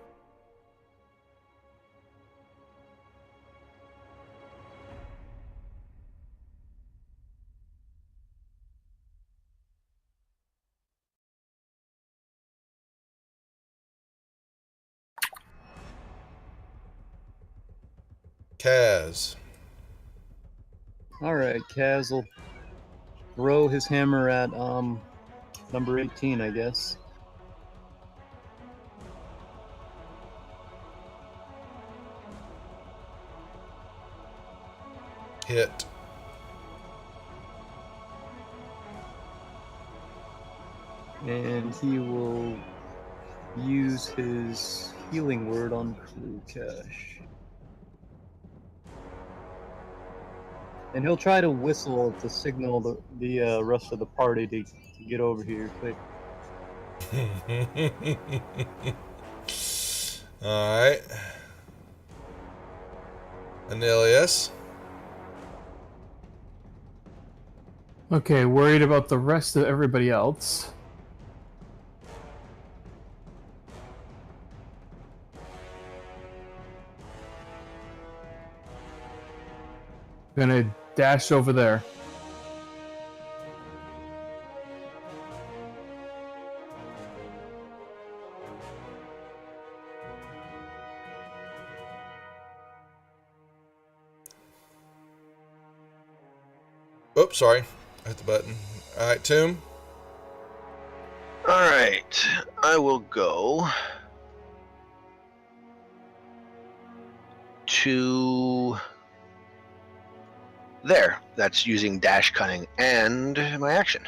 Kaz. Alright, Kaz will throw his hammer at number 18, I guess. Hit. And he will use his healing word on Krukesh. And he'll try to whistle to signal the rest of the party to get over here quick. Alright. Anilius. Okay, worried about the rest of everybody else. Gonna dash over there. Oops, sorry. I hit the button. Alright, Tomb. All right, I will go to There. That's using dash, cunning, and my action.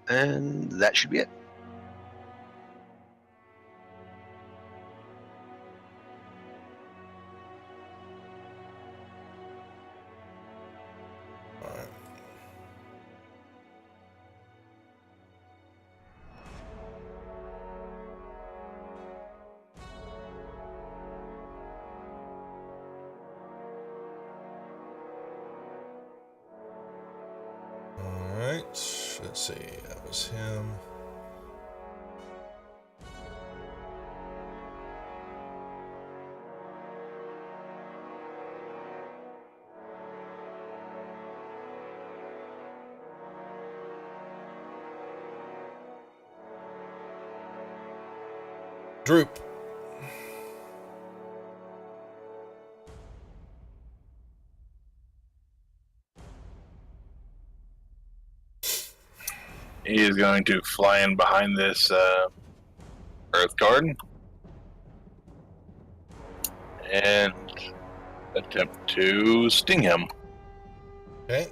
And that should be it. All right. All right. Let's see. That was him. Droop. He is going to fly in behind this Earth Guard and attempt to sting him. Okay.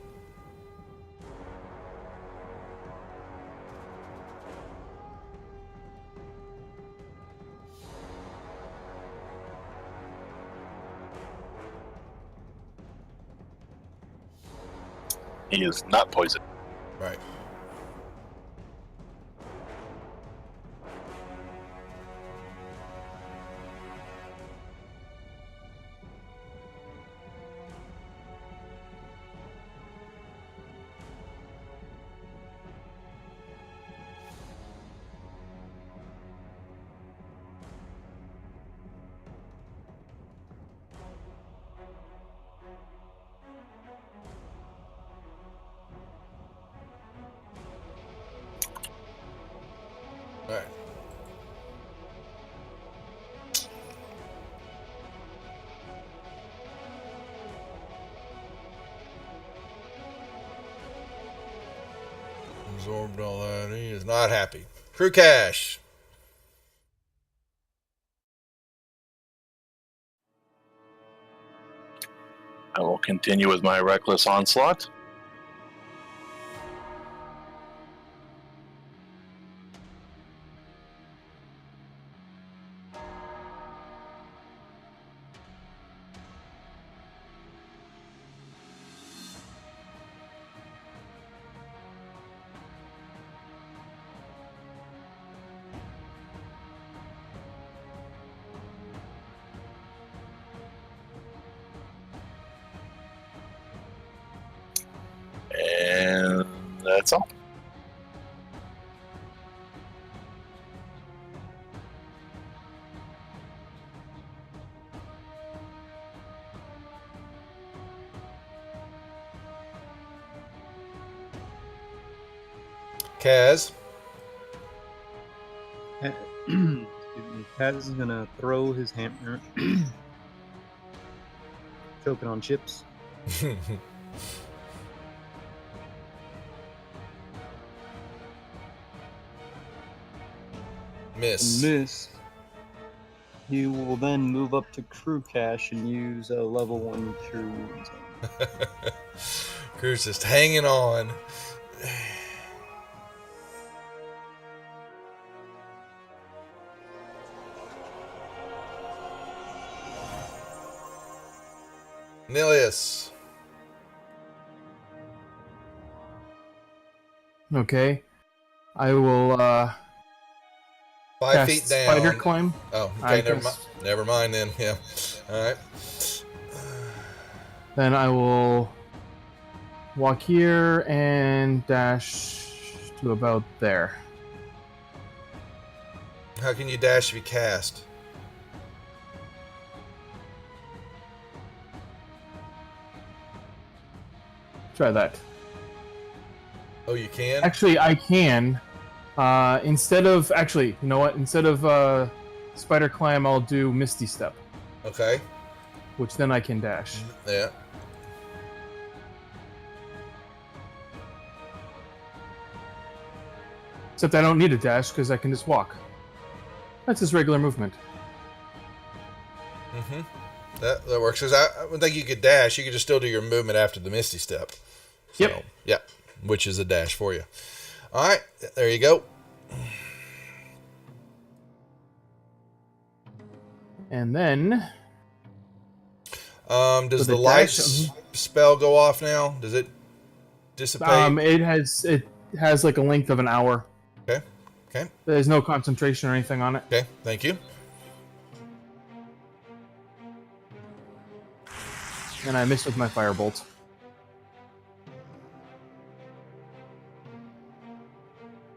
He is not poisoned. Right. All right. Absorbed all that. He is not happy. Crew cash. I will continue with my reckless onslaught. And that's all. Kaz. Excuse me. Kaz is gonna throw his hammer, choking on chips. Miss. Miss. He will then move up to crew cash and use a level 1 cure wounds on him. Crew's just hanging on. Nilius. Okay. I will 5 cast feet down. spider climb. Oh, I okay. Never, guess- never mind then. Yeah. All right. Then I will walk here and dash to about there. How can you dash if you cast? Try that. Oh, you can? Actually, I can. Instead of you know what? Instead of spider climb, I'll do misty step, Okay. which then I can dash. Yeah. Except I don't need a dash because I can just walk. That's his regular movement. Mm-hmm. That works. 'Cause I would think you could dash. You could just still do your movement after the Misty Step. So, Yep. Yeah. Which is a dash for you. All right. There you go. And then Does With the a life dash, spell go off now? Does it dissipate? it has like a length of an hour. Okay. Okay. There's no concentration or anything on it. Okay. Thank you. And I missed with my firebolt.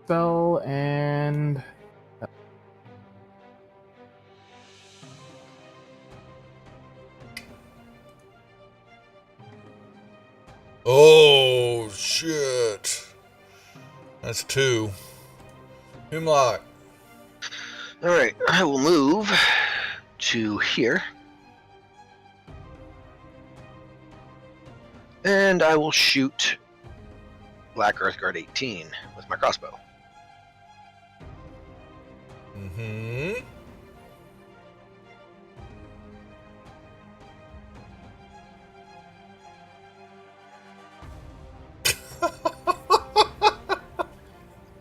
Spell and Oh shit! That's 2. Hemlock. All right, I will move to here. And I will shoot Black Earth Guard 18 with my crossbow. Mm-hmm.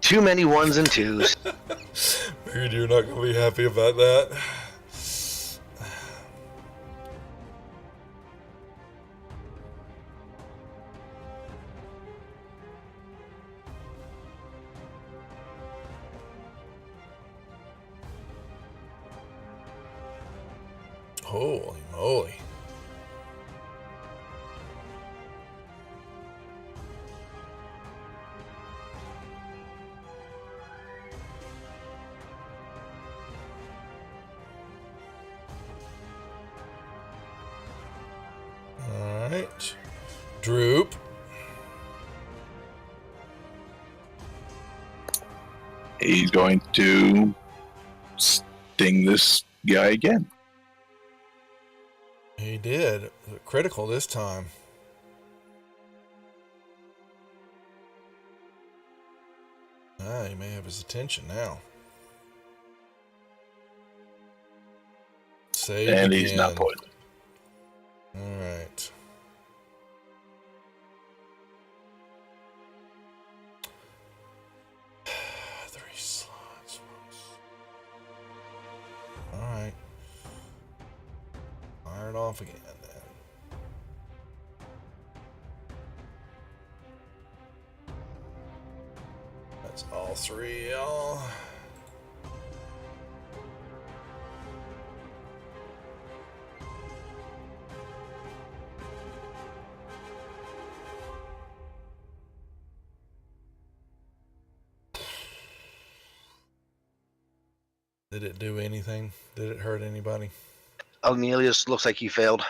Too many ones and twos. Figured you're not gonna be happy about that. Holy moly. All right. Droop. He's going to sting this guy again. He did. Critical this time. Ah, he may have his attention now. Save And again. he's not poisoned. All right. Three slots. All right. Fire it off again then. That's all 3, y'all. Did it do anything? Did it hurt anybody? Alnelius looks like he failed.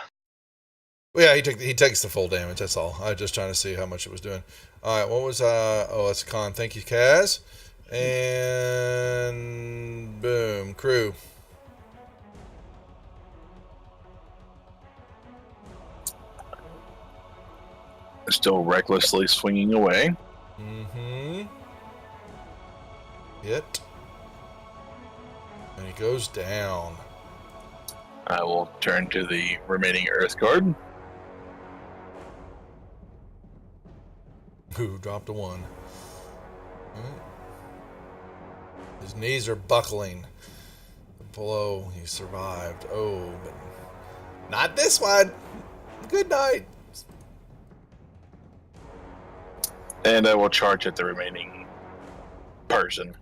Well, yeah, he takes the full damage. That's all. I was just trying to see how much it was doing. All right, what was oh, that's a con. Thank you, Kaz. And boom, crew. Still recklessly swinging away. Mm-hmm. Hit. And he goes down. I will turn to the remaining Earth Guard. Ooh, dropped a 1. His knees are buckling. The blow, he survived. Oh, but not this one. Good night. And I will charge at the remaining person.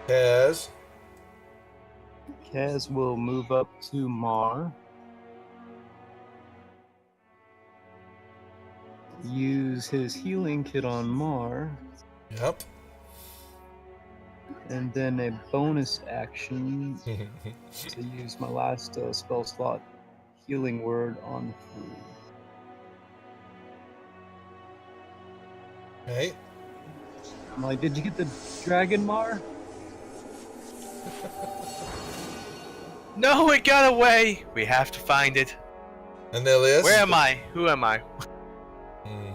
Kaz. Kaz will move up to Mar. Use his healing kit on Mar. Yep. And then a bonus action to use my last spell slot, Healing Word on Crew. Okay. I'm like, did you get the dragon, Mar? No, it got away. We have to find it. And there is. Where am I? Who am I? Hmm.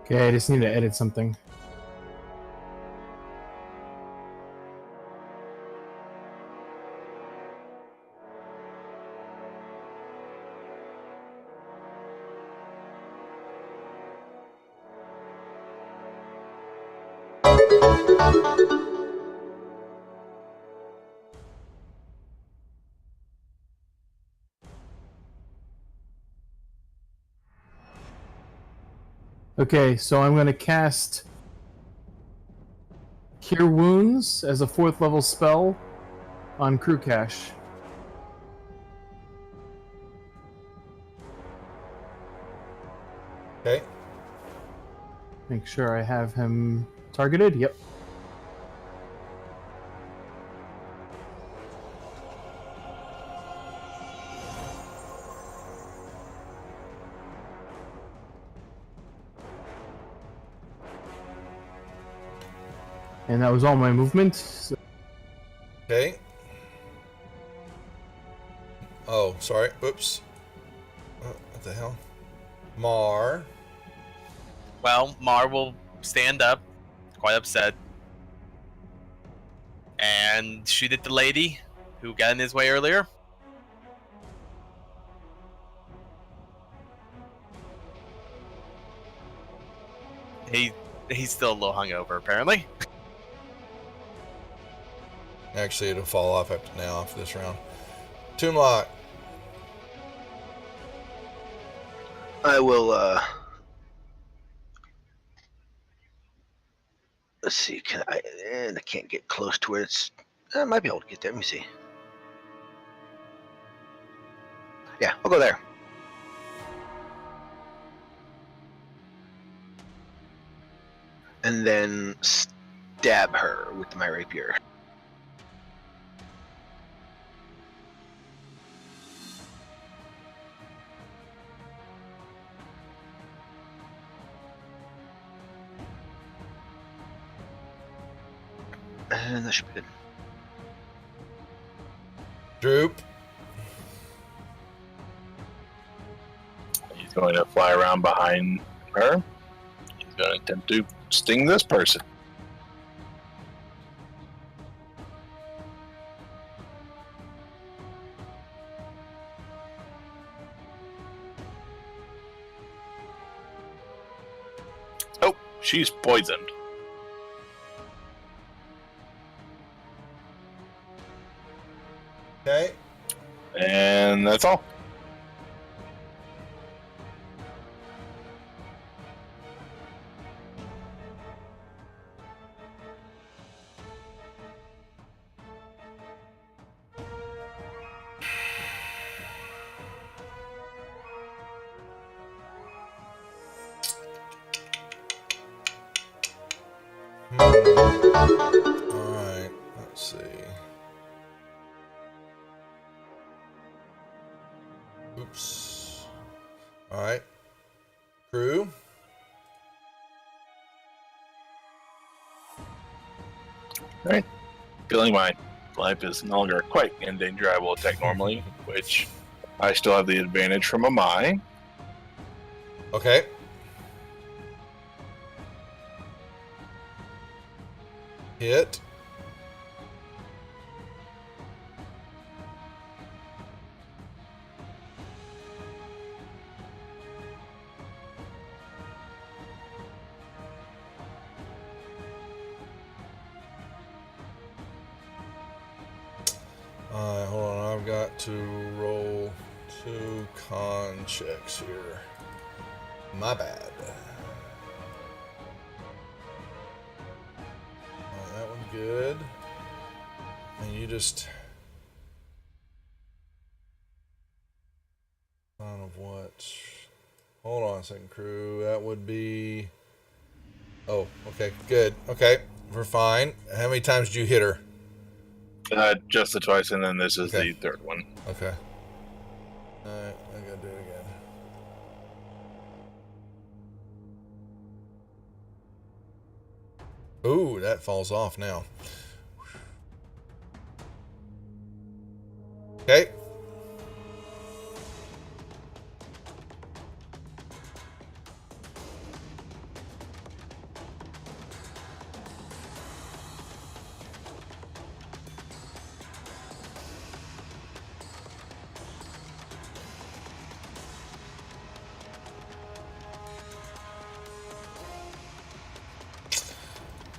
Okay, I just need to edit something. Okay, so I'm going to cast Cure Wounds as a 4th level spell on Crew Cash. Okay. Make sure I have him targeted. Yep. And that was all my movement. So Okay. Oh, sorry. Oops. What the hell? Mar. Well, Mar will stand up, quite upset, and shoot at the lady who got in his way earlier. He's still a little hungover, apparently. Actually, it'll fall off after this round. Tomb Lock. I will, let's see, I can't get close to where it's, I might be able to get there, let me see. Yeah, I'll go there. And then stab her with my rapier. And that should be good. Droop. He's going to fly around behind her. He's going to attempt to sting this person. Oh, she's poisoned. Okay. And that's all. Alright, let's see. Oops. Alright. Crew. Alright. Feeling my life is no longer quite in danger, I will attack normally, which I still have the advantage from a Mai. Okay. Hit. Hold on. I've got to roll 2 con checks here. My bad. That one's good. And you just... Final of what? Hold on a second, crew. That would be... Oh, okay, good. Okay, we're fine. How many times did you hit her? Just the twice, and then this is Okay. the third one. Okay. Alright, I gotta do it again. Ooh, that falls off now. Okay.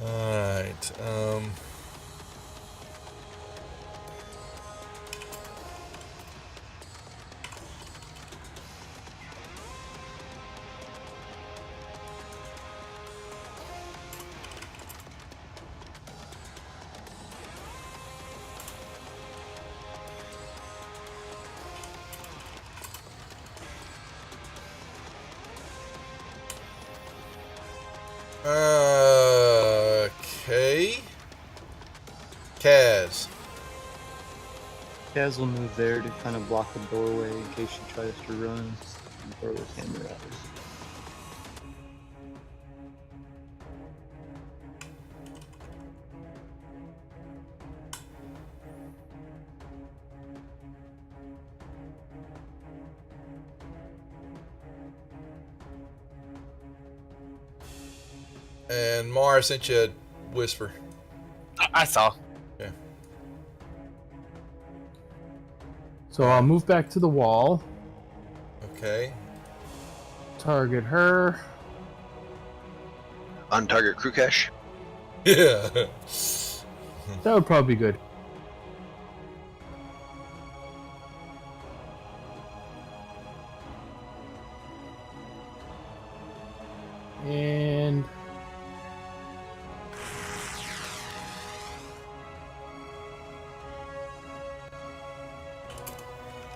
Alright, okay. Kaz. Kaz will move there to kind of block the doorway in case she tries to run and throw his hammer at her. And Mara sent you a whisper. I saw. So I'll move back to the wall, Okay. target her. On target Krukesh. Yeah. That would probably be good. And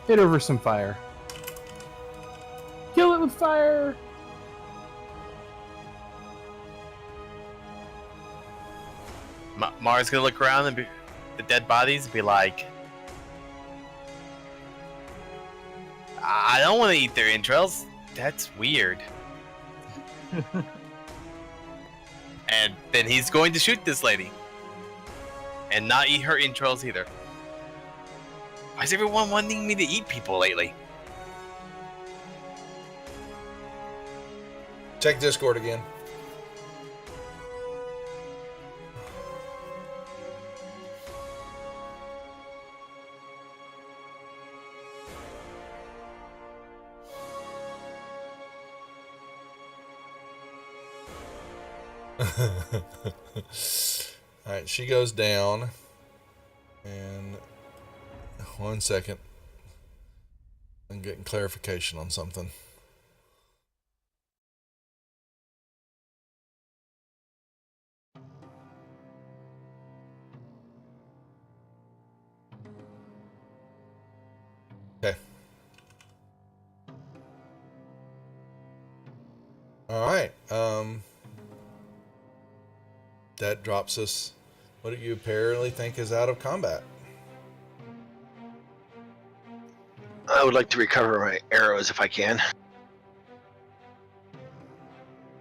hit over some fire. Kill it with fire. Mara's gonna look around and be the dead bodies and be like, I don't want to eat their entrails. That's weird. And then he's going to shoot this lady. And not eat her entrails either. Why is everyone wanting me to eat people lately? Check Discord again. Alright, she goes down. And 1 second. I'm getting clarification on something. Okay. Alright. That drops us what you apparently think is out of combat. I would like to recover my arrows if I can.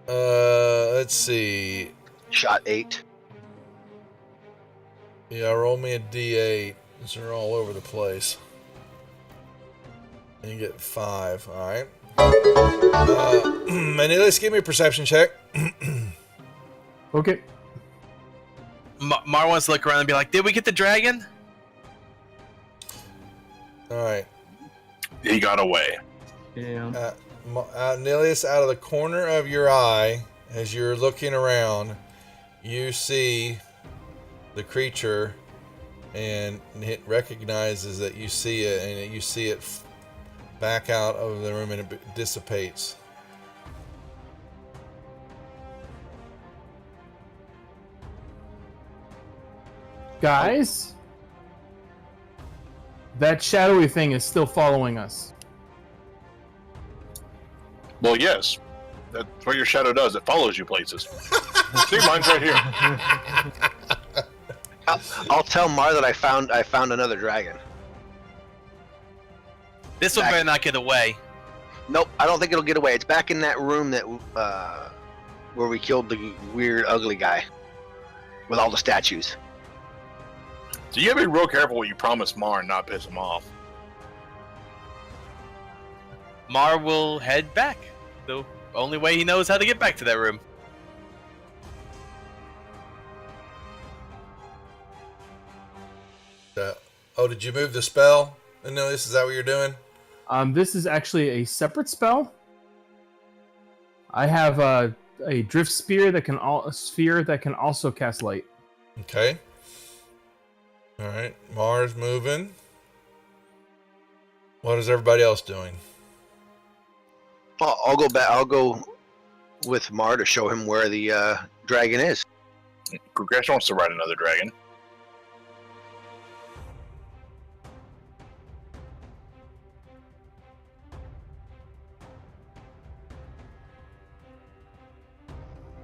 Let's see. Shot 8. Yeah, roll me a d8. These are all over the place. And you get 5. Alright. Manilius, give me a perception check. Okay. Mar wants to look around and be like, did we get the dragon? Alright. He got away. Yeah. Nilius, out of the corner of your eye, as you're looking around, you see the creature, and it recognizes that you see it, and you see it back out of the room, and it dissipates. Guys, that shadowy thing is still following us. Well, yes. That's what your shadow does. It follows you places. See, mine's right here. I'll tell Mar that I found another dragon. This one better not get away. Nope, I don't think it'll get away. It's back in that room that where we killed the weird, ugly guy with all the statues. So you gotta be real careful what you promise Mar and not piss him off. Mar will head back. The only way he knows how to get back to that room. Did you move the spell? No, is that what you're doing? This is actually a separate spell. I have a drift sphere that can also cast light. Okay. All right. Mars moving. What is everybody else doing? I'll go back. I'll go with Mar to show him where the dragon is. Grugesh wants to ride another dragon.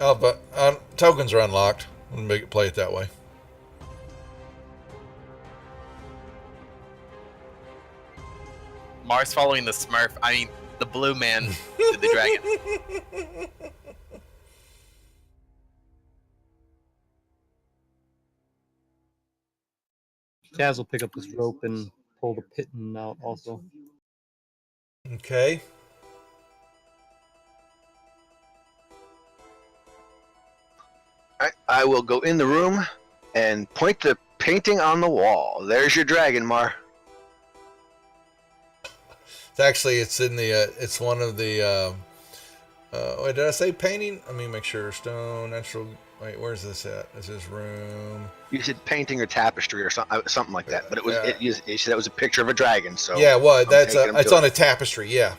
Oh, but tokens are unlocked. I'm gonna make it play it that way. Mar's following the Smurf. I mean, the blue man to the dragon. Kaz will pick up this rope and pull the pitten out also. Okay. I will go in the room and point the painting on the wall. There's your dragon, Mar. It's in the. It's one of the. Wait, did I say painting? Let me make sure. Stone, natural. Wait, where's this at? Is this room? You said painting or tapestry or something like that, but it said it was a picture of a dragon. So yeah, well, that's it's on it. a tapestry. Yeah,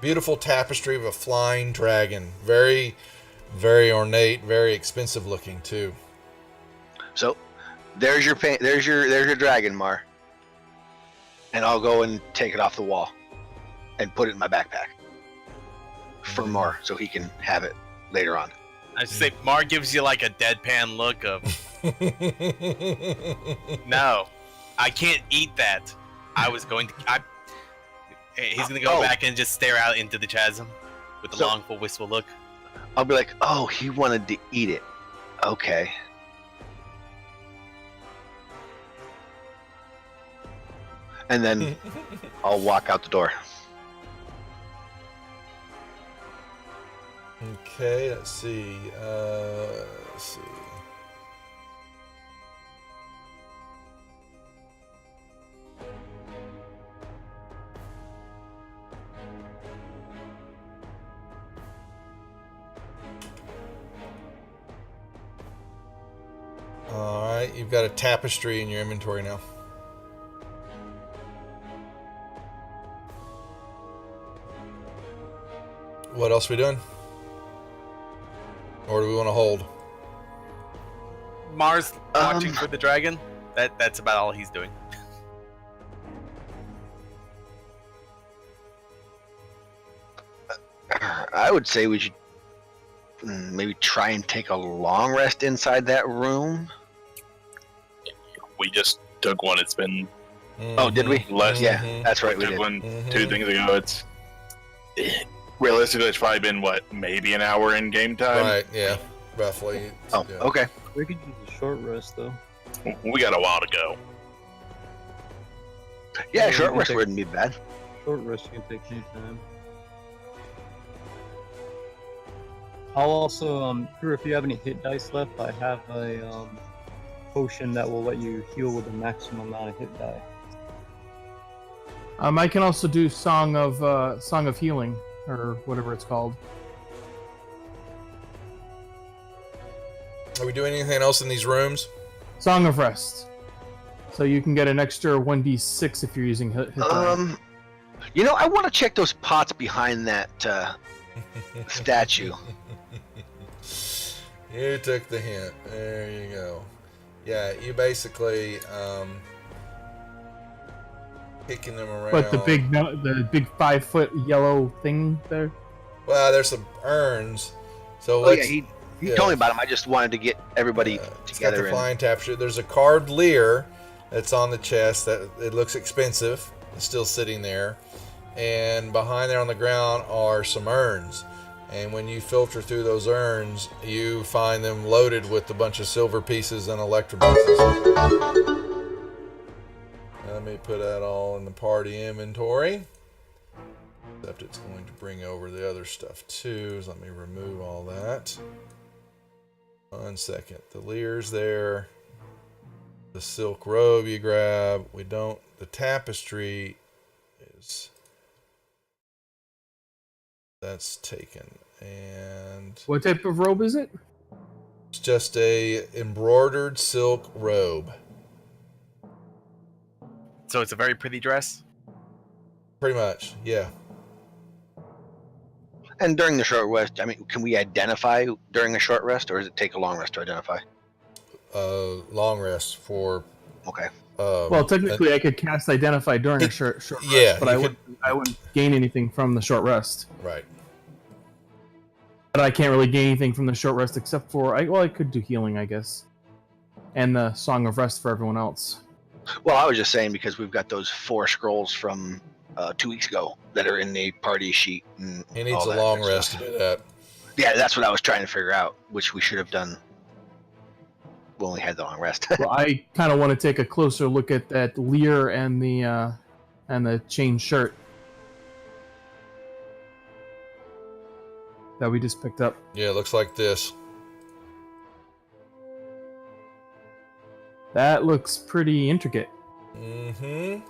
beautiful tapestry of a flying dragon. Very, very ornate, very expensive looking too. So there's your paint. There's your dragon, Mar. And I'll go and take it off the wall and put it in my backpack for Mar, so he can have it later on. I say Mar gives you like a deadpan look of, no, I can't eat that. I was going to. He's gonna go back and just stare out into the chasm with a long, full, wistful look. I'll be like, oh, he wanted to eat it. Okay. And then I'll walk out the door. Okay, let's see. All right, you've got a tapestry in your inventory now. What else are we doing? Or do we want to hold? Mar's watching for the dragon. That's about all he's doing. I would say we should maybe try and take a long rest inside that room. We just took one. It's been. Oh, did we? Less. Yeah, that's right. We took did. one 2 things ago. It's realistically, it's probably been maybe an hour in game time. Right. Yeah. Roughly. Oh, yeah. okay. We could use a short rest though. We got a while to go. Yeah, Yeah, short we rest can wouldn't be bad. Short rest you can take any time. I'll also, Drew, if you have any hit dice left, I have a potion that will let you heal with the maximum amount of hit die. I can also do Song of Healing, or whatever it's called. Are we doing anything else in these rooms? Song of Rest. So you can get an extra 1d6 if you're using hit die. You know, I want to check those pots behind that statue. You took the hint. There you go. Yeah, you basically kicking them around. But the big 5-foot yellow thing there. Well, there's some urns. So Oh yeah, let's. he yeah. told me about him. I just wanted to get everybody It's got together. the flying tapestry. There's a carved leer that's on the chest. That it looks expensive. It's still sitting there, and behind there on the ground are some urns. And when you filter through those urns, you find them loaded with a bunch of silver pieces and electroboxes. Let me put that all in the party inventory. Except it's going to bring over the other stuff too. So let me remove all that. 1 second. The leer's there. The silk robe you grab. We don't. The tapestry is. That's taken. And What type of robe is it? it's just a embroidered silk robe. So it's a very pretty dress. Pretty much, yeah. And during the short rest, I mean, can we identify during a short rest, or does it take a long rest to identify? Long rest for. Okay. Well, technically, I could cast Identify during a short rest, yeah, but I wouldn't gain anything from the short rest. Right. But I can't really gain anything from the short rest except for I could do healing, I guess, and the Song of Rest for everyone else. Well, I was just saying because we've got those 4 scrolls from 2 weeks ago that are in the party sheet. And He needs all a that long good rest stuff. to do that. Yeah, that's what I was trying to figure out, which we should have done when we had the long rest. Well, I kind of want to take a closer look at that leer and the chain shirt that we just picked up. Yeah, it looks like this. That looks pretty intricate. Mm-hmm.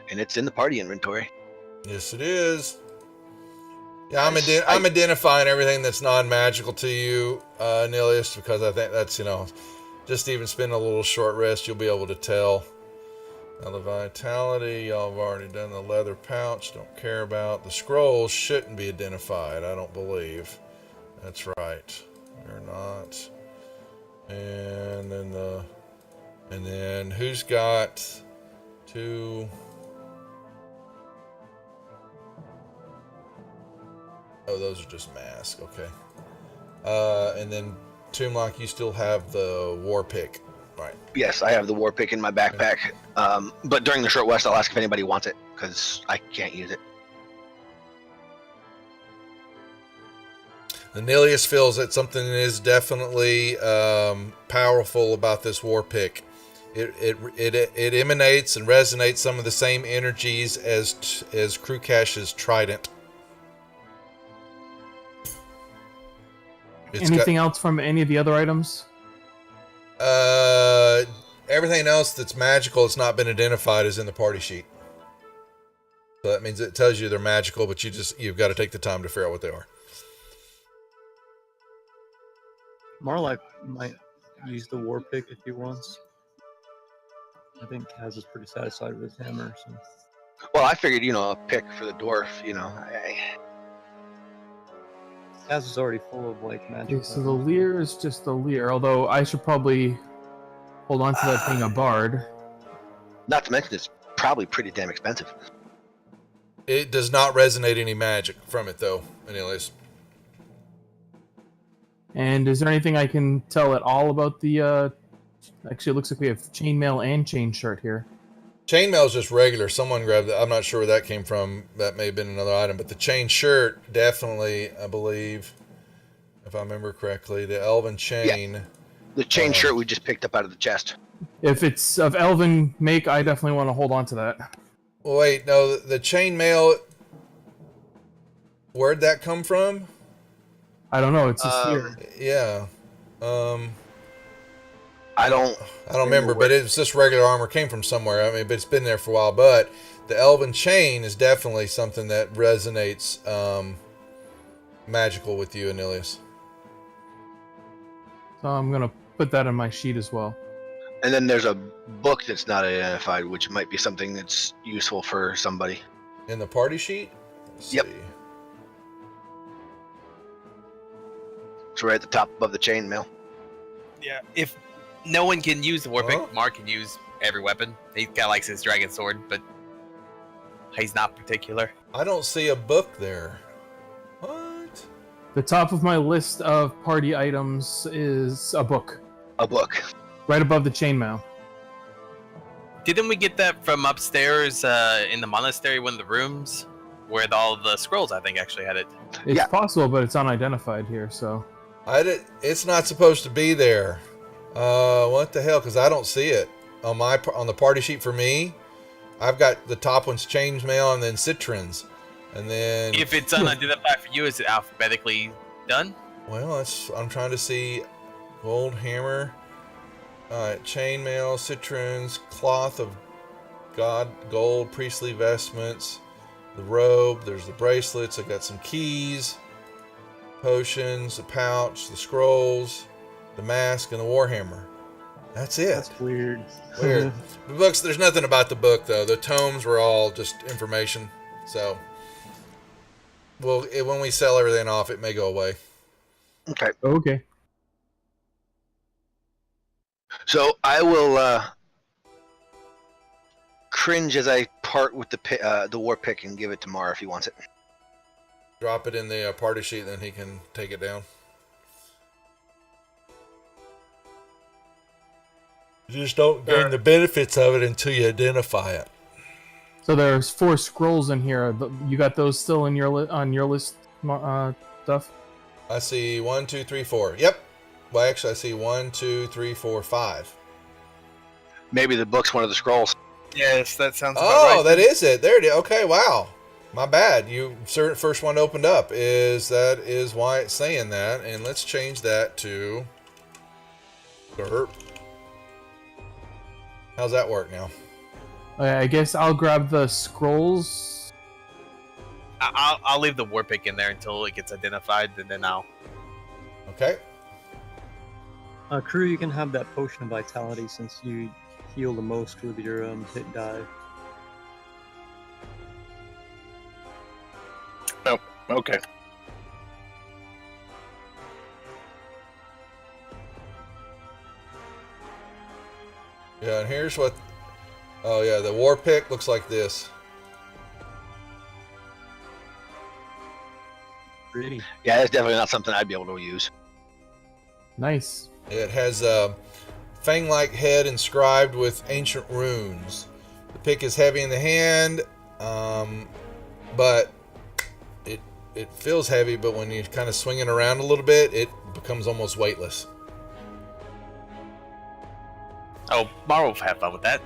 And it's in the party inventory. Yes, it is. Yeah, Nice. I'm identifying everything that's non-magical to you, Nilius, because I think that's, just even spend a little short rest, you'll be able to tell. Now the vitality, y'all have already done the leather pouch, don't care about. The scrolls shouldn't be identified, I don't believe. That's right. They're not. And then who's got 2? Oh, those are just masks. Okay. And then Toomlock, you still have the war pick, right? Yes, I have the war pick in my backpack. But during the short rest, I'll ask if anybody wants it because I can't use it. The Nilius feels that something is definitely powerful about this war pick. It emanates and resonates some of the same energies as Krukash's trident. Anything else from any of the other items? Everything else that's magical that's not been identified is in the party sheet. So that means it tells you they're magical, but you've got to take the time to figure out what they are. Marlak might use the war pick if he wants. I think Kaz is pretty satisfied with his hammer. So. Well, I figured, a pick for the dwarf, Kaz is already full of magic. Okay, so the leer is just the leer, although I should probably hold on to that being a bard. Not to mention it's probably pretty damn expensive. It does not resonate any magic from it, though, anyways. And is there anything I can tell at all about the, actually it looks like we have chainmail and chain shirt here. Chainmail is just regular. Someone grabbed it. I'm not sure where that came from. That may have been another item. But the chain shirt, definitely, I believe, if I remember correctly, the elven chain. Yeah. The chain shirt we just picked up out of the chest. If it's of elven make, I definitely want to hold on to that. Wait, no, the chainmail, where'd that come from? I don't know, it's just here. Yeah. I don't remember, but it's just regular armor. Came from somewhere. I mean, but it's been there for a while. But the elven chain is definitely something that resonates magical with you, Anilius. So I'm going to put that in my sheet as well. And then there's a book that's not identified, which might be something that's useful for somebody. In the party sheet? Let's Yep. see. It's right at the top above the chainmail. Yeah. If no one can use the war pick, Huh? Mark can use every weapon. He kind of likes his dragon sword, but He's not particular. I don't see a book there. What? The top of my list of party items is a book, A book. right above the chainmail. Didn't we get that from upstairs in the monastery, one of the rooms, where all the scrolls, I think, actually had it? It's Yeah. possible, but it's unidentified here, so... It's not supposed to be there. What the hell? Because I don't see it on the party sheet for me. I've got the top one's chainmail and then citrons, and then If it's unidentified for you, is it alphabetically done? well, I'm trying to see gold hammer, chainmail, citrons, cloth of god, gold, priestly vestments, the robe. There's the bracelets. I got some keys, potions, the pouch, the scrolls, the mask, and the warhammer. That's it. That's weird. Weird. The books, there's nothing about the book though. The tomes were all just information. So, well, when we sell everything off, it may go away. Okay. Okay. So I will cringe as I part with the war pick and give it to Mar if he wants it. Drop it in the party sheet, then he can take it down. You just don't gain the benefits of it until you identify it. So there's 4 scrolls in here. You got those still in on your list, stuff? I see 1, 2, 3, 4. Yep. Well, actually, I see 1, 2, 3, 4, 5. Maybe the book's one of the scrolls. Yes, that sounds about Oh, right. that is it. There it is. Okay, wow. My bad. You first one opened up. That is why it's saying that. And let's change that to derp. How's that work now? I guess I'll grab the scrolls. I'll leave the war pick in there until it gets identified, and then I'll... Okay. Crew, you can have that potion of vitality since you heal the most with your hit die. Okay. Yeah, and here's what... Oh, yeah, the war pick looks like this. Pretty. Yeah, that's definitely not something I'd be able to use. Nice. It has a fang-like head inscribed with ancient runes. The pick is heavy in the hand, but it feels heavy, but when you kind of swing it around a little bit, it becomes almost weightless. Oh, Mar will have fun with that.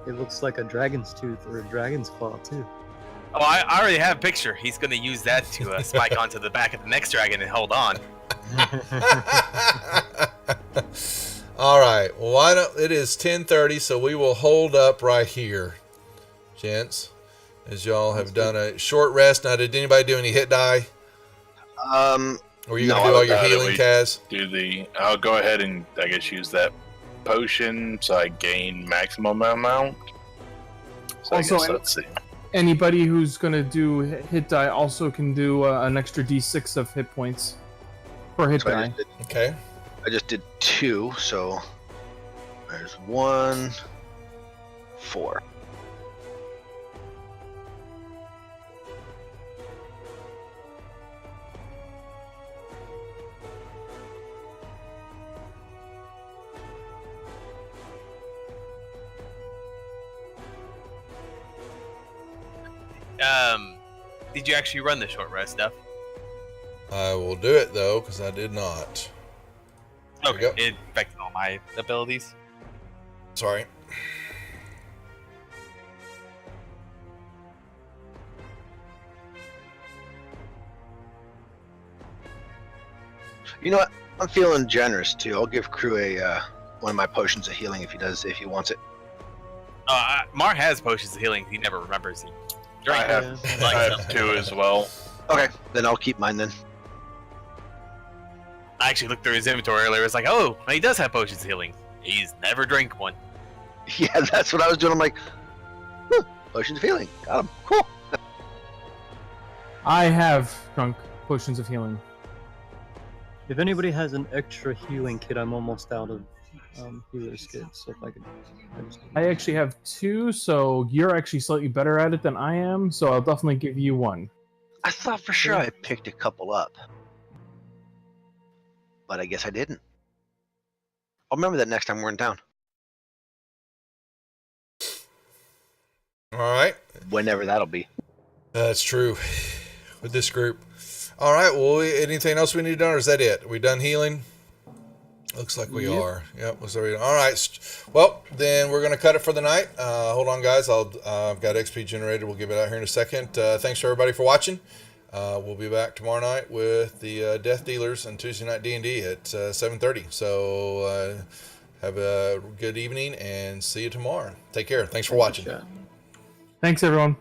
It looks like a dragon's tooth or a dragon's claw too. Oh, I already have a picture. He's going to use that to spike onto the back of the next dragon and hold on. All right. Well, why don't it is 10:30, so we will hold up right here, gents, as y'all have done a short rest. Now, did anybody do any hit die? Or you No, gonna do all your I healing, would- Kaz? I'll go ahead and I guess use that potion so I gain maximum amount. So Also, I guess let's see. Anybody who's gonna do hit die also can do an extra d6 of hit points per hit So die. Okay. I just did 2, so there's 1, 4. Did you actually run the short rest stuff? I will do it though, because I did not. There we Okay, go. it affected all my abilities. Sorry. You know what? I'm feeling generous too. I'll give Crew a one of my potions of healing if he wants it. Mar has potions of healing. He never remembers he drank I have, them. Yeah. Like I have them. 2 as well. Okay, then I'll keep mine then. I actually looked through his inventory earlier. It's like, oh, he does have potions of healing. He's never drank one. Yeah, that's what I was doing. I'm like, potions of healing. Got him. Cool. I have drunk potions of healing. If anybody has an extra healing kit, I'm almost out of healer skills. So if I could, I actually have 2, so you're actually slightly better at it than I am. So I'll definitely give you 1. I thought for sure I picked a couple up, but I guess I didn't. I'll remember that next time we're in town. All right. Whenever that'll be. That's true with this group. All right. Well, anything else we need to do, or is that it? Are we done healing? Looks like we are. Yep. All right. Well, then we're going to cut it for the night. Hold on, guys. I've got XP generated. We'll give it out here in a second. Thanks to everybody for watching. We'll be back tomorrow night with the Death Dealers and Tuesday night D&D at 7:30. So have a good evening and see you tomorrow. Take care. Thanks for watching. Thanks, everyone.